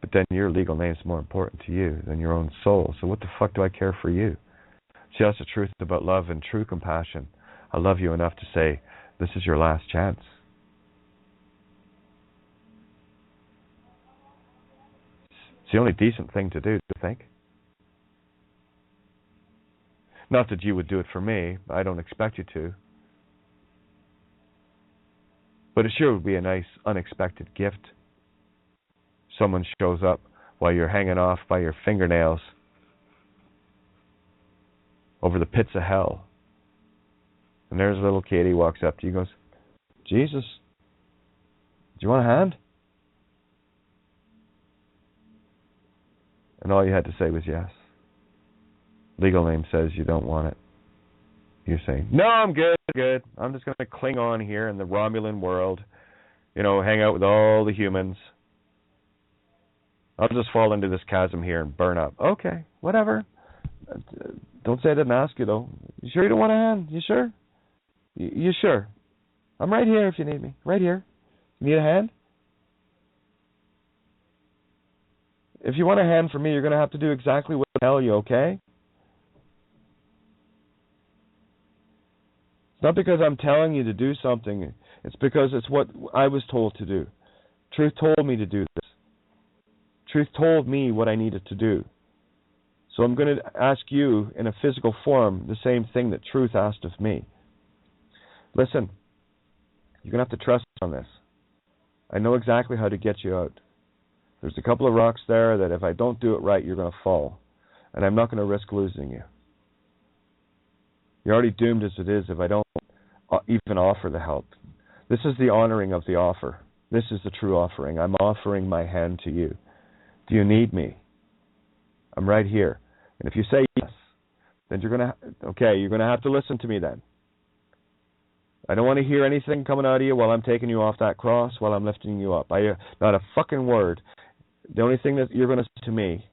[SPEAKER 2] But then your legal name is more important to you than your own soul. So what the fuck do I care for you? See, that's the truth about love and true compassion. I love you enough to say, this is your last chance. It's the only decent thing to do, I think. Not that you would do it for me. I don't expect you to. But it sure would be a nice, unexpected gift. Someone shows up while you're hanging off by your fingernails over the pits of hell. And there's little Katie walks up to you and goes, Jesus, do you want a hand? And all you had to say was yes. Legal name says you don't want it. You're saying, no, I'm good. I'm just going to cling on here in the Romulan world, hang out with all the humans. I'll just fall into this chasm here and burn up. Okay, whatever. Don't say I didn't ask you, though. You sure you don't want a hand? You sure? You sure? I'm right here if you need me. Right here. You need a hand? If you want a hand from me, you're going to have to do exactly what I tell you, okay? It's not because I'm telling you to do something. It's because it's what I was told to do. Truth told me to do this. Truth told me what I needed to do. So I'm going to ask you in a physical form the same thing that truth asked of me. Listen, you're going to have to trust on this. I know exactly how to get you out. There's a couple of rocks there that if I don't do it right, you're going to fall. And I'm not going to risk losing you. You're already doomed as it is if I don't even offer the help. This is the honoring of the offer. This is the true offering. I'm offering my hand to you. Do you need me? I'm right here. And if you say yes, then you're going to have to listen to me then. I don't want to hear anything coming out of you while I'm taking you off that cross, while I'm lifting you up. Not a fucking word. The only thing that you're going to say to me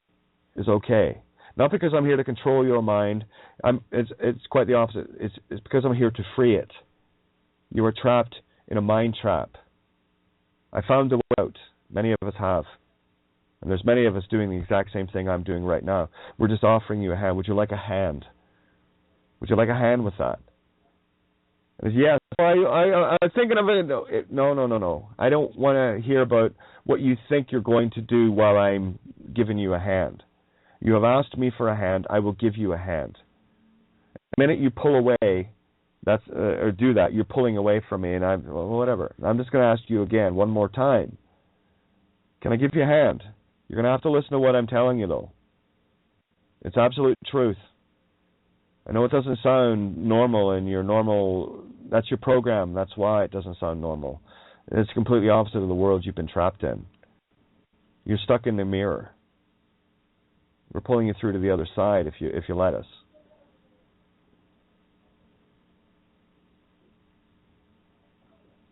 [SPEAKER 2] is okay. Not because I'm here to control your mind. It's quite the opposite. It's because I'm here to free it. You are trapped in a mind trap. I found the way out. Many of us have. And there's many of us doing the exact same thing I'm doing right now. We're just offering you a hand. Would you like a hand? Would you like a hand with that? And yes. I'm thinking of it. No. I don't want to hear about what you think you're going to do while I'm giving you a hand. You have asked me for a hand. I will give you a hand. The minute you pull away, or do that, you're pulling away from me, and whatever. I'm just going to ask you again, one more time. Can I give you a hand? You're going to have to listen to what I'm telling you, though. It's absolute truth. I know it doesn't sound normal in your normal... That's your program. That's why it doesn't sound normal. It's completely opposite of the world you've been trapped in. You're stuck in the mirror. We're pulling you through to the other side if you let us.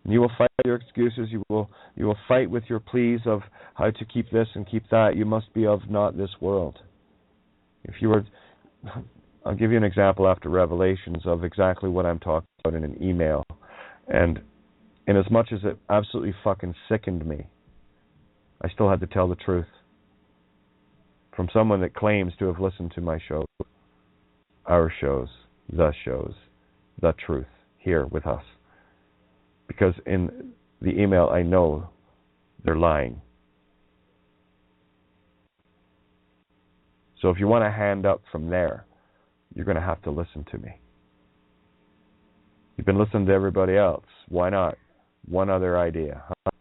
[SPEAKER 2] You will fight your excuses. You will fight with your pleas of how to keep this and keep that. You must be of not this world. If you were, I'll give you an example after Revelations of exactly what I'm talking about in an email. And in as much as it absolutely fucking sickened me, I still had to tell the truth. From someone that claims to have listened to my shows, our shows, the truth, here with us. Because in the email, I know they're lying. So if you want to hand up from there, you're going to have to listen to me. You've been listening to everybody else. Why not? One other idea. Huh?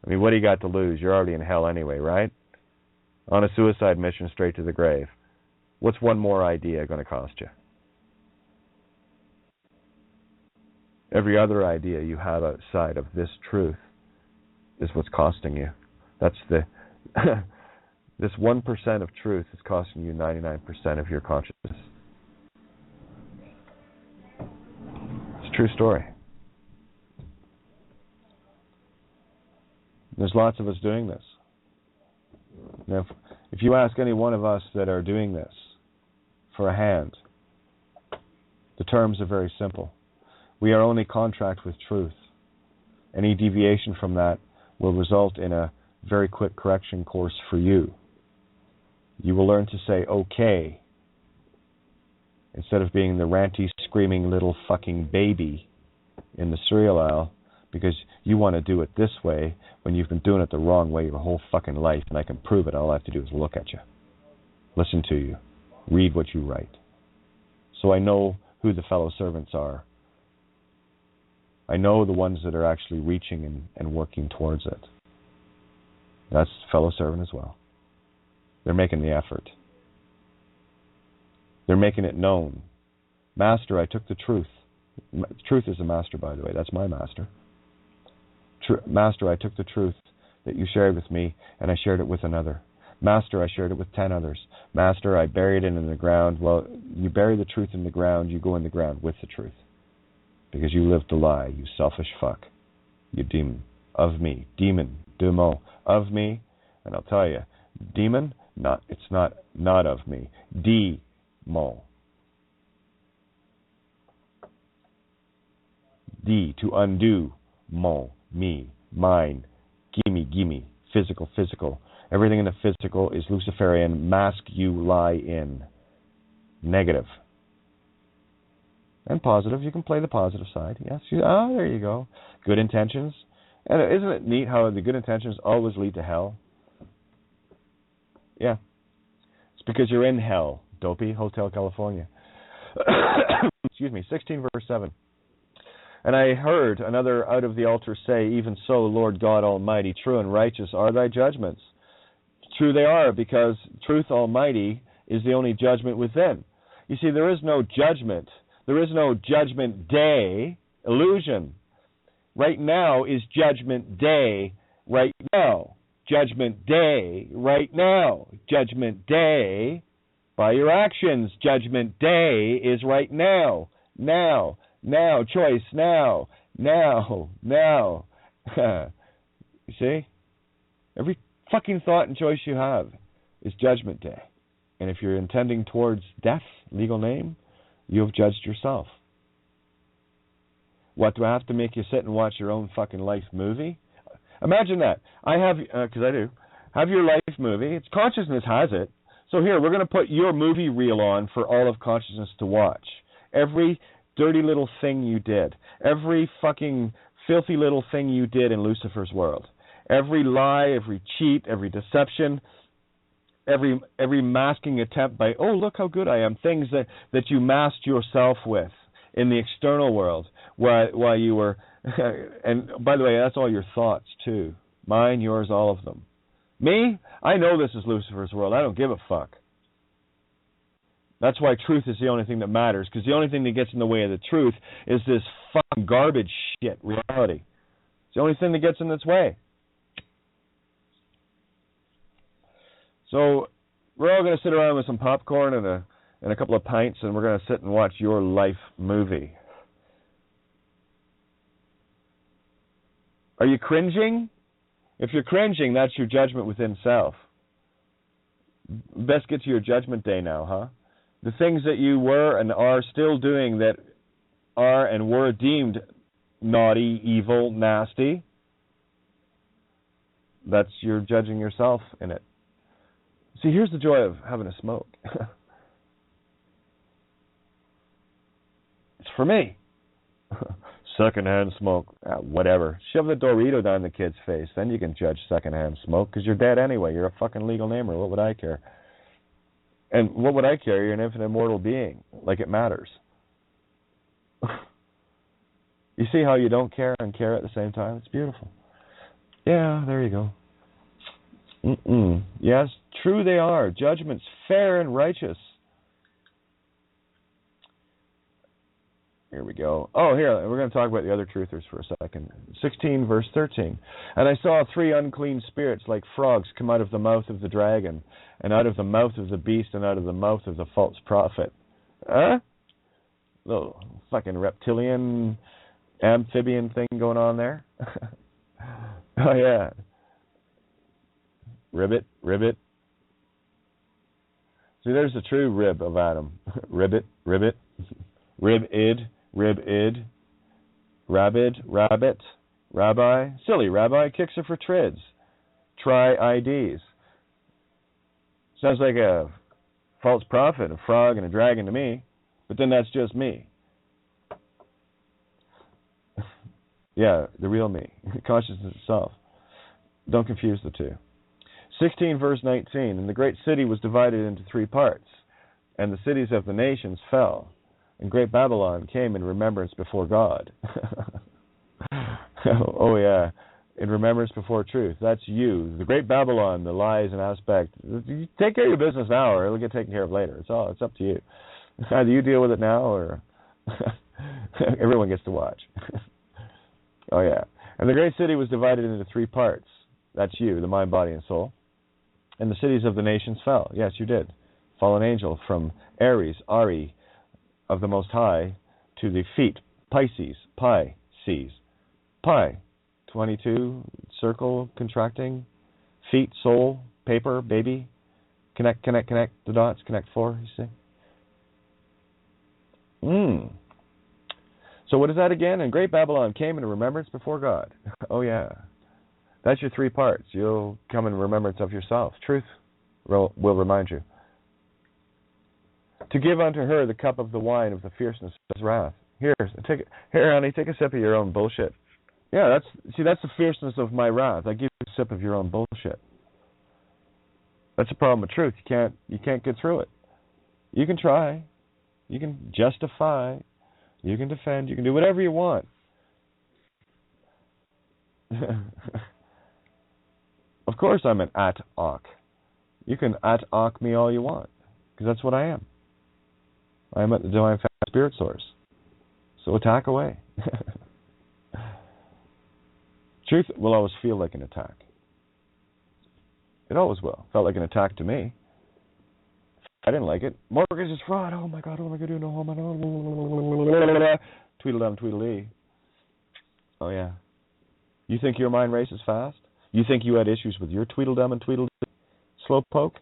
[SPEAKER 2] I mean, what do you got to lose? You're already in hell anyway, right? On a suicide mission straight to the grave. What's one more idea going to cost you? Every other idea you have outside of this truth is what's costing you. That's the this 1% of truth is costing you 99% of your consciousness. It's a true story. There's lots of us doing this. Now, if you ask any one of us that are doing this for a hand, the terms are very simple. We are only contract with truth. Any deviation from that will result in a very quick correction course for you. You will learn to say okay instead of being the ranty, screaming little fucking baby in the cereal aisle because you want to do it this way when you've been doing it the wrong way your whole fucking life, and I can prove it. All I have to do is look at you, listen to you, read what you write. So I know who the fellow servants are. I know the ones that are actually reaching and working towards it. That's fellow servant as well. They're making the effort. They're making it known. Master, I took the truth. Truth is a master, by the way. That's my master. Master, I took the truth that you shared with me, and I shared it with another. Master, I shared it with 10 others. Master, I buried it in the ground. Well, you bury the truth in the ground, you go in the ground with the truth. Because you live to lie, you selfish fuck. You demon of me. Demon, demon, of me. And I'll tell you, demon, it's not of me. Demon. D, to undo. Mon, me, mine. Gimme. Physical. Everything in the physical is Luciferian. Mask you lie in. Negative. And positive. You can play the positive side. Yes. There you go. Good intentions. And isn't it neat how the good intentions always lead to hell? Yeah. It's because you're in hell, dopey. Hotel California. Excuse me. 16 verse 7. And I heard another out of the altar say, even so, Lord God Almighty, true and righteous are thy judgments. True they are, because truth almighty is the only judgment within. You see, there is no judgment. There is no judgment day illusion. Right now is judgment day right now. Judgment day right now. Judgment day by your actions. Judgment day is right now. Now. Choice now. You see? Every fucking thought and choice you have is judgment day. And if you're intending towards death, legal name, you have judged yourself. What, do I have to make you sit and watch your own fucking life movie? Imagine that. I have, because I do, have your life movie. It's consciousness has it. So here, we're going to put your movie reel on for all of consciousness to watch. Every dirty little thing you did. Every fucking filthy little thing you did in Lucifer's world. Every lie, every cheat, every deception, every masking attempt by, oh, look how good I am, things that you masked yourself with in the external world while you were, and by the way, that's all your thoughts too. Mine, yours, all of them. Me, I know this is Lucifer's world. I don't give a fuck. That's why truth is the only thing that matters, because the only thing that gets in the way of the truth is this fucking garbage shit reality. It's the only thing that gets in its way. So we're all going to sit around with some popcorn and a couple of pints, and we're going to sit and watch your life movie. Are you cringing? If you're cringing, that's your judgment within self. Best get to your judgment day now, huh? The things that you were and are still doing that are and were deemed naughty, evil, nasty, that's you're judging yourself in it. See, here's the joy of having a smoke. It's for me. Secondhand smoke, whatever. Shove the Dorito down the kid's face, then you can judge secondhand smoke, because you're dead anyway. You're a fucking legal namer. What would I care? And what would I care? You're an infinite immortal being. Like it matters. You see how you don't care and care at the same time? It's beautiful. Yeah, there you go. Yes, true they are. Judgments fair and righteous. Here we go. Oh, here, we're going to talk about the other truthers for a second. 16, verse 13. And I saw 3 unclean spirits like frogs come out of the mouth of the dragon, and out of the mouth of the beast, and out of the mouth of the false prophet. Huh? Little fucking reptilian, amphibian thing going on there. Oh, yeah. Ribbit. See, there's the true rib of Adam. Ribbit. Rib-id, rabbit, rabbi. Silly rabbi, kicks her for trids. Try IDs. Sounds like a false prophet, a frog, and a dragon to me, but then that's just me. Yeah, the real me. Consciousness itself. Don't confuse the two. 16, verse 19. And the great city was divided into 3 parts, and the cities of the nations fell. And great Babylon came in remembrance before God. Oh, yeah. In remembrance before truth. That's you. The great Babylon, the lies and aspect. You take care of your business now, or it'll get taken care of later. It's up to you. Either you deal with it now, or everyone gets to watch. Oh, yeah. And the great city was divided into 3 parts. That's you, the mind, body, and soul. And the cities of the nations fell. Yes, you did. Fallen angel from Aries, Ari, of the Most High, to the feet, Pisces, Pi, 22, circle, contracting, feet, soul, paper, baby, connect the dots, connect 4, you see. So what is that again? And great Babylon came in remembrance before God. Oh, yeah. That's your 3 parts. You'll come in remembrance of yourself. Truth will remind you. To give unto her the cup of the wine of the fierceness of his wrath. Here, honey, take a sip of your own bullshit. Yeah, that's the fierceness of my wrath. I give you a sip of your own bullshit. That's the problem with truth. You can't get through it. You can try. You can justify. You can defend. You can do whatever you want. Of course I'm an at-ok. You can at-ok me all you want, because that's what I am. I am at the Divine Spirit Source. So attack away. Truth will always feel like an attack. It always will. Felt like an attack to me. I didn't like it. Mortgage is fraud. Oh my God, no, oh my God. Tweedledum, tweedledee. Oh yeah. You think your mind races fast? You think you had issues with your tweedledum and tweedledee? Slowpoke?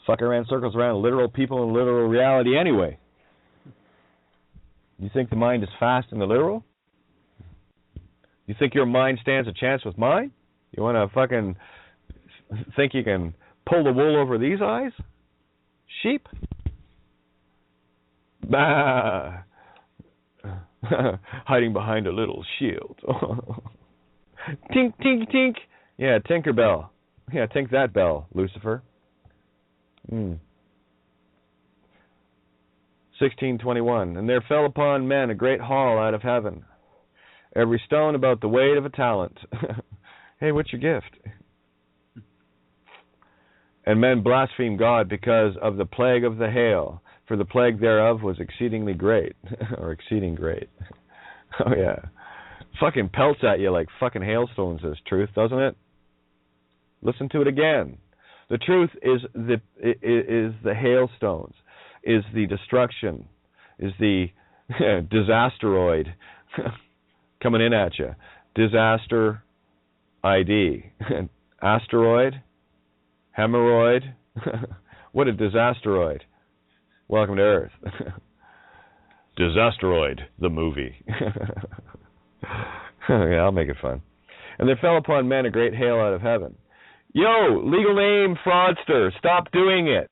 [SPEAKER 2] Fuck around circles around literal people and literal reality anyway. You think the mind is fast in the literal? You think your mind stands a chance with mine? You want to fucking think you can pull the wool over these eyes? Sheep? Bah! Hiding behind a little shield. Tink, tink, tink. Yeah, Tinkerbell. Yeah, tink that bell, Lucifer. 16:21. And there fell upon men a great haul out of heaven, every stone about the weight of a talent. Hey, what's your gift? And men blasphemed God because of the plague of the hail, for the plague thereof was exceedingly great. Or exceeding great. Oh yeah. Fucking pelts at you like fucking hailstones, is truth, doesn't it? Listen to it again. The truth is the hailstones, is the destruction, is the disasteroid coming in at you. Disaster ID. Asteroid, hemorrhoid. What a disasteroid. Welcome to Earth. Disasteroid, the movie. Yeah, I'll make it fun. And there fell upon men a great hail out of heaven. Yo, legal name fraudster, stop doing it.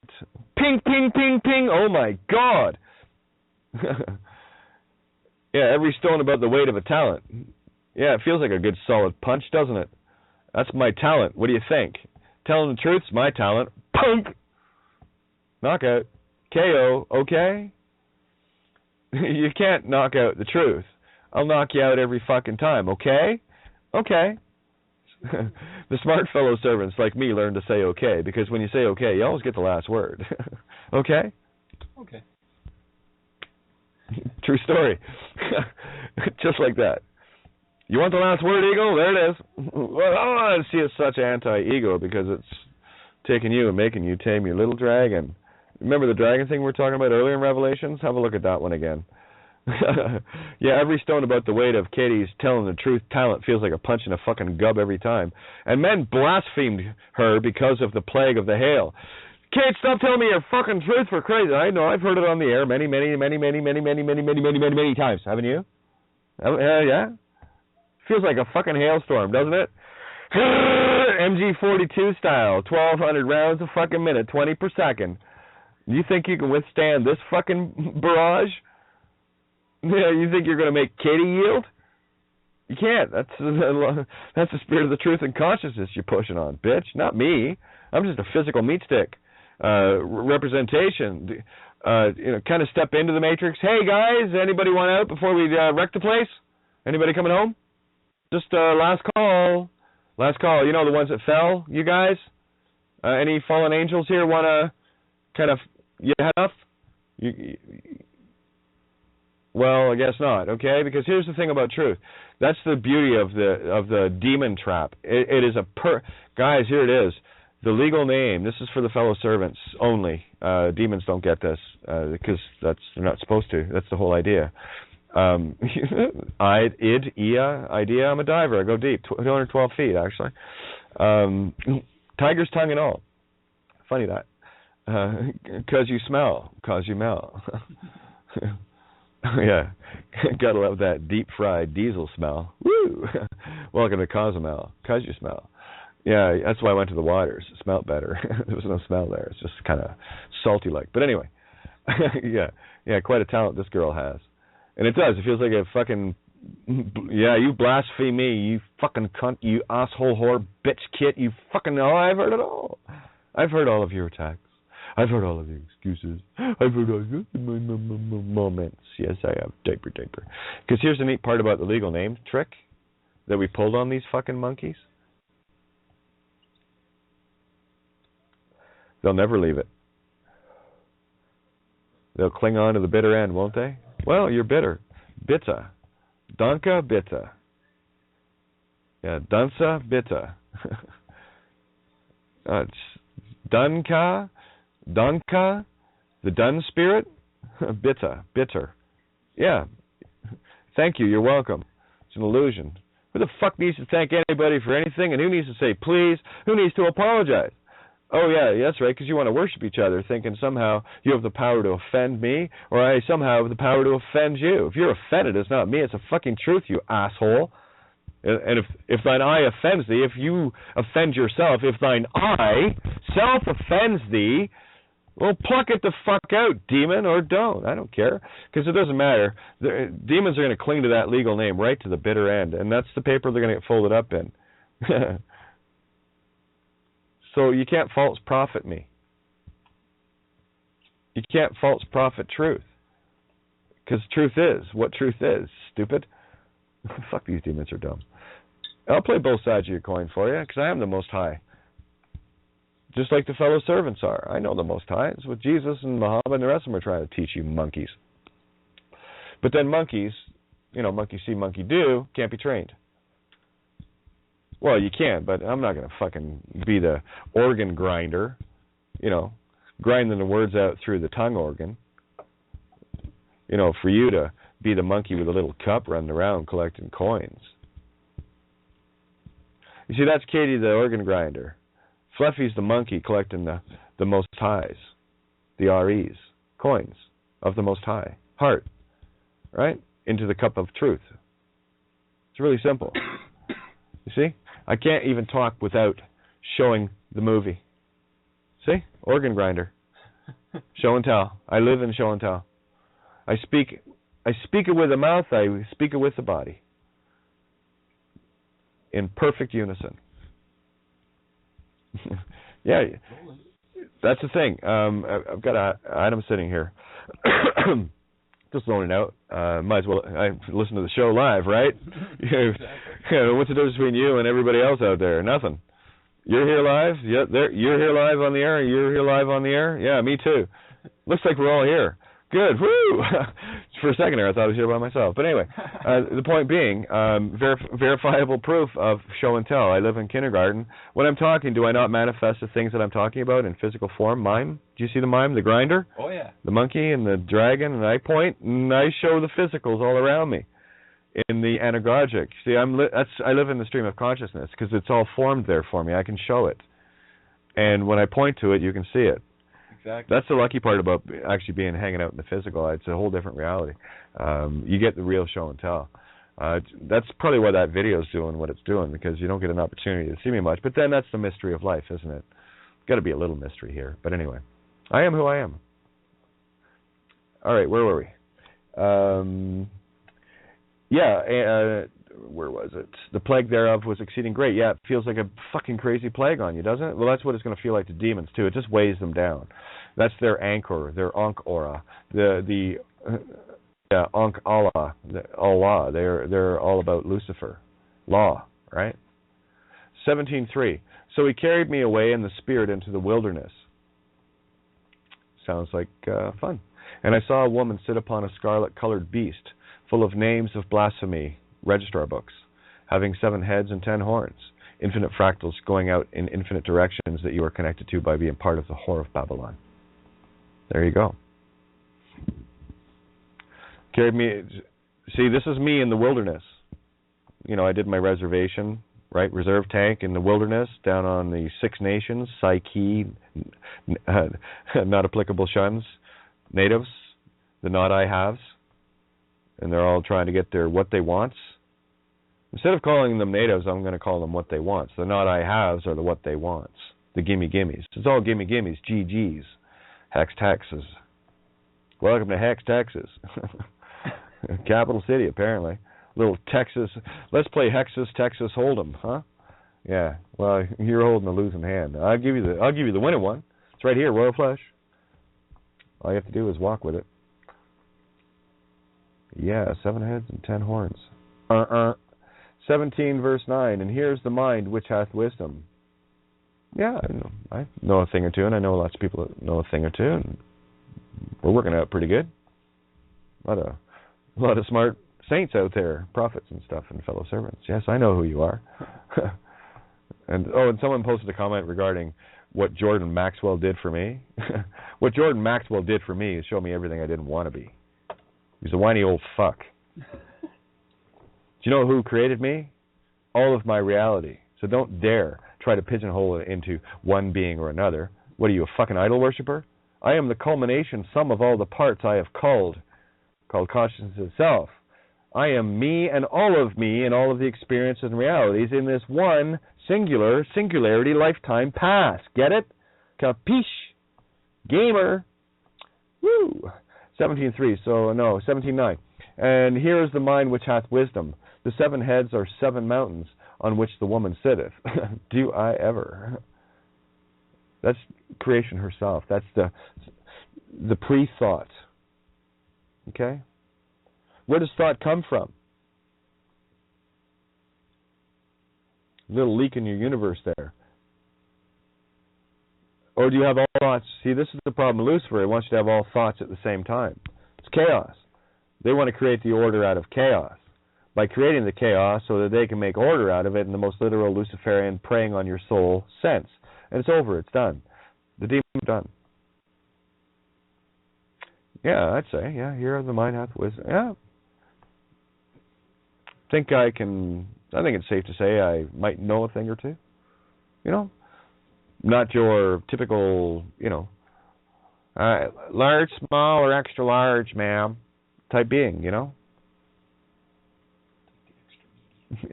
[SPEAKER 2] Ping, ping, ping, ping. Oh my God. Yeah, every stone about the weight of a talent. Yeah, it feels like a good solid punch, doesn't it? That's my talent. What do you think? Telling the truth's my talent. Punk. Knockout. KO. Okay? You can't knock out the truth. I'll knock you out every fucking time, okay? Okay. The smart fellow servants like me learn to say okay, because when you say okay, you always get the last word. Okay?
[SPEAKER 1] Okay.
[SPEAKER 2] True story. Just like that. You want the last word, Eagle? There it is. Well, I see it's such anti-ego because it's taking you and making you tame your little dragon. Remember the dragon thing we were talking about earlier in Revelations? Have a look at that one again. Yeah, every stone about the weight of Katie's telling the truth talent feels like a punch in a fucking gub every time. And men blasphemed her because of the plague of the hail. Kate, stop telling me your fucking truth for crazy. I know, I've heard it on the air many times. Haven't you? Yeah? Feels like a fucking hailstorm, doesn't it? MG42 style, 1,200 rounds a fucking minute, 20 per second. You think you can withstand this fucking barrage? Yeah, you think you're going to make Katie yield? You can't. That's the spirit of the truth and consciousness you're pushing on, bitch. Not me. I'm just a physical meat stick. Representation. Kind of step into the matrix. Hey guys, anybody want out before we wreck the place? Anybody coming home? Just last call. Last call. You know the ones that fell, you guys? Any fallen angels here want to kind of, you have enough? Well, I guess not, okay? Because here's the thing about truth. That's the beauty of the demon trap. It is guys, here it is. The legal name, this is for the fellow servants only. Demons don't get this because they're not supposed to. That's the whole idea. Idea, I'm a diver. I go deep, 212 feet, actually. Tiger's tongue and all. Funny that. Because you smell, cause you melt. Yeah, gotta love that deep-fried diesel smell. Woo! Welcome to Cozumel, cause you smell. Yeah, that's why I went to the waters. It smelled better. There was no smell there. It's just kind of salty-like. But anyway, yeah, quite a talent this girl has. And it does. It feels like a fucking, yeah, you blaspheme me, you fucking cunt, you asshole whore, bitch kit, you fucking, I've heard it all. I've heard all of your attacks. I've heard all of your excuses. I've heard all of your moments. Yes, I have. Diaper. Because here's the neat part about the legal name trick that we pulled on these fucking monkeys. They'll never leave it. They'll cling on to the bitter end, won't they? Well, you're bitter. Bitter. Danka bitter. Yeah, dansa bitter. Danka, the dun spirit, bitter. Yeah. Thank you, you're welcome. It's an illusion. Who the fuck needs to thank anybody for anything, and who needs to say please? Who needs to apologize? Oh, yeah, that's right, because you want to worship each other, thinking somehow you have the power to offend me, or I somehow have the power to offend you. If you're offended, it's not me, it's a fucking truth, you asshole. And if thine eye offends thee, if you offend yourself, if thine eye self offends thee, well, pluck it the fuck out, demon, or don't. I don't care, because it doesn't matter. Demons are going to cling to that legal name right to the bitter end, and that's the paper they're going to get folded up in. So you can't false prophet me. You can't false prophet truth. Because truth is what truth is, stupid. Fuck, these demons are dumb. I'll play both sides of your coin for you, because I am the Most High. Just like the fellow servants are. I know the Most High. It's what Jesus and Muhammad and the rest of them are trying to teach you monkeys. But then monkeys, monkey see, monkey do, can't be trained. Well, you can, but I'm not going to fucking be the organ grinder, grinding the words out through the tongue organ. For you to be the monkey with a little cup running around collecting coins. You see, that's Katie the organ grinder. Fluffy's the monkey collecting the Most Highs, the REs, coins of the Most High, heart, right? Into the cup of truth. It's really simple. You see? I can't even talk without showing the movie. See? Organ grinder. Show and tell. I live in show and tell. I speak it with the mouth, I speak it with the body. In perfect unison. Yeah, that's the thing. I've got an item sitting here. Just zoning out. Might as well listen to the show live, right? What's the difference between you and everybody else out there? Nothing. You're here live? Yeah, you're here live on the air? You're here live on the air? Yeah, me too. Looks like we're all here. Good. Woo! For a second there, I thought I was here by myself. But anyway, the point being, verifiable proof of show and tell. I live in kindergarten. When I'm talking, do I not manifest the things that I'm talking about in physical form? Mime? Do you see the mime? The grinder?
[SPEAKER 1] Oh, yeah.
[SPEAKER 2] The monkey and the dragon, and I point, and I show the physicals all around me in the anagogic. See, I live in the stream of consciousness because it's all formed there for me. I can show it. And when I point to it, you can see it.
[SPEAKER 1] Exactly.
[SPEAKER 2] That's the lucky part about actually hanging out in the physical. It's a whole different reality. You get the real show and tell. That's probably why that video is doing what it's doing, because you don't get an opportunity to see me much. But then that's the mystery of life, isn't it? Got to be a little mystery here. But anyway, I am who I am. All right, where were we? Where was it? The plague thereof was exceeding great. Yeah, it feels like a fucking crazy plague on you, doesn't it? Well, that's what it's going to feel like to demons, too. It just weighs them down. That's their anchor, their ankh aura. The ankh Allah, Allah. They're all about Lucifer. Law, right? 17:3. So he carried me away in the spirit into the wilderness. Sounds like fun. And I saw a woman sit upon a scarlet-colored beast, full of names of blasphemy, registrar books, having 7 heads and 10 horns, infinite fractals going out in infinite directions that you are connected to by being part of the whore of Babylon. There you go. Carried me. See, this is me in the wilderness. You know, I did my reservation, right? Reserve tank in the wilderness down on the 6 nations, Psyche, not applicable shuns, natives, the not I haves, and they're all trying to get their what they wants. Instead of calling them natives, I'm going to call them what they wants. The not I haves are the what they wants, the gimme gimmes. It's all gimme gimmes, GGs, Hex Texas. Welcome to Hex Texas. Capital city, apparently. Little Texas. Let's play Hexas, Texas Hold'em, huh? Yeah. Well, you're holding a losing hand. I'll give you the winning one. It's right here, Royal Flush. All you have to do is walk with it. Yeah, 7 heads and 10 horns. 17 verse 9. And here's the mind which hath wisdom. Yeah, I know a thing or two, and I know lots of people that know a thing or two, and we're working out pretty good. A lot of smart saints out there, prophets and stuff, and fellow servants. Yes, I know who you are. And someone posted a comment regarding what Jordan Maxwell did for me. What Jordan Maxwell did for me is show me everything I didn't want to be. He's a whiny old fuck. Do you know who created me? All of my reality. So don't dare try to pigeonhole it into one being or another. What are you, a fucking idol worshiper? I am the culmination sum of all the parts I have called consciousness itself. I am me and all of the experiences and realities in this one singularity lifetime past. Get it? Capiche? Gamer? Woo! 17.3, 17.9. And here is the mind which hath wisdom. The 7 heads are 7 mountains on which the woman sitteth. Do I ever? That's creation herself. That's the pre-thought. Okay? Where does thought come from? Little leak in your universe there. Or do you have all thoughts? See, this is the problem. Lucifer wants you to have all thoughts at the same time. It's chaos. They want to create the order out of chaos by creating the chaos so that they can make order out of it in the most literal Luciferian preying on your soul sense. And it's over. It's done. The demon's done. Yeah, I'd say. Yeah, here the mind hath wisdom. Yeah. I think it's safe to say I might know a thing or two. You know? Not your typical, large, small, or extra large, ma'am, type being,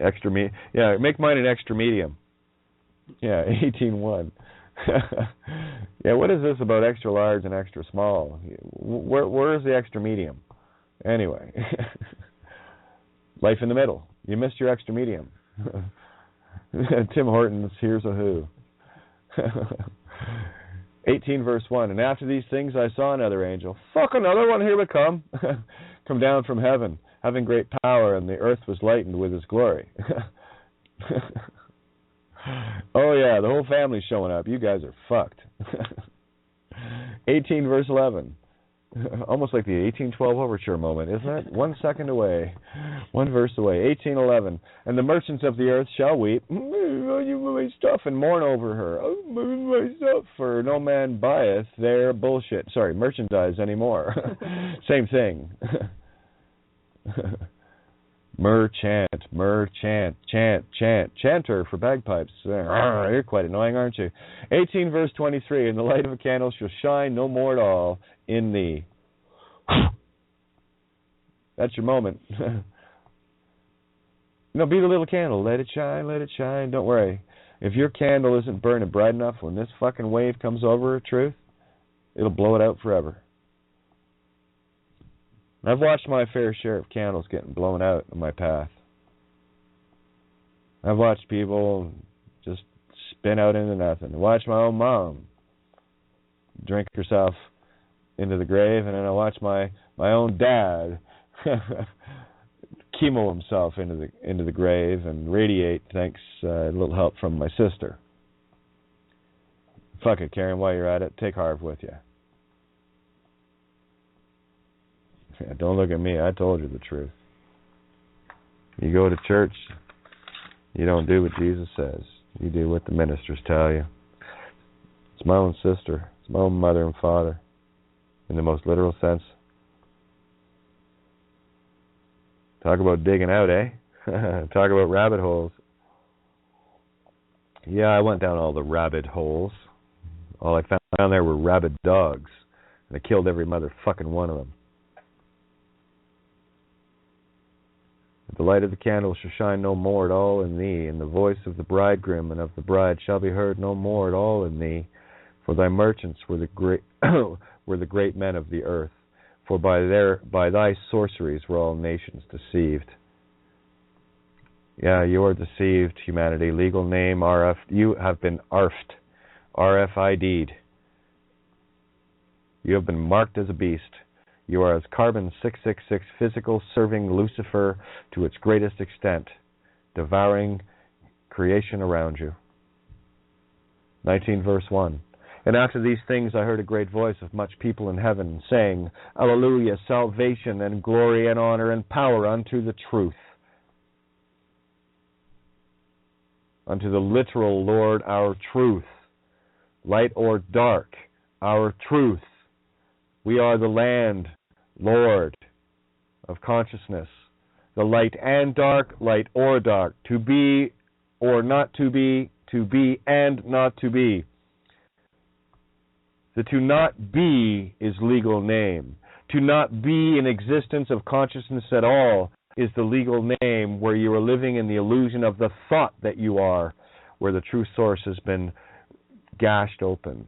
[SPEAKER 2] Extra medium. Yeah, make mine an extra medium. Yeah, 18.1. Yeah, what is this about extra large and extra small? Where is the extra medium? Anyway. Life in the middle. You missed your extra medium. Tim Hortons, here's a who. 18 verse 1. And after these things I saw another angel. Fuck, another one, here we come. Come down from heaven, having great power, and the earth was lightened with his glory. Oh yeah, the whole family's showing up. You guys are fucked. 18 verse 11. Almost like the 1812 overture moment, isn't it? 1 second away. 1 verse away. 1811. And the merchants of the earth shall weep, my stuff, and mourn over her. Oh, my stuff, for no man buyeth their bullshit. Sorry, merchandise anymore. Same thing. Merchant, chanter for bagpipes. You're quite annoying, aren't you? 18 verse 23. And the light of a candle shall shine no more at all in thee. That's your moment. Be the little candle. Let it shine, let it shine. Don't worry. If your candle isn't burning bright enough, when this fucking wave comes over truth, it'll blow it out forever. I've watched my fair share of candles getting blown out in my path. I've watched people just spin out into nothing. I watched my own mom drink herself into the grave, and then I watched my own dad chemo himself into the grave and radiate, thanks a little help from my sister. Fuck it, Karen, while you're at it, take Harv with you. Yeah, don't look at me. I told you the truth. You go to church, you don't do what Jesus says. You do what the ministers tell you. It's my own sister. It's my own mother and father, in the most literal sense. Talk about digging out, eh? Talk about rabbit holes. Yeah, I went down all the rabbit holes. All I found there were rabid dogs, and I killed every motherfucking one of them. The light of the candle shall shine no more at all in thee, and the voice of the bridegroom and of the bride shall be heard no more at all in thee. For thy merchants were the great were the great men of the earth. For by thy sorceries were all nations deceived. Yeah, you are deceived, humanity. Legal name RF. You have been ARFed, RFID'd. You have been marked as a beast. You are as carbon 666 physical, serving Lucifer to its greatest extent, devouring creation around you. 19 verse 1. And after these things I heard a great voice of much people in heaven, saying, Alleluia, salvation and glory and honor and power unto the truth, unto the literal Lord our truth, light or dark, our truth. We are the land, Lord of consciousness, the light and dark, light or dark, to be or not to be and not to be. The to not be is legal name. To not be in existence of consciousness at all is the legal name, where you are living in the illusion of the thought that you are, where the true source has been gashed open.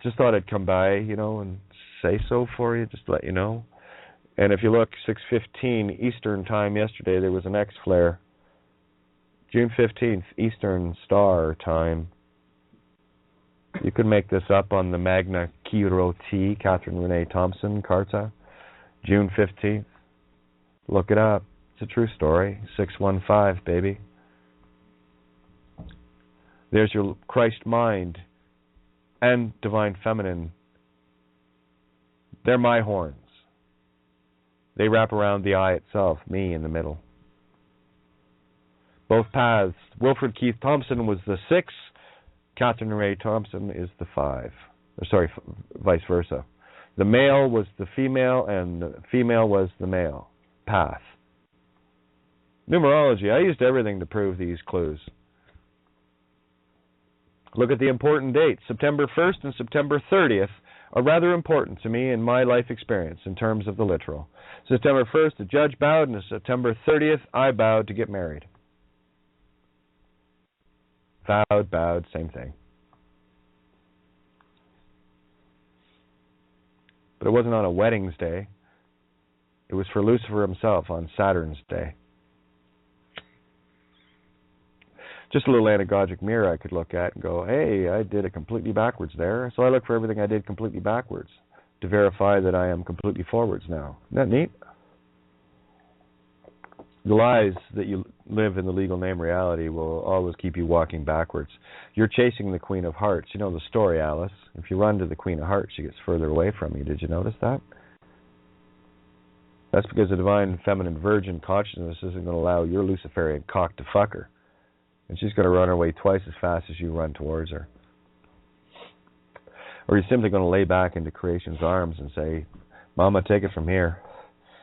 [SPEAKER 2] Just thought I'd come by, and say so for you, just to let you know. And if you look, 6:15 Eastern time yesterday, there was an X-flare. June 15th, Eastern Star time. You could make this up on the Magna Kiro T, Catherine Renee Thompson, Carta. June 15th. Look it up. It's a true story. 615, baby. There's your Christ mind and Divine Feminine. They're my horns. They wrap around the eye itself, me in the middle. Both paths. Wilfred Keith Thompson was the 6. Catherine Ray Thompson is the 5. Vice versa. The male was the female, and the female was the male. Path. Numerology. I used everything to prove these clues. Look at the important dates. September 1st and September 30th are rather important to me in my life experience in terms of the literal. September 1st, the judge bowed, and September 30th, I bowed to get married. Vowed, bowed, same thing. But it wasn't on a wedding's day. It was for Lucifer himself on Saturn's day. just a little anagogic mirror I could look at and go, hey, I did it completely backwards there. So I look for everything I did completely backwards to verify that I am completely forwards now. Isn't that neat? The lies that you live in the legal name reality will always keep you walking backwards. You're chasing the Queen of Hearts. You know the story, Alice. If you run to the Queen of Hearts, she gets further away from you. Did you notice that? That's because the divine feminine virgin consciousness isn't going to allow your Luciferian cock to fuck her. And she's going to run away twice as fast as you run towards her. Or you're simply going to lay back into creation's arms and say, Mama, take it from here.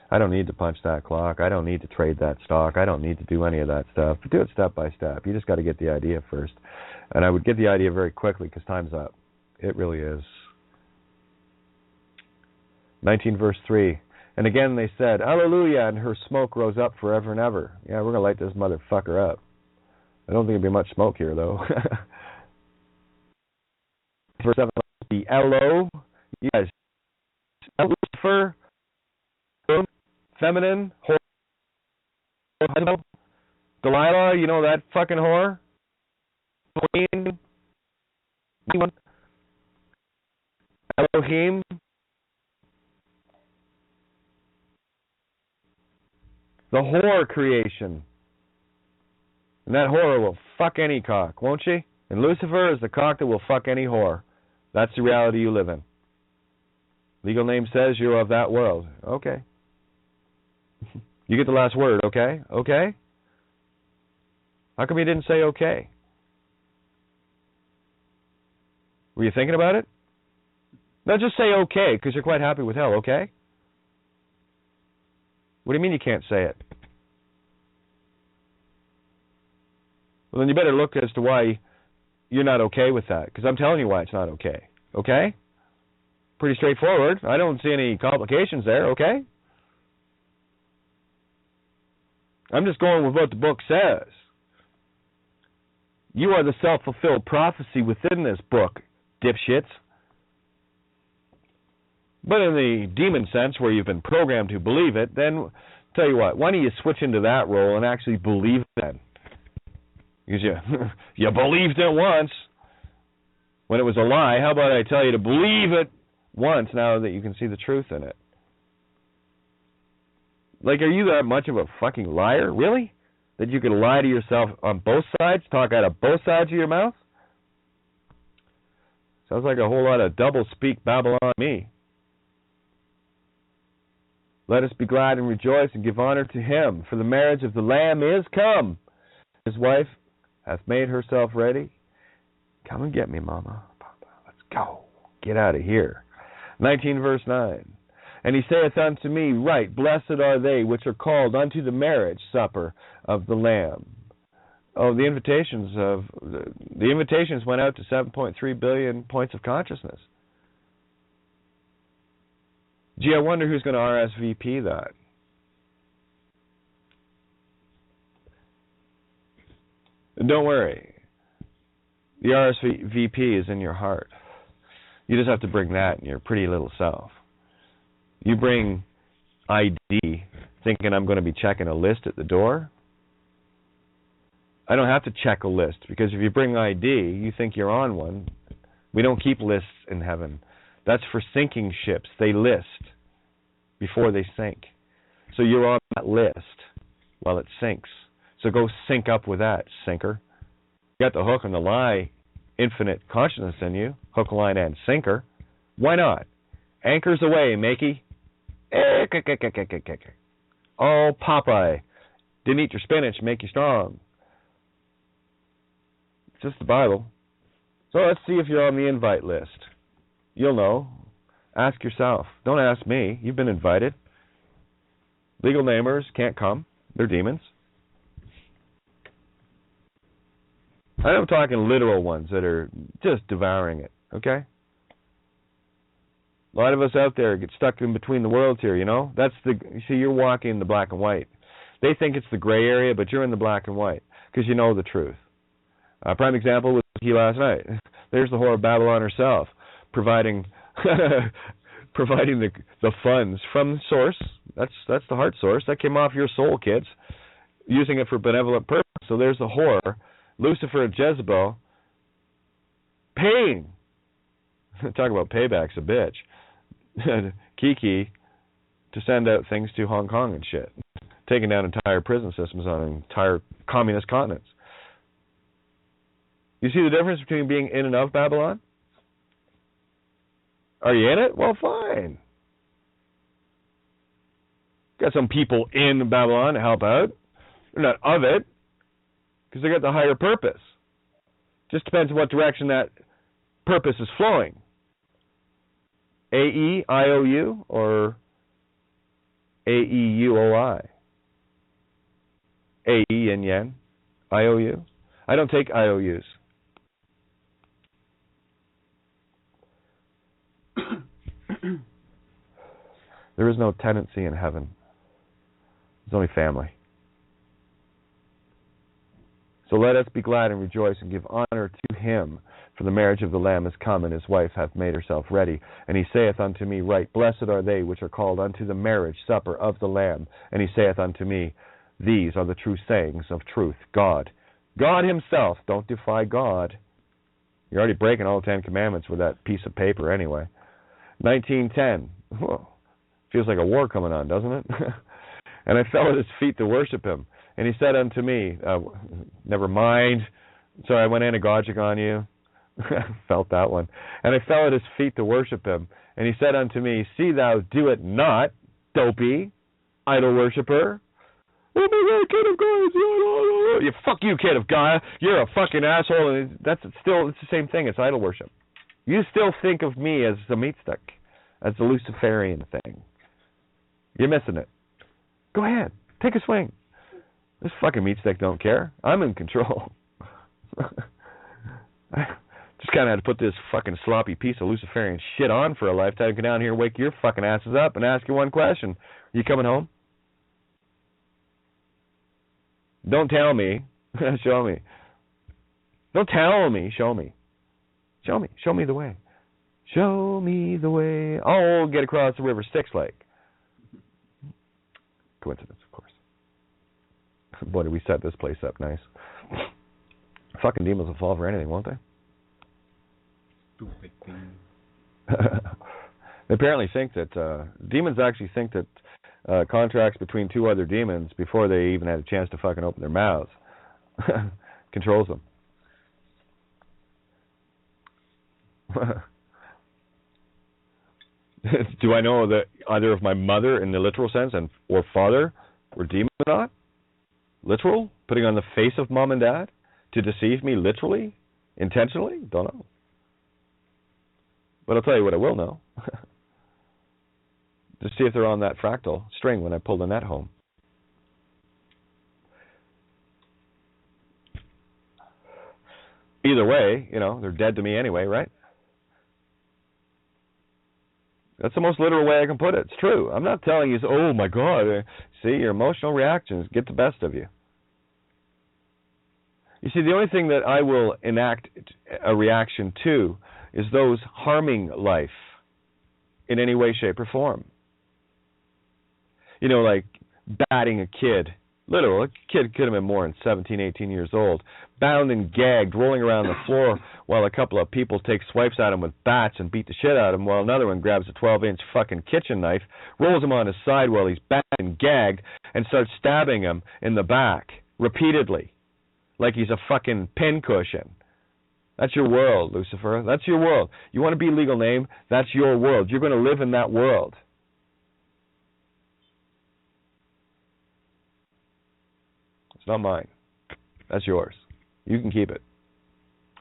[SPEAKER 2] I don't need to punch that clock. I don't need to trade that stock. I don't need to do any of that stuff. But do it step by step. You just got to get the idea first. And I would get the idea very quickly because time's up. It really is. 19 verse 3. And again they said, Hallelujah, and her smoke rose up forever and ever. Yeah, we're going to light this motherfucker up. I don't think there'll be much smoke here, though. Verse 7, the L-O, you guys, Lucifer, feminine, whore, Delilah, you know that fucking whore? Queen, Elohim, the whore creation. And that whore will fuck any cock, won't she? And Lucifer is the cock that will fuck any whore. That's the reality you live in. Legal name says you're of that world. Okay. You get the last word, okay? Okay? How come you didn't say okay? Were you thinking about it? No, just say okay, because you're quite happy with hell, okay? What do you mean you can't say it? Well, then you better look as to why you're not okay with that, because I'm telling you why it's not okay. Okay? Pretty straightforward. I don't see any complications there, okay? I'm just going with what the book says. You are the self-fulfilled prophecy within this book, dipshits. But in the demon sense, where you've been programmed to believe it, then, tell you what, why don't you switch into that role and actually believe it? Because you believed it once when it was a lie. How about I tell you to believe it once now that you can see the truth in it? Like, are you that much of a fucking liar? Really? That you can lie to yourself on both sides? Talk out of both sides of your mouth? Sounds like a whole lot of double-speak Babylon to me. Let us be glad and rejoice and give honor to him, for the marriage of the Lamb is come. His wife hath made herself ready. Come and get me, Mama. Papa, let's go. Get out of here. 19 verse 9. And he saith unto me, right, blessed are they which are called unto the marriage supper of the Lamb. Oh, the invitations went out to 7.3 billion points of consciousness. Gee, I wonder who's going to RSVP that. And don't worry. The RSVP is in your heart. You just have to bring that in your pretty little self. You bring ID thinking I'm going to be checking a list at the door. I don't have to check a list, because if you bring ID, you think you're on one. We don't keep lists in heaven. That's for sinking ships. They list before they sink. So you're on that list while it sinks. So go sync up with that, sinker. You got the hook and the line, infinite consciousness in you, hook, line, and sinker. Why not? Anchors away, makey. Oh, Popeye. Didn't eat your spinach, make you strong. It's just the Bible. So let's see if you're on the invite list. You'll know. Ask yourself. Don't ask me. You've been invited. Legal namers can't come. They're demons. I'm talking literal ones that are just devouring it, okay? A lot of us out there get stuck in between the worlds here, you know? You see, you're walking in the black and white. They think it's the gray area, but you're in the black and white because you know the truth. Prime example was he last night. There's the whore of Babylon herself, providing the funds from the source. That's the heart source. That came off your soul, kids, using it for benevolent purpose. So there's the whore Lucifer and Jezebel paying, talk about payback's a bitch, Kiki to send out things to Hong Kong and shit, taking down entire prison systems on entire communist continents. You see the difference between being in and of Babylon? Are you in it? Well, fine. Got some people in Babylon to help out. They're not of it because they got the higher purpose. Just depends on what direction that purpose is flowing. A-E-I-O-U or A-E-U-O-I? A-E yin yang, I-O-U. I don't take I-O-Us. There is no tenancy in heaven. There's only family. So let us be glad and rejoice and give honor to him, for the marriage of the Lamb is come, and his wife hath made herself ready. And he saith unto me, right, blessed are they which are called unto the marriage supper of the Lamb. And he saith unto me, these are the true sayings of truth. God himself, don't defy God. You're already breaking all the 10 commandments with that piece of paper anyway. 19:10. Whoa. Feels like a war coming on, doesn't it? And I fell at his feet to worship him. And he said unto me, never mind. Sorry, I went anagogic on you. Felt that one. And I fell at his feet to worship him. And he said unto me, see thou do it not, dopey, idol worshiper. Oh my God, kid of God. You fuck you, kid of God. You're a fucking asshole. And it's the same thing. It's idol worship. You still think of me as the meat stick, as the Luciferian thing. You're missing it. Go ahead. Take a swing. This fucking meat stick don't care. I'm in control. I just kind of had to put this fucking sloppy piece of Luciferian shit on for a lifetime. Go down here and wake your fucking asses up and ask you one question. You coming home? Don't tell me. Show me. Don't tell me. Show me. Show me. Show me the way. Show me the way. I'll get across the river Styx Lake. Coincidence, of course. Boy, did we set this place up nice. Fucking demons will fall for anything, won't they?
[SPEAKER 1] Stupid thing.
[SPEAKER 2] They apparently think that demons actually think that contracts between two other demons before they even had a chance to fucking open their mouths controls them. Do I know that either of my mother in the literal sense or father were demons or not? Literal? Putting on the face of mom and dad to deceive me literally? Intentionally? Don't know. But I'll tell you what I will know. To see if they're on that fractal string when I pull the net home. Either way, they're dead to me anyway, right? That's the most literal way I can put it. It's true. I'm not telling you, oh my God, see, your emotional reactions get the best of you. You see, the only thing that I will enact a reaction to is those harming life in any way, shape, or form. Like batting a kid. Literal, a kid could have been more than 17, 18 years old, bound and gagged, rolling around the floor while a couple of people take swipes at him with bats and beat the shit out of him, while another one grabs a 12-inch fucking kitchen knife, rolls him on his side while he's bound and gagged, and starts stabbing him in the back repeatedly, like he's a fucking pincushion. That's your world, Lucifer. That's your world. You want to be legal name? That's your world. You're going to live in that world. Not mine. That's yours. You can keep it.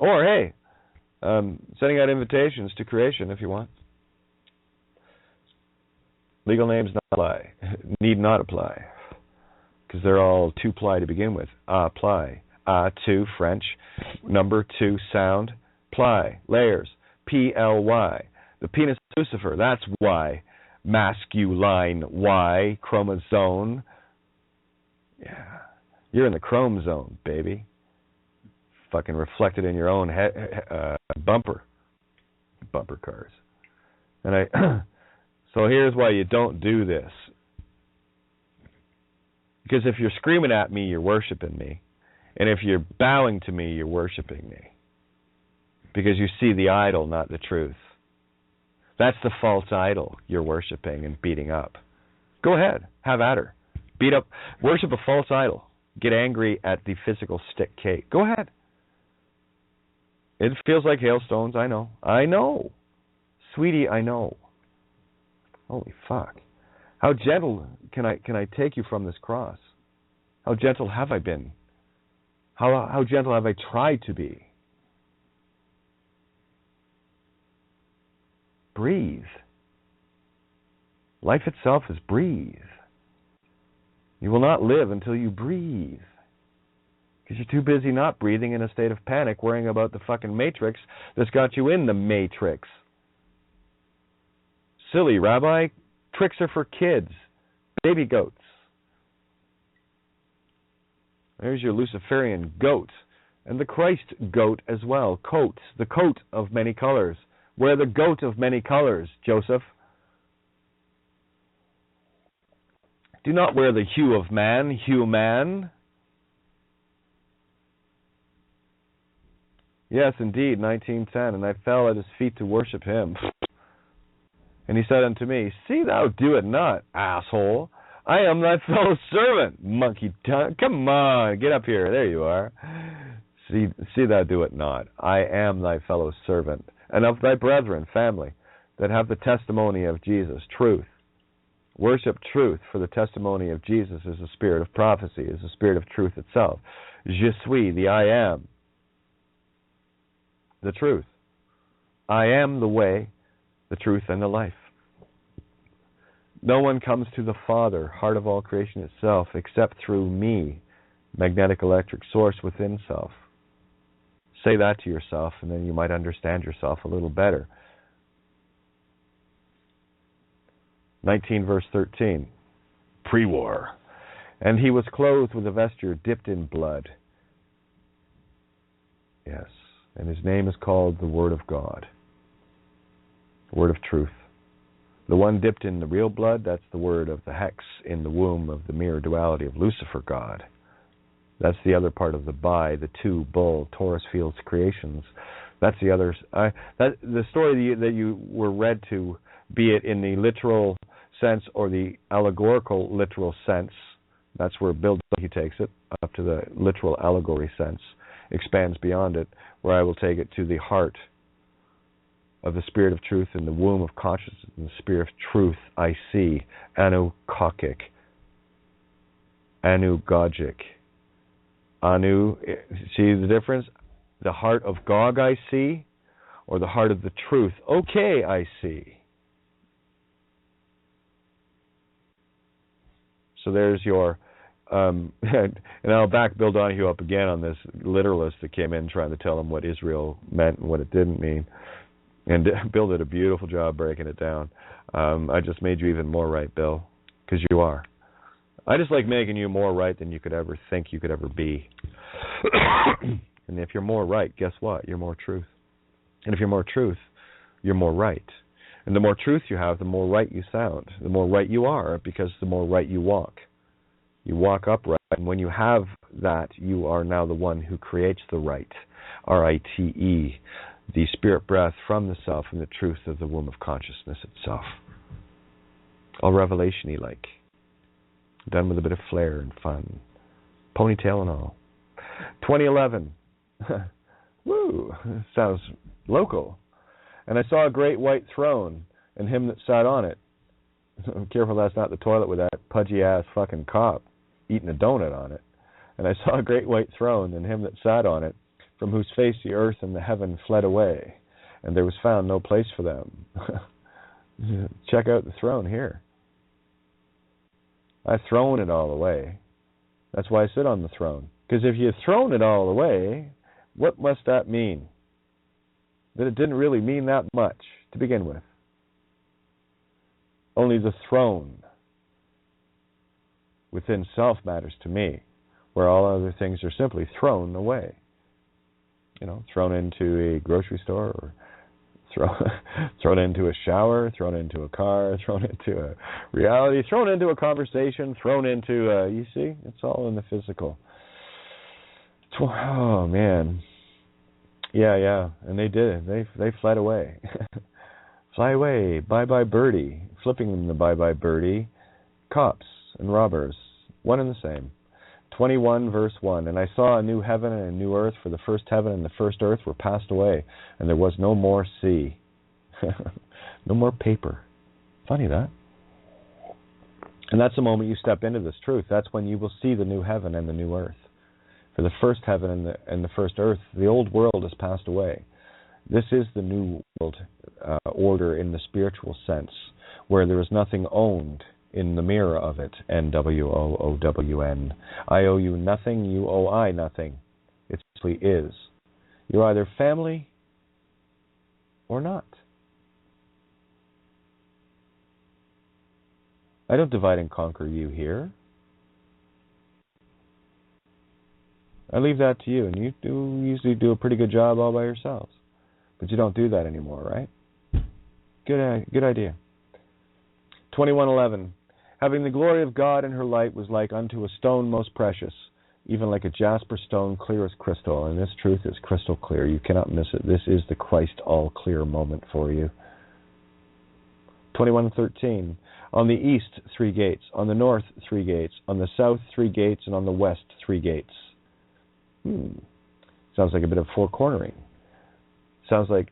[SPEAKER 2] Or, hey, sending out invitations to creation if you want. Legal names not apply. Need not apply. Because they're all two-ply to begin with. Apply. Two, French. Number two, sound. Ply. Layers. P-L-Y. The penis of Lucifer. That's Y. Masculine. Y. Chromosome. Yeah. You're in the chrome zone, baby. Fucking reflected in your own bumper cars. And so here's why you don't do this. Because if you're screaming at me, you're worshiping me. And if you're bowing to me, you're worshiping me. Because you see the idol, not the truth. That's the false idol you're worshiping and beating up. Go ahead, have at her. Beat up, worship a false idol. Get angry at the physical stick cake. Go ahead. It feels like hailstones, I know. I know. Sweetie, I know. Holy fuck. How gentle can I take you from this cross? How gentle have I been? How gentle have I tried to be? Breathe. Life itself is breathe. You will not live until you breathe. Because you're too busy not breathing in a state of panic, worrying about the fucking matrix that's got you in the matrix. Silly, Rabbi. Tricks are for kids. Baby goats. There's your Luciferian goat. And the Christ goat as well. Coat. The coat of many colors. Wear the goat of many colors, Joseph. Do not wear the hue of man, human. Yes, indeed, 1910. And I fell at his feet to worship him. And he said unto me, see thou do it not, asshole. I am thy fellow servant, monkey tongue. Come on, get up here. There you are. See thou do it not. I am thy fellow servant, and of thy brethren, family, that have the testimony of Jesus, truth. Worship truth, for the testimony of Jesus is the spirit of prophecy, is the spirit of truth itself. Je suis, the I am. The truth. I am the way, the truth, and the life. No one comes to the Father, heart of all creation itself, except through me, magnetic electric source within self. Say that to yourself, and then you might understand yourself a little better. 19 verse 13, pre-war. And he was clothed with a vesture dipped in blood. Yes, and his name is called the Word of God. Word of truth. The one dipped in the real blood, that's the word of the hex in the womb of the mirror duality of Lucifer God. That's the other part of the bi, the two bull Taurus fields creations. That's the other. The story that you were read to, be it in the literal sense or the allegorical literal sense, that's where Bill he takes it up to the literal allegory sense, expands beyond it, where I will take it to the heart of the spirit of truth in the womb of consciousness, and the spirit of truth I see, anukokic, anugogic. Anu, see the difference? The heart of Gog I see, or the heart of the truth, okay, I see. So there's your, and I'll back Bill Donahue up again on this literalist that came in trying to tell him what Israel meant and what it didn't mean. And Bill did a beautiful job breaking it down. I just made you even more right, Bill, because you are. I just like making you more right than you could ever think you could ever be. And if you're more right, guess what? You're more truth. And if you're more truth, you're more right. And the more truth you have, the more right you sound. The more right you are, because the more right you walk. You walk upright. And when you have that, you are now the one who creates the right. R-I-T-E. The spirit breath from the self and the truth of the womb of consciousness itself. All revelation-y like. Done with a bit of flair and fun. Ponytail and all. 2011. Woo! Sounds local. And I saw a great white throne, and him that sat on it. Careful that's not the toilet with that pudgy-ass fucking cop eating a donut on it. And I saw a great white throne, and him that sat on it, from whose face the earth and the heaven fled away, and there was found no place for them. Check out the throne here. I've thrown it all away. That's why I sit on the throne. Because if you've thrown it all away, what must that mean? That it didn't really mean that much to begin with. Only the throne within self matters to me, where all other things are simply thrown away. You know, thrown into a grocery store, or thrown into a shower, thrown into a car, thrown into a reality, thrown into a conversation, thrown into, you see, it's all in the physical. Oh, man. Yeah. And they did. They fled away. Fly away. Bye-bye birdie. Flipping them the bye-bye birdie. Cops and robbers. One and the same. 21 verse 1. And I saw a new heaven and a new earth, for the first heaven and the first earth were passed away, and there was no more sea. No more paper. Funny that. And that's the moment you step into this truth. That's when you will see the new heaven and the new earth. For the first heaven and the first earth, the old world has passed away. This is the new world order in the spiritual sense, where there is nothing owned in the mirror of it. NWOOWN. I owe you nothing, you owe I nothing. It simply is. You're either family or not. I don't divide and conquer you here. I leave that to you, and you usually do a pretty good job all by yourselves. But you don't do that anymore, right? Good idea. 21:11. Having the glory of God in her light was like unto a stone most precious, even like a jasper stone, clear as crystal. And this truth is crystal clear. You cannot miss it. This is the Christ all-clear moment for you. 21:13. On the east, 3 gates. On the north, 3 gates. On the south, 3 gates. And on the west, 3 gates. Sounds like a bit of four-cornering. Sounds like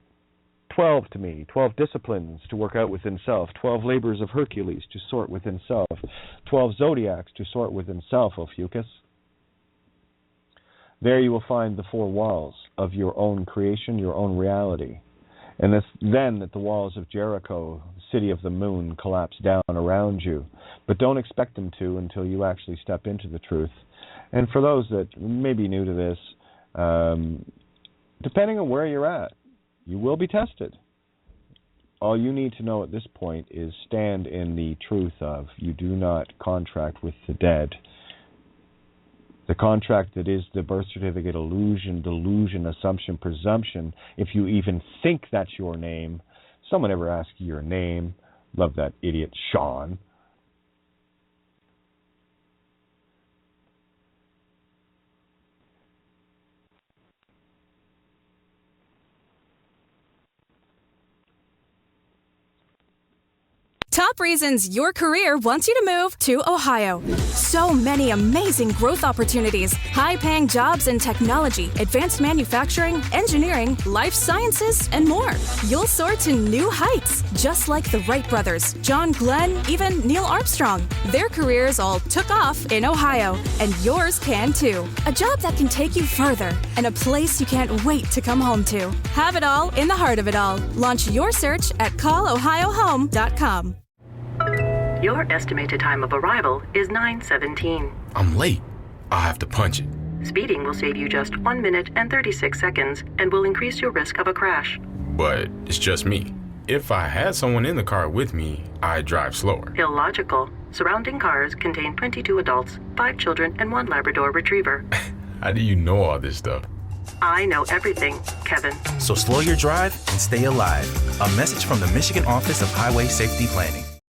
[SPEAKER 2] 12 to me. 12 disciplines to work out within self. 12 labors of Hercules to sort within self. 12 zodiacs to sort within self, Ophiuchus. There you will find the 4 walls of your own creation, your own reality. And it's then that the walls of Jericho, city of the moon, collapse down around you. But don't expect them to until you actually step into the truth. And for those that may be new to this, depending on where you're at, you will be tested. All you need to know at this point is stand in the truth of you do not contract with the dead. The contract that is the birth certificate illusion, delusion, assumption, presumption, if you even think that's your name. Someone ever ask you your name? Love that idiot Sean.
[SPEAKER 1] Top reasons your career wants you to move to Ohio. So many amazing growth opportunities, high-paying jobs in technology, advanced manufacturing, engineering, life sciences, and more. You'll soar to new heights, just like the Wright brothers, John Glenn, even Neil Armstrong. Their careers all took off in Ohio, and yours can too. A job that can take you further, and a place you can't wait to come home to. Have it all in the heart of it all. Launch your search at callohiohome.com.
[SPEAKER 3] Your estimated time of arrival is 9:17.
[SPEAKER 4] I'm late. I'll have to punch it.
[SPEAKER 3] Speeding will save you just 1 minute and 36 seconds and will increase your risk of a crash.
[SPEAKER 4] But it's just me. If I had someone in the car with me, I'd drive slower.
[SPEAKER 3] Illogical. Surrounding cars contain 22 adults, 5 children, and 1 Labrador Retriever.
[SPEAKER 4] How do you know all this stuff?
[SPEAKER 3] I know everything, Kevin.
[SPEAKER 5] So slow your drive and stay alive. A message from the Michigan Office of Highway Safety Planning.